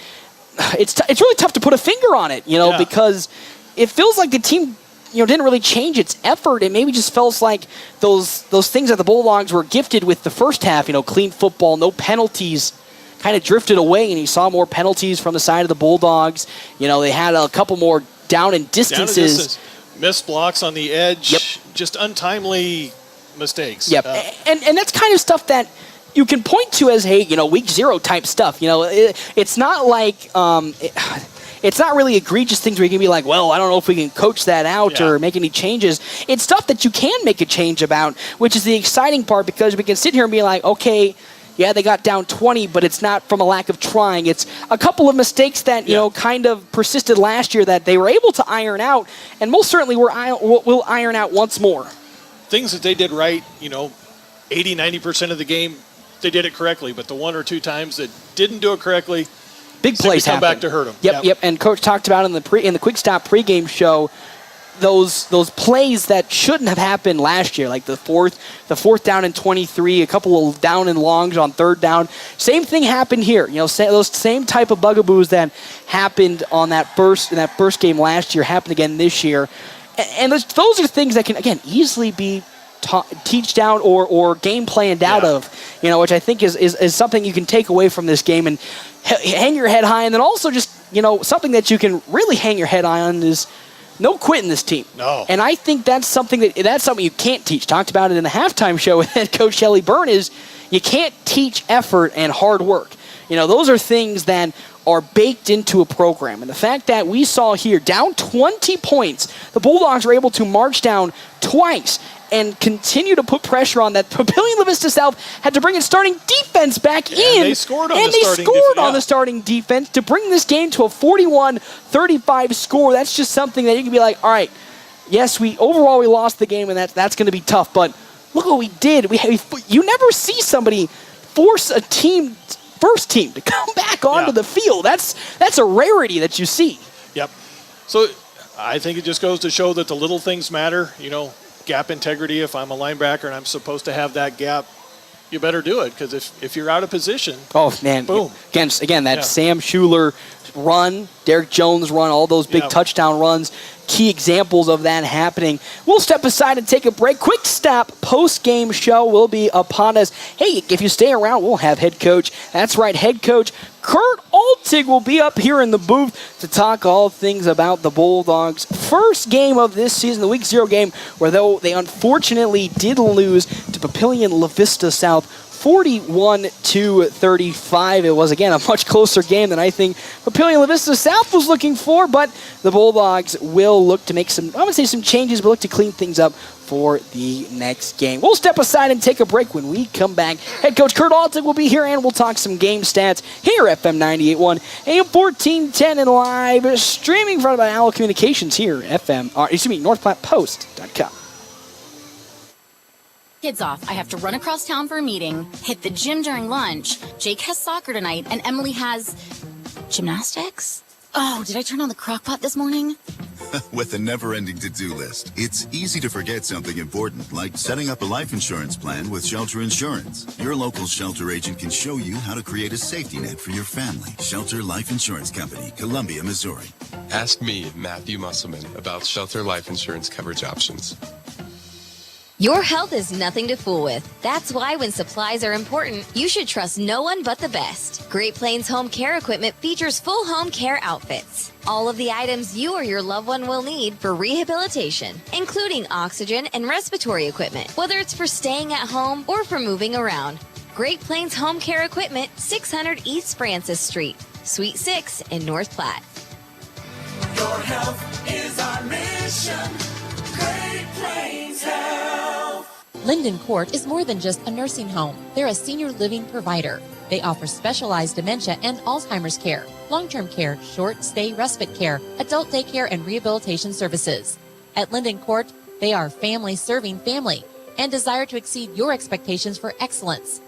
it's really tough to put a finger on it, because it feels like the team didn't really change its effort. It maybe just feels like those things that the Bulldogs were gifted with the first half, clean football, no penalties, kind of drifted away, and you saw more penalties from the side of the Bulldogs. They had a couple more down and distances. Missed blocks on the edge, just untimely mistakes. Yep, and that's kind of stuff that you can point to as, hey, week 0 type stuff. It's not like it's not really egregious things where you can be like, well, I don't know if we can coach that out or make any changes. It's stuff that you can make a change about, which is the exciting part, because we can sit here and be like, okay, yeah, they got down 20, but it's not from a lack of trying. It's a couple of mistakes that, kind of persisted last year that they were able to iron out, and most certainly will iron out once more. Things that they did right, 80, 90% of the game, they did it correctly, but the 1 or 2 times that didn't do it correctly, big plays come happen. back to hurt them. Yep. And Coach talked about in the Quick Stop pregame show those plays that shouldn't have happened last year, like the fourth down and 23, a couple of down and longs on 3rd down. Same thing happened here. Those same type of bugaboos that happened on that first game last year happened again this year, and those are things that can again easily be teached out or game planned out of, which I think is something you can take away from this game and hang your head high. And then also just, something that you can really hang your head high on is no quitting this team. No. And I think that's something you can't teach. Talked about it in the halftime show with head coach Shelley Byrne, is you can't teach effort and hard work. Those are things that are baked into a program. And the fact that we saw here, down 20 points, the Bulldogs were able to march down twice and continue to put pressure on that. Papillion La-Vista South had to bring its starting defense back in. And they scored on the starting defense to bring this game to a 41-35 score. That's just something that you can be like, all right, yes, we lost the game, and that's going to be tough. But look what we did. You never see somebody force a first team to come back onto the field. That's a rarity that you see. Yep. So I think it just goes to show that the little things matter. Gap integrity. If I'm a linebacker and I'm supposed to have that gap, you better do it, because if you're out of position, boom. Again, that Sam Schuler run, Derek Jones run, all those big touchdown runs, key examples of that happening. We'll step aside and take a break. Quick Stop post-game show will be upon us. Hey, if you stay around, we'll have head coach. That's right, head coach Kurt Altig will be up here in the booth to talk all things about the Bulldogs' first game of this season, the Week 0 game, where though they unfortunately did lose to Papillion La-Vista South 41-35. It was, again, a much closer game than I think Papillion La-Vista South was looking for, but the Bulldogs will look to make some changes, but look to clean things up for the next game. We'll step aside and take a break. When we come back, head coach Kurt Altig will be here, and we'll talk some game stats here at FM 98.1, AM 1410, and live streaming from Owl Communications here, NorthPlattePost.com. Kids off. I have to run across town for a meeting, hit the gym during lunch. Jake has soccer tonight, and Emily has gymnastics? Oh, did I turn on the crock pot this morning? With a never-ending to-do list, it's easy to forget something important, like setting up a life insurance plan with Shelter Insurance. Your local Shelter agent can show you how to create a safety net for your family. Shelter Life Insurance Company, Columbia, Missouri. Ask me, Matthew Musselman, about Shelter Life Insurance coverage options. Your health is nothing to fool with. That's why when supplies are important, you should trust no one but the best. Great Plains Home Care Equipment features full home care outfits. All of the items you or your loved one will need for rehabilitation, including oxygen and respiratory equipment, whether it's for staying at home or for moving around. Great Plains Home Care Equipment, 600 East Francis Street, Suite 6 in North Platte. Your health is our mission. Great Plains Health. Linden Court is more than just a nursing home. They're a senior living provider. They offer specialized dementia and Alzheimer's care, long-term care, short-stay respite care, adult daycare, and rehabilitation services. At Linden Court, they are family serving family and desire to exceed your expectations for excellence.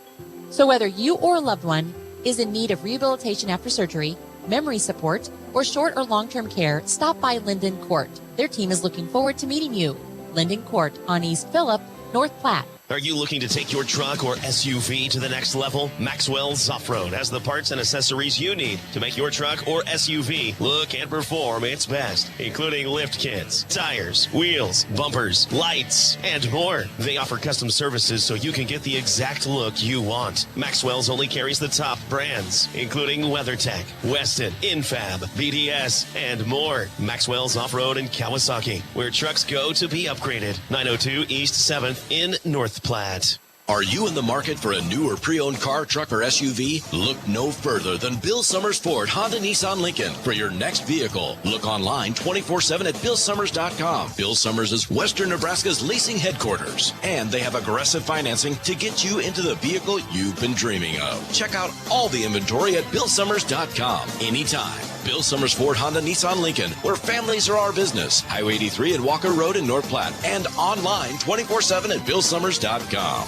So whether you or a loved one is in need of rehabilitation after surgery, memory support, or short or long-term care, stop by Linden Court. Their team is looking forward to meeting you. Linden Court on East Phillip, North Platte. Are you looking to take your truck or SUV to the next level? Maxwell's Off-Road has the parts and accessories you need to make your truck or SUV look and perform its best, including lift kits, tires, wheels, bumpers, lights, and more. They offer custom services so you can get the exact look you want. Maxwell's only carries the top brands, including WeatherTech, Weston, Infab, BDS, and more. Maxwell's Off-Road in Kawasaki, where trucks go to be upgraded. 902 East 7th in North Platte. Are you in the market for a new or pre-owned car, truck, or SUV? Look no further than Bill Summers Ford, Honda, Nissan, Lincoln for your next vehicle. Look online 24/7 at BillSummers.com. Bill Summers is Western Nebraska's leasing headquarters, and they have aggressive financing to get you into the vehicle you've been dreaming of. Check out all the inventory at BillSummers.com anytime. Bill Summers Ford, Honda, Nissan, Lincoln, where families are our business. Highway 83 and Walker Road in North Platte, and online 24/7 at BillSummers.com.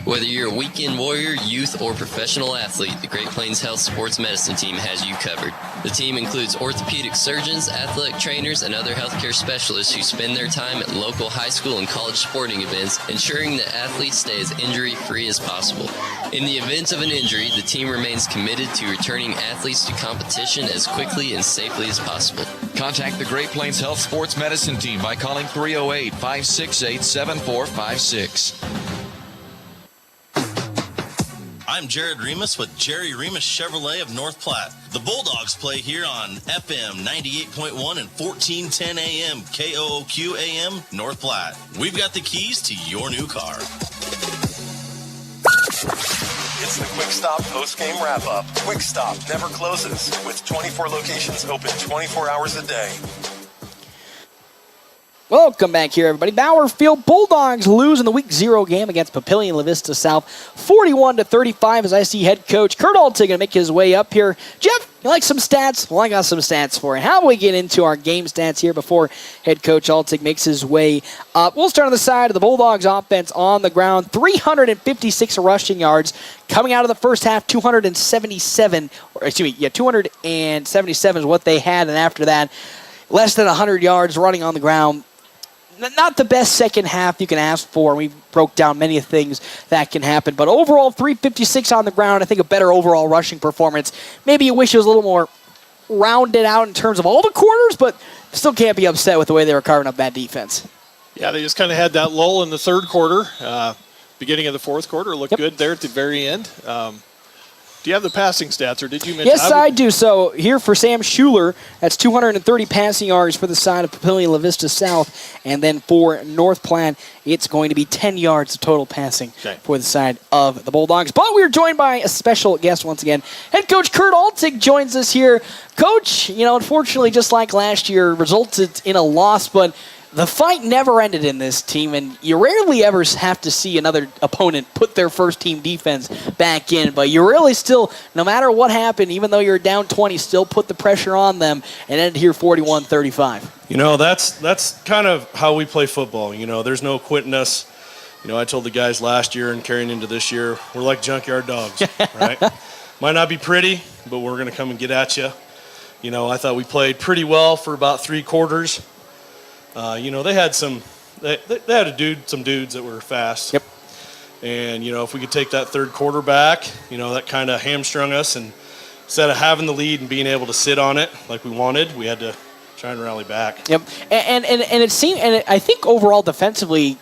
Whether you're a weekend warrior, youth, or professional athlete, the Great Plains Health Sports Medicine Team has you covered. The team includes orthopedic surgeons, athletic trainers, and other healthcare specialists who spend their time at local high school and college sporting events, ensuring that athletes stay as injury-free as possible. In the event of an injury, the team remains committed to returning athletes to competition as quickly and safely as possible. Contact the Great Plains Health Sports Medicine Team by calling 308-568-7456. I'm Jared Remus with Jerry Remus Chevrolet of North Platte. The Bulldogs play here on FM 98.1 and 1410 AM KOOQ AM North Platte. We've got the keys to your new car. It's the Quick Stop post-game wrap-up. Quick Stop never closes, with 24 locations open 24 hours a day. Welcome back here, everybody. Bauer Field Bulldogs lose in the Week 0 game against Papillion La-Vista South, 41-35. As I see head coach Kurt Altig going to make his way up here. Jeff, you like some stats? Well, I got some stats for you. How about we get into our game stats here before head coach Altig makes his way up? We'll start on the side of the Bulldogs offense on the ground. 356 rushing yards coming out of the first half. 277 is what they had, and after that, less than 100 yards running on the ground. Not the best second half you can ask for. We broke down many things that can happen. But overall, 356 on the ground. I think a better overall rushing performance. Maybe you wish it was a little more rounded out in terms of all the quarters, but still can't be upset with the way they were carving up that defense. Yeah, they just kind of had that lull in the third quarter. Beginning of the fourth quarter looked good there at the very end. Do you have the passing stats, or did you mention? Yes, I do. So here for Sam Schuler, that's 230 passing yards for the side of Papillion La-Vista South. And then for North Platte, it's going to be 10 yards of total passing for the side of the Bulldogs. But we are joined by a special guest once again. Head coach Kurt Altig joins us here. Coach, unfortunately, just like last year, resulted in a loss, but the fight never ended in this team, and you rarely ever have to see another opponent put their first-team defense back in. But you really still, no matter what happened, even though you're down 20, still put the pressure on them and ended here 41-35. That's kind of how we play football. There's no quitting us. I told the guys last year and carrying into this year, we're like junkyard dogs, right? Might not be pretty, but we're going to come and get at you. I thought we played pretty well for about 3 quarters. They had some dudes that were fast. Yep. And, if we could take that third quarter back, that kind of hamstrung us. And instead of having the lead and being able to sit on it like we wanted, we had to try and rally back. Yep. And it seemed, and I think overall defensively,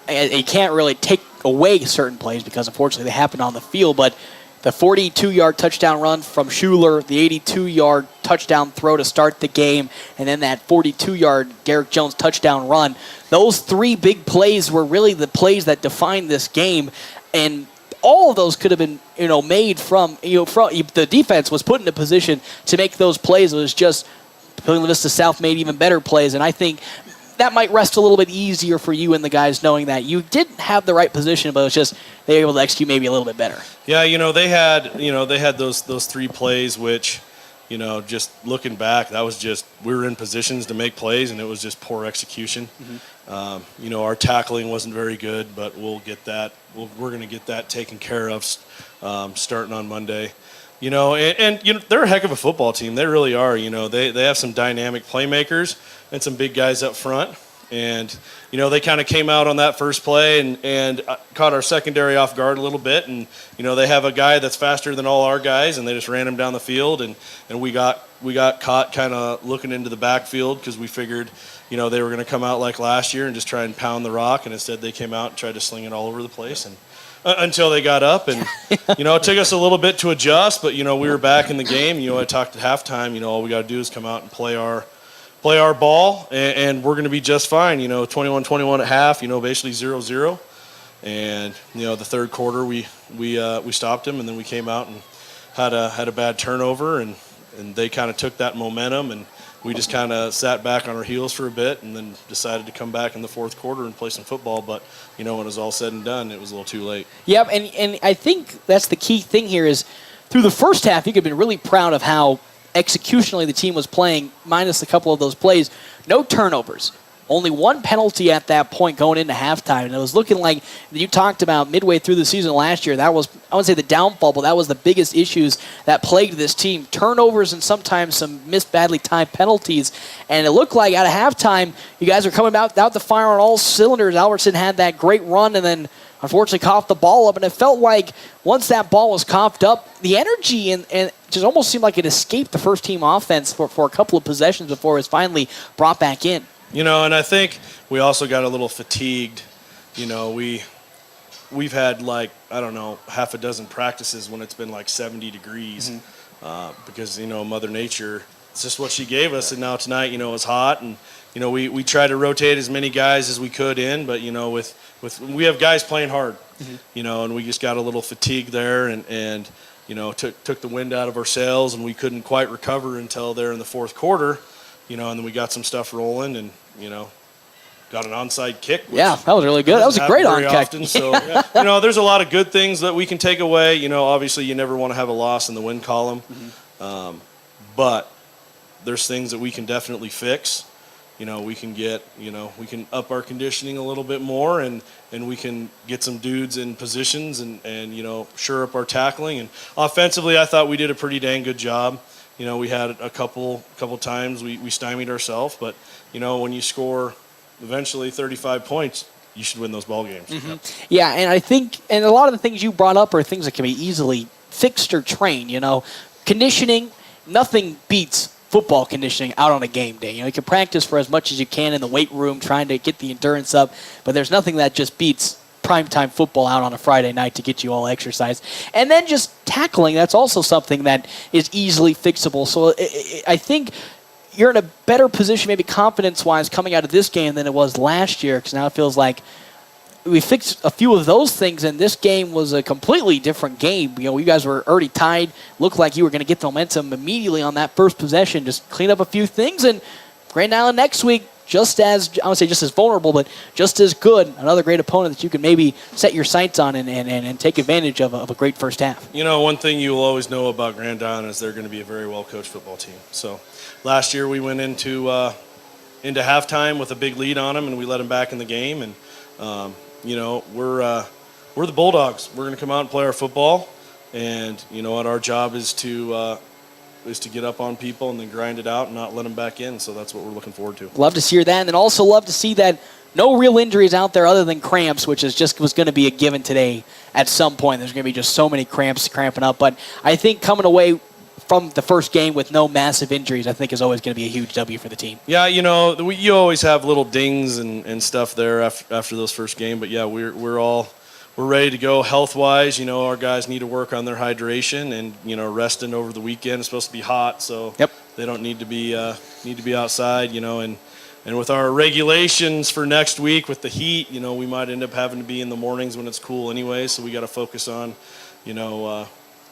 you can't really take away certain plays because unfortunately they happened on the field, but the 42-yard touchdown run from Schuler, the 82-yard touchdown throw to start the game, and then that 42-yard Derek Jones touchdown run. Those 3 big plays were really the plays that defined this game, and all of those could have been, made from the defense was put in a position to make those plays. It was just Papillion La-Vista South made even better plays, and I think that might rest a little bit easier for you and the guys knowing that you didn't have the right position, but it's just they were able to execute maybe a little bit better. Yeah, they had those 3 plays, which, just looking back, that was just we were in positions to make plays, and it was just poor execution. Mm-hmm. Our tackling wasn't very good, but we'll get that. We're going to get that taken care of starting on Monday. They're a heck of a football team. They really are. They have some dynamic playmakers and some big guys up front. And, they kind of came out on that first play and caught our secondary off guard a little bit. And, they have a guy that's faster than all our guys, and they just ran him down the field. And we got caught kind of looking into the backfield because we figured, they were going to come out like last year and just try and pound the rock. And instead they came out and tried to sling it all over the place. And until they got up. And, it took us a little bit to adjust, but, we were back in the game. I talked at halftime, all we got to do is come out and play our ball, and we're going to be just fine. 21-21 at half, basically 0-0. And, the third quarter we stopped them, and then we came out and had a bad turnover, and they kind of took that momentum, and we just kind of sat back on our heels for a bit and then decided to come back in the fourth quarter and play some football. But, when it was all said and done, it was a little too late. Yep, and I think that's the key thing here is through the first half, you could have been really proud of how executionally the team was playing, minus a couple of those plays. No turnovers. Only one penalty at that point going into halftime. And it was looking like you talked about midway through the season last year. That was, I wouldn't say the downfall, but that was the biggest issues that plagued this team. Turnovers and sometimes some missed badly timed penalties. And it looked like at a halftime, you guys were coming out the fire on all cylinders. Albertson had that great run and then unfortunately coughed the ball up. And it felt like once that ball was coughed up, the energy and just almost seemed like it escaped the first team offense for a couple of possessions before it was finally brought back in. And I think we also got a little fatigued. We've had half a dozen practices when it's been like 70 degrees because, Mother Nature, it's just what she gave us. And now tonight, it's hot. And, we tried to rotate as many guys as we could in. But, we have guys playing hard, and we just got a little fatigued there and took the wind out of our sails. And we couldn't quite recover until there in the fourth quarter. And then we got some stuff rolling and, got an onside kick. Yeah, that was really good. That was a great on kick. So, there's a lot of good things that we can take away. Obviously you never want to have a loss in the win column. But there's things that we can definitely fix. We can get, we can up our conditioning a little bit more and we can get some dudes in positions and shore up our tackling. And offensively, I thought we did a pretty dang good job. We had a couple times we stymied ourselves, but, when you score eventually 35 points, you should win those ball games. Yeah, and I think, and a lot of the things you brought up are things that can be easily fixed or trained, Conditioning, nothing beats football conditioning out on a game day. You can practice for as much as you can in the weight room trying to get the endurance up, but there's nothing that just beats primetime football out on a Friday night to get you all exercise. And then just tackling, that's also something that is easily fixable. So I think you're in a better position, maybe confidence-wise, coming out of this game than it was last year, because now it feels like we fixed a few of those things, and this game was a completely different game. You guys were already tied. Looked like you were going to get the momentum immediately on that first possession. Just clean up a few things, and Grand Island next week, just as vulnerable, but just as good. Another great opponent that you can maybe set your sights on and take advantage of a great first half. One thing you'll always know about Grand Island is they're going to be a very well-coached football team. So last year we went into halftime with a big lead on them, and we let them back in the game. And we're the Bulldogs. We're going to come out and play our football, and what our job is to get up on people and then grind it out and not let them back in. So that's what we're looking forward to. Love to hear that, and then also love to see that no real injuries out there other than cramps, which was going to be a given today at some point. There's going to be just so many cramping up. But I think coming away from the first game with no massive injuries, I think is always going to be a huge W for the team. Yeah, you always have little dings and stuff there after those first game. But yeah, we're ready to go health-wise. Our guys need to work on their hydration and resting over the weekend. It's supposed to be hot, so they don't need to be outside. And with our regulations for next week with the heat, we might end up having to be in the mornings when it's cool anyway. So we got to focus on,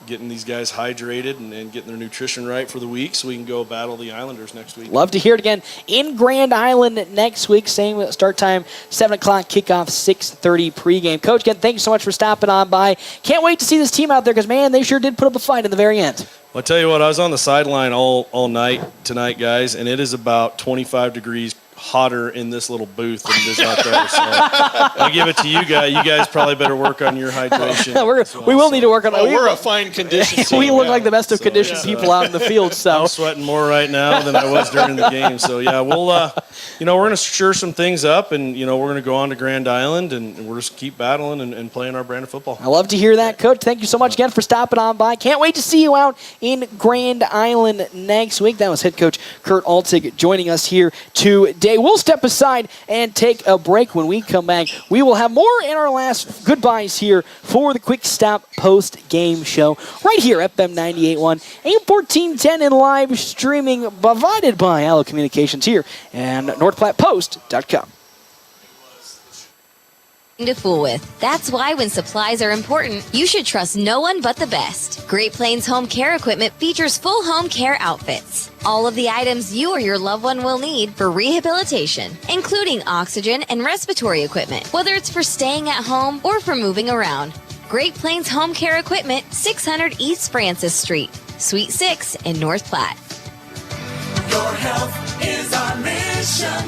getting these guys hydrated and getting their nutrition right for the week so we can go battle the Islanders next week. Love to hear it again in Grand Island next week. Same start time, 7 o'clock, kickoff, 6:30 pregame. Coach, again, thank you so much for stopping on by. Can't wait to see this team out there because, man, they sure did put up a fight in the very end. Well, I tell you what, I was on the sideline all night tonight, guys, and it is about 25 degrees hotter in this little booth than it is out there. So I'll give it to you guys. You guys probably better work on your hydration. We will need to work on it. We're a fine condition team. We look like the best of conditioned people out in the field. So I'm sweating more right now than I was during the game. So yeah, we'll we're going to sure some things up, and we're going to go on to Grand Island, and we'll just keep battling and playing our brand of football. I love to hear that, Coach. Thank you so much again for stopping on by. Can't wait to see you out in Grand Island next week. That was head coach Kurt Altig joining us here today. We'll step aside and take a break. When we come back, we will have more in our last goodbyes here for the Quick Stop post-game show right here, FM 98.1, AM 1410, and live streaming provided by Allo Communications here and NorthPlattePost.com. To fool with. That's why when supplies are important, you should trust no one but the best. Great Plains Home Care Equipment features full home care outfits. All of the items you or your loved one will need for rehabilitation, including oxygen and respiratory equipment, whether it's for staying at home or for moving around. Great Plains Home Care Equipment, 600 East Francis Street, Suite 6 in North Platte. Your health is our mission.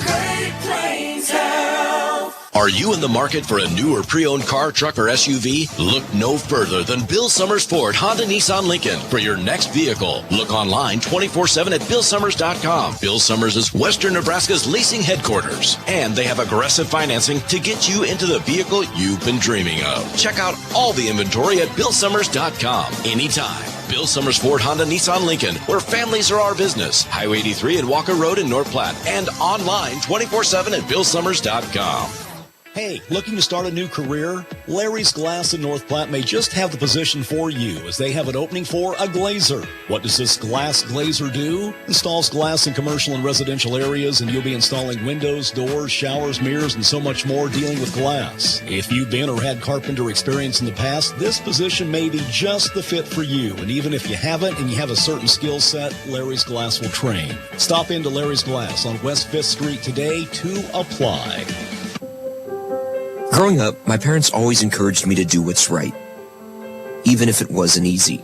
Great Plains Health. Are you in the market for a new or pre-owned car, truck, or SUV? Look no further than Bill Summers Ford Honda Nissan Lincoln for your next vehicle. Look online 24/7 at BillSummers.com. Bill Summers is Western Nebraska's leasing headquarters, and they have aggressive financing to get you into the vehicle you've been dreaming of. Check out all the inventory at BillSummers.com anytime. Bill Summers Ford Honda Nissan Lincoln, where families are our business. Highway 83 and Walker Road in North Platte, and online 24/7 at BillSummers.com. Hey, looking to start a new career? Larry's Glass in North Platte may just have the position for you, as they have an opening for a glazer. What does this glass glazer do? Installs glass in commercial and residential areas, and you'll be installing windows, doors, showers, mirrors, and so much more dealing with glass. If you've been or had carpenter experience in the past, this position may be just the fit for you. And even if you haven't and you have a certain skill set, Larry's Glass will train. Stop into Larry's Glass on West 5th Street today to apply. Growing up, my parents always encouraged me to do what's right, even if it wasn't easy.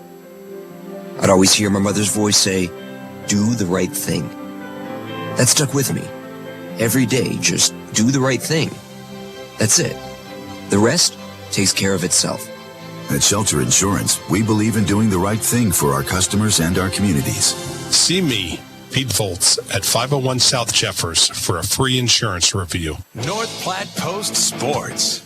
I'd always hear my mother's voice say, "Do the right thing." That stuck with me. Every day, just do the right thing. That's it. The rest takes care of itself. At Shelter Insurance, we believe in doing the right thing for our customers and our communities. See me, Pete Volz, at 501 South Jeffers for a free insurance review. North Platte Post Sports.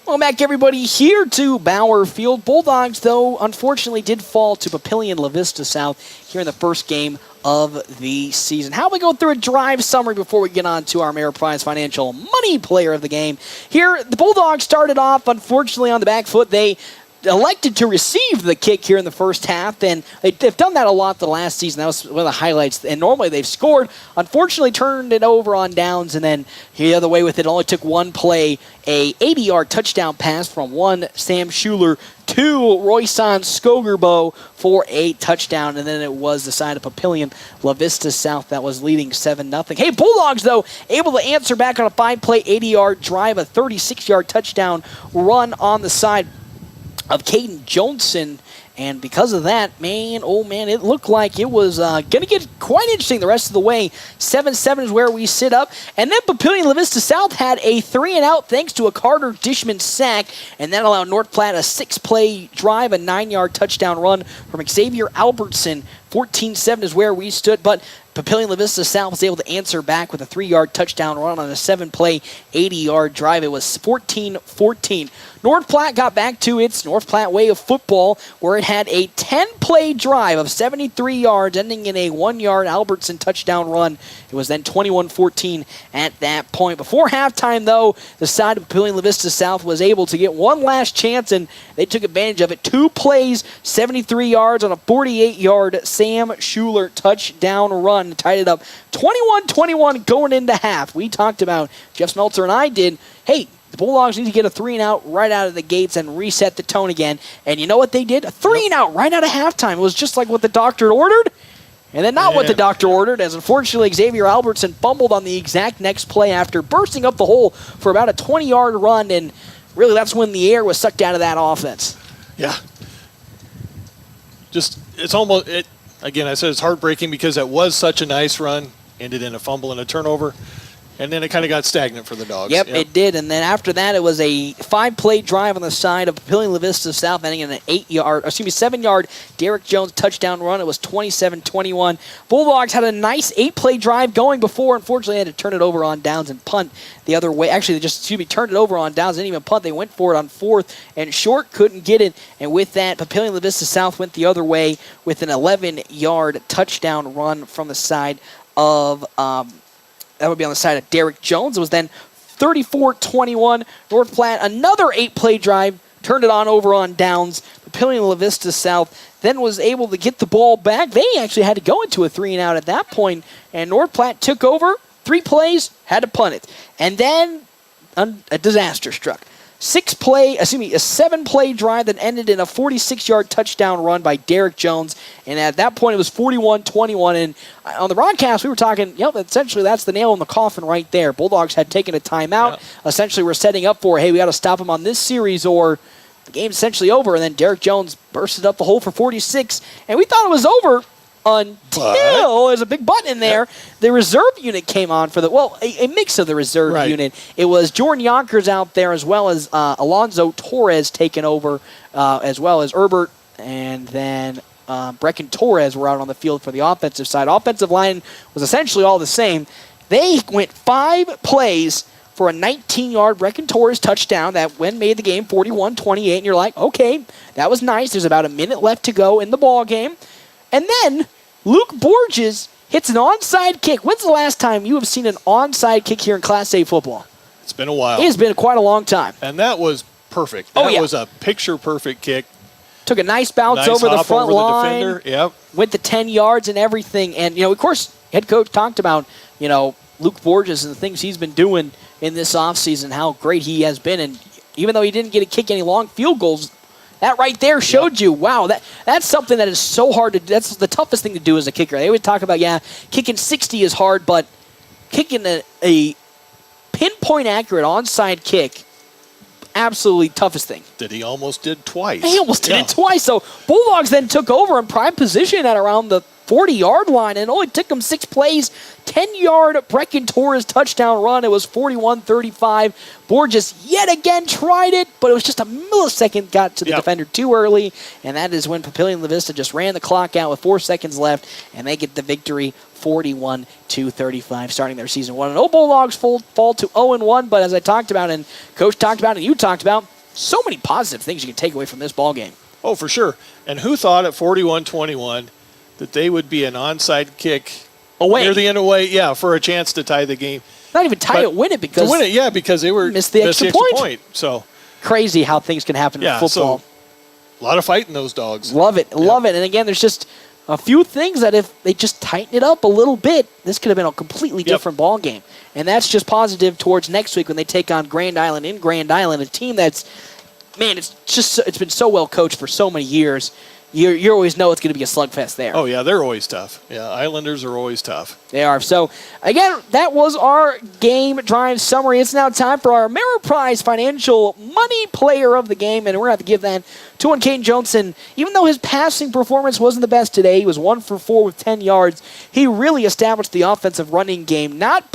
Welcome back, everybody, here to Bauer Field. Bulldogs, though, unfortunately did fall to Papillion La-Vista South here in the first game of the season. How about we go through a drive summary before we get on to our Ameriprise Financial Money Player of the Game? Here, the Bulldogs started off, unfortunately, on the back foot. They elected to receive the kick here in the first half, and they've done that a lot the last season. That was one of the highlights, and normally they've scored. Unfortunately, turned it over on downs, and then the other way with it. It only took one play, a 80-yard touchdown pass from one Sam Schuler to Royson Skogerbo for a touchdown, and then it was the side of Papillion La-Vista South that was leading 7-0. Hey, Bulldogs, though, able to answer back on a 5-play, 80-yard drive, a 36-yard touchdown run on the side of Caden Johnson, and because of that, man, oh man, it looked like it was going to get quite interesting the rest of the way. 7-7 is where we sit up, and then Papillion La-Vista South had a 3-and-out thanks to a Carter Dishman sack, and that allowed North Platte a 6-play drive, a 9-yard touchdown run from Xavier Albertson. 14-7 is where we stood, but Papillion La-Vista South was able to answer back with a 3-yard touchdown run on a 7-play, 80-yard drive. It was 14-14. North Platte got back to its North Platte way of football, where it had a 10-play drive of 73 yards, ending in a 1-yard Albertson touchdown run. It was then 21-14 at that point. Before halftime, though, the side of Papillion La-Vista South was able to get one last chance, and they took advantage of it. 2 plays, 73 yards on a 48-yard Sam Schuler touchdown run. Tied it up 21-21 going into half. We talked about, Jeff Smeltzer and I did, hey, the Bulldogs need to get a 3-and-out right out of the gates and reset the tone again. And you know what they did? A 3-and-out right out of halftime. It was just like what the doctor ordered, and then not what the doctor ordered, as unfortunately Xavier Albertson fumbled on the exact next play after bursting up the hole for about a 20-yard run, and really that's when the air was sucked out of that offense. Yeah. Just, it's almost, again, I said it's heartbreaking because it was such a nice run, ended in a fumble and a turnover. And then it kind of got stagnant for the Dogs. Yep, it did. And then after that, it was a 5-play drive on the side of Papillion La-Vista South, ending in an 7-yard Derek Jones touchdown run. It was 27-21. Bulldogs had a nice 8-play drive going before. Unfortunately, they had to turn it over on downs and punt the other way. Actually, they turned it over on downs. They didn't even punt. They went for it on 4th and short, couldn't get it. And with that, Papillion La-Vista South went the other way with an 11-yard touchdown run from the side of that would be on the side of Derek Jones. It was then 34-21. North Platte, another 8-play drive, turned it on over on downs. Papillion La Vista South then was able to get the ball back. They actually had to go into a 3-and-out at that point, and North Platte took over. 3 plays, had to punt it. And then a disaster struck. A 7-play drive that ended in a 46-yard touchdown run by Derek Jones. And at that point, it was 41-21. And on the broadcast, we were talking, essentially that's the nail in the coffin right there. Bulldogs had taken a timeout. Essentially, we're setting up for, hey, we got to stop them on this series or the game's essentially over. And then Derek Jones bursted up the hole for 46. And we thought it was over until there's a big button in there. The reserve unit came on for a mix of the reserve unit. It was Jordan Yonkers out there as well as Alonzo Torres taking over as well as Herbert, and then Brecken Torres were out on the field for the offensive side. Offensive line was essentially all the same. They went 5 plays for a 19-yard Brecken Torres touchdown that made the game 41-28, and you're like, okay, that was nice. There's about a minute left to go in the ball game. And then Luke Borges hits an onside kick. When's the last time you have seen an onside kick here in Class A football? It's been a while. It has been quite a long time. And that was perfect. That was a picture-perfect kick. Took a nice bounce over the front line. The defender. Went the 10 yards and everything. And, of course, head coach talked about, Luke Borges and the things he's been doing in this offseason, how great he has been. And even though he didn't get to kick any long field goals, that right there showed you, wow, that's something that is so hard to do. That's the toughest thing to do as a kicker. They always talk about, kicking 60 is hard, but kicking a pinpoint accurate onside kick, absolutely toughest thing. That he almost did twice. He almost did it twice. So Bulldogs then took over in prime position at around the 40-yard line, and it only took them 6 plays. 10-yard Brecken Torres touchdown run. It was 41-35. Borges yet again tried it, but it was just a millisecond got to the defender too early, and that is when Papillion La Vista just ran the clock out with 4 seconds left, and they get the victory 41-35, starting their season 1-0. Bulldogs fall to 0-1, but as I talked about and Coach talked about and you talked about, so many positive things you can take away from this ball game. Oh, for sure. And who thought at 41-21 that they would be an onside kick away near the end away, for a chance to tie the game. Not even tie it, win it because to win it, because they were missed the extra point. So crazy how things can happen in football. So a lot of fight in those Dogs. Love it. And again, there's just a few things that if they just tighten it up a little bit, this could have been a completely different ball game. And that's just positive towards next week when they take on Grand Island in Grand Island, a team that's, it's been so well coached for so many years. You always know it's going to be a slugfest there. Oh, yeah, they're always tough. Yeah, Islanders are always tough. They are. So, again, that was our game drive summary. It's now time for our Ameriprise Financial Money Player of the Game, and we're going to have to give that to one Caden Johnson. Even though his passing performance wasn't the best today, he was 1 for 4 with 10 yards. He really established the offensive running game, not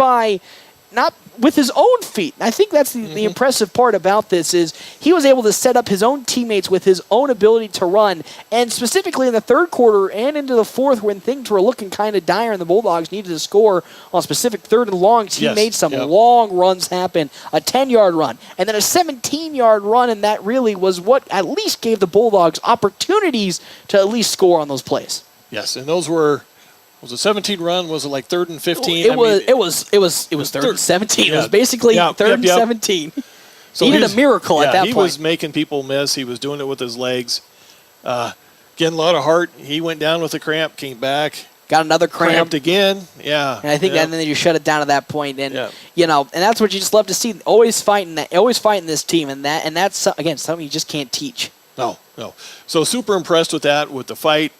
with his own feet. I think that's the impressive part about this is he was able to set up his own teammates with his own ability to run. And specifically in the third quarter and into the fourth when things were looking kind of dire and the Bulldogs needed to score on specific third and longs, he made some long runs happen, a 10-yard run, and then a 17-yard run, and that really was what at least gave the Bulldogs opportunities to at least score on those plays. Yes, and those were... Was it 17 run? Was it like 3rd and 15? It was 3rd and 17. It was basically 3rd and 17. So he did a miracle at that point. He was making people miss. He was doing it with his legs. Getting a lot of heart. He went down with a cramp, came back. Got another cramp. Cramped again. Yeah. And I think and then you shut it down at that point. And, and that's what you just love to see. Always fighting this team. And that's, again, something you just can't teach. No. So super impressed with that, with the fight.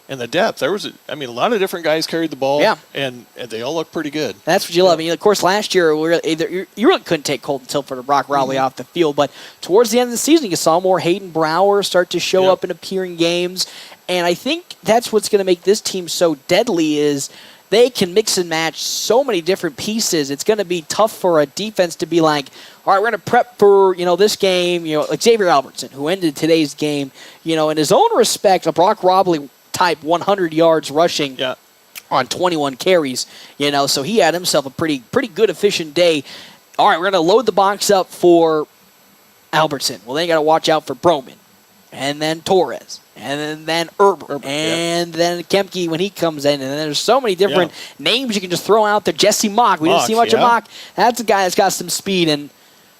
And the depth, there was, a lot of different guys carried the ball, and they all look pretty good. That's what you love. Of course, last year, you really couldn't take Colton Tilford or Brock Rowley off the field, but towards the end of the season, you saw more Hayden Brower start to show up and appear in games, and I think that's what's going to make this team so deadly is they can mix and match so many different pieces. It's going to be tough for a defense to be like, all right, we're going to prep for, this game, like Xavier Albertson, who ended today's game, in his own respect, a Brock Robley type 100 yards rushing on 21 carries, so he had himself a pretty good, efficient day. All right, we're going to load the box up for Albertson. Well, then you got to watch out for Broman, and then Torres, and then Herbert, and then Kemke when he comes in. And then there's so many different names you can just throw out there. Jesse Mock. We didn't see much of Mock. That's a guy that's got some speed. And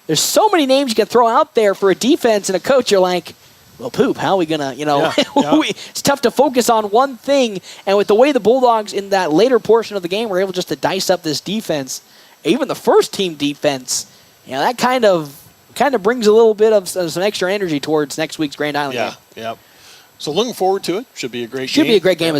there's so many names you can throw out there for a defense and a coach. You're like, well, poop, how are we going to, it's tough to focus on one thing. And with the way the Bulldogs in that later portion of the game were able just to dice up this defense, even the first team defense, that kind of brings a little bit of some extra energy towards next week's Grand Island game. Yeah. So looking forward to it. Should be a great game. Should be a great game.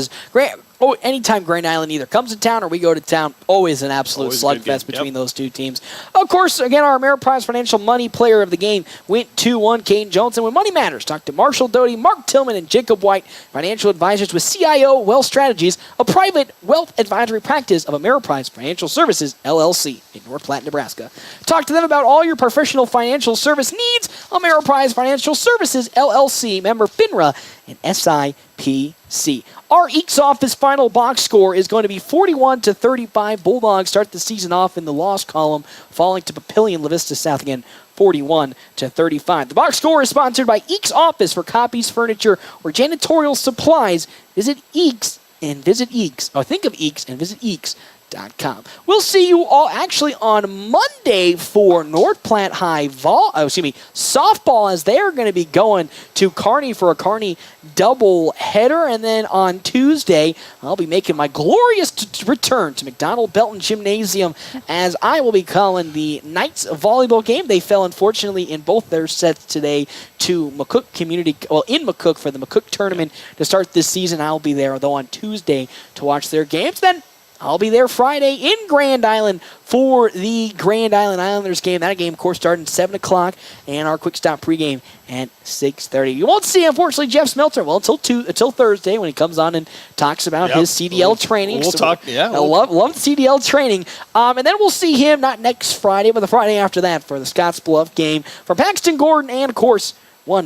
Anytime Grand Island either comes to town or we go to town, always an absolute slugfest between those two teams. Of course, again, our Ameriprise Financial Money Player of the Game went 2-1, Caden Jones. And when money matters, talk to Marshall Doty, Mark Tillman, and Jacob White, financial advisors with CIO Wealth Strategies, a private wealth advisory practice of Ameriprise Financial Services, LLC, in North Platte, Nebraska. Talk to them about all your professional financial service needs. Ameriprise Financial Services, LLC, member FINRA and SIPC. Our Eeks office final box score is going to be 41-35. Bulldogs start the season off in the loss column, falling to Papillion, La-Vista South again, 41-35. The box score is sponsored by Eeks Office for copies, furniture, or janitorial supplies. Visit Eeks and visit Eeks. Or think of Eeks and visit Eeks.com. We'll see you all actually on Monday for North Platte High softball, as they're going to be going to Kearney for a Kearney double header. And then on Tuesday, I'll be making my glorious return to McDonald Belton Gymnasium as I will be calling the Knights volleyball game. They fell, unfortunately, in both their sets today to McCook in McCook for the McCook tournament to start this season. I'll be there, though, on Tuesday to watch their games. Then I'll be there Friday in Grand Island for the Grand Island Islanders game. That game, of course, starting at 7 o'clock, and our quick stop pregame at 6:30. You won't see, unfortunately, Jeff Smelter until Thursday when he comes on and talks about his CDL training. We'll talk. I love the CDL training. And then we'll see him not next Friday, but the Friday after that for the Scottsbluff game. For Paxton Gordon and, of course,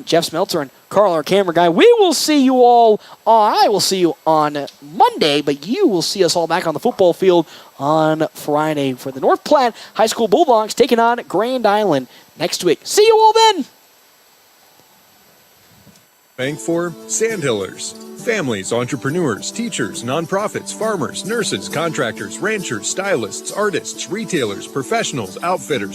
Jeff Smelter and Carl, our camera guy. We will see you all. I will see you on Monday, but you will see us all back on the football field on Friday for the North Platte High School Bulldogs taking on Grand Island next week. See you all then. Bank for Sandhillers. Families, entrepreneurs, teachers, nonprofits, farmers, nurses, contractors, ranchers, stylists, artists, retailers, professionals, outfitters,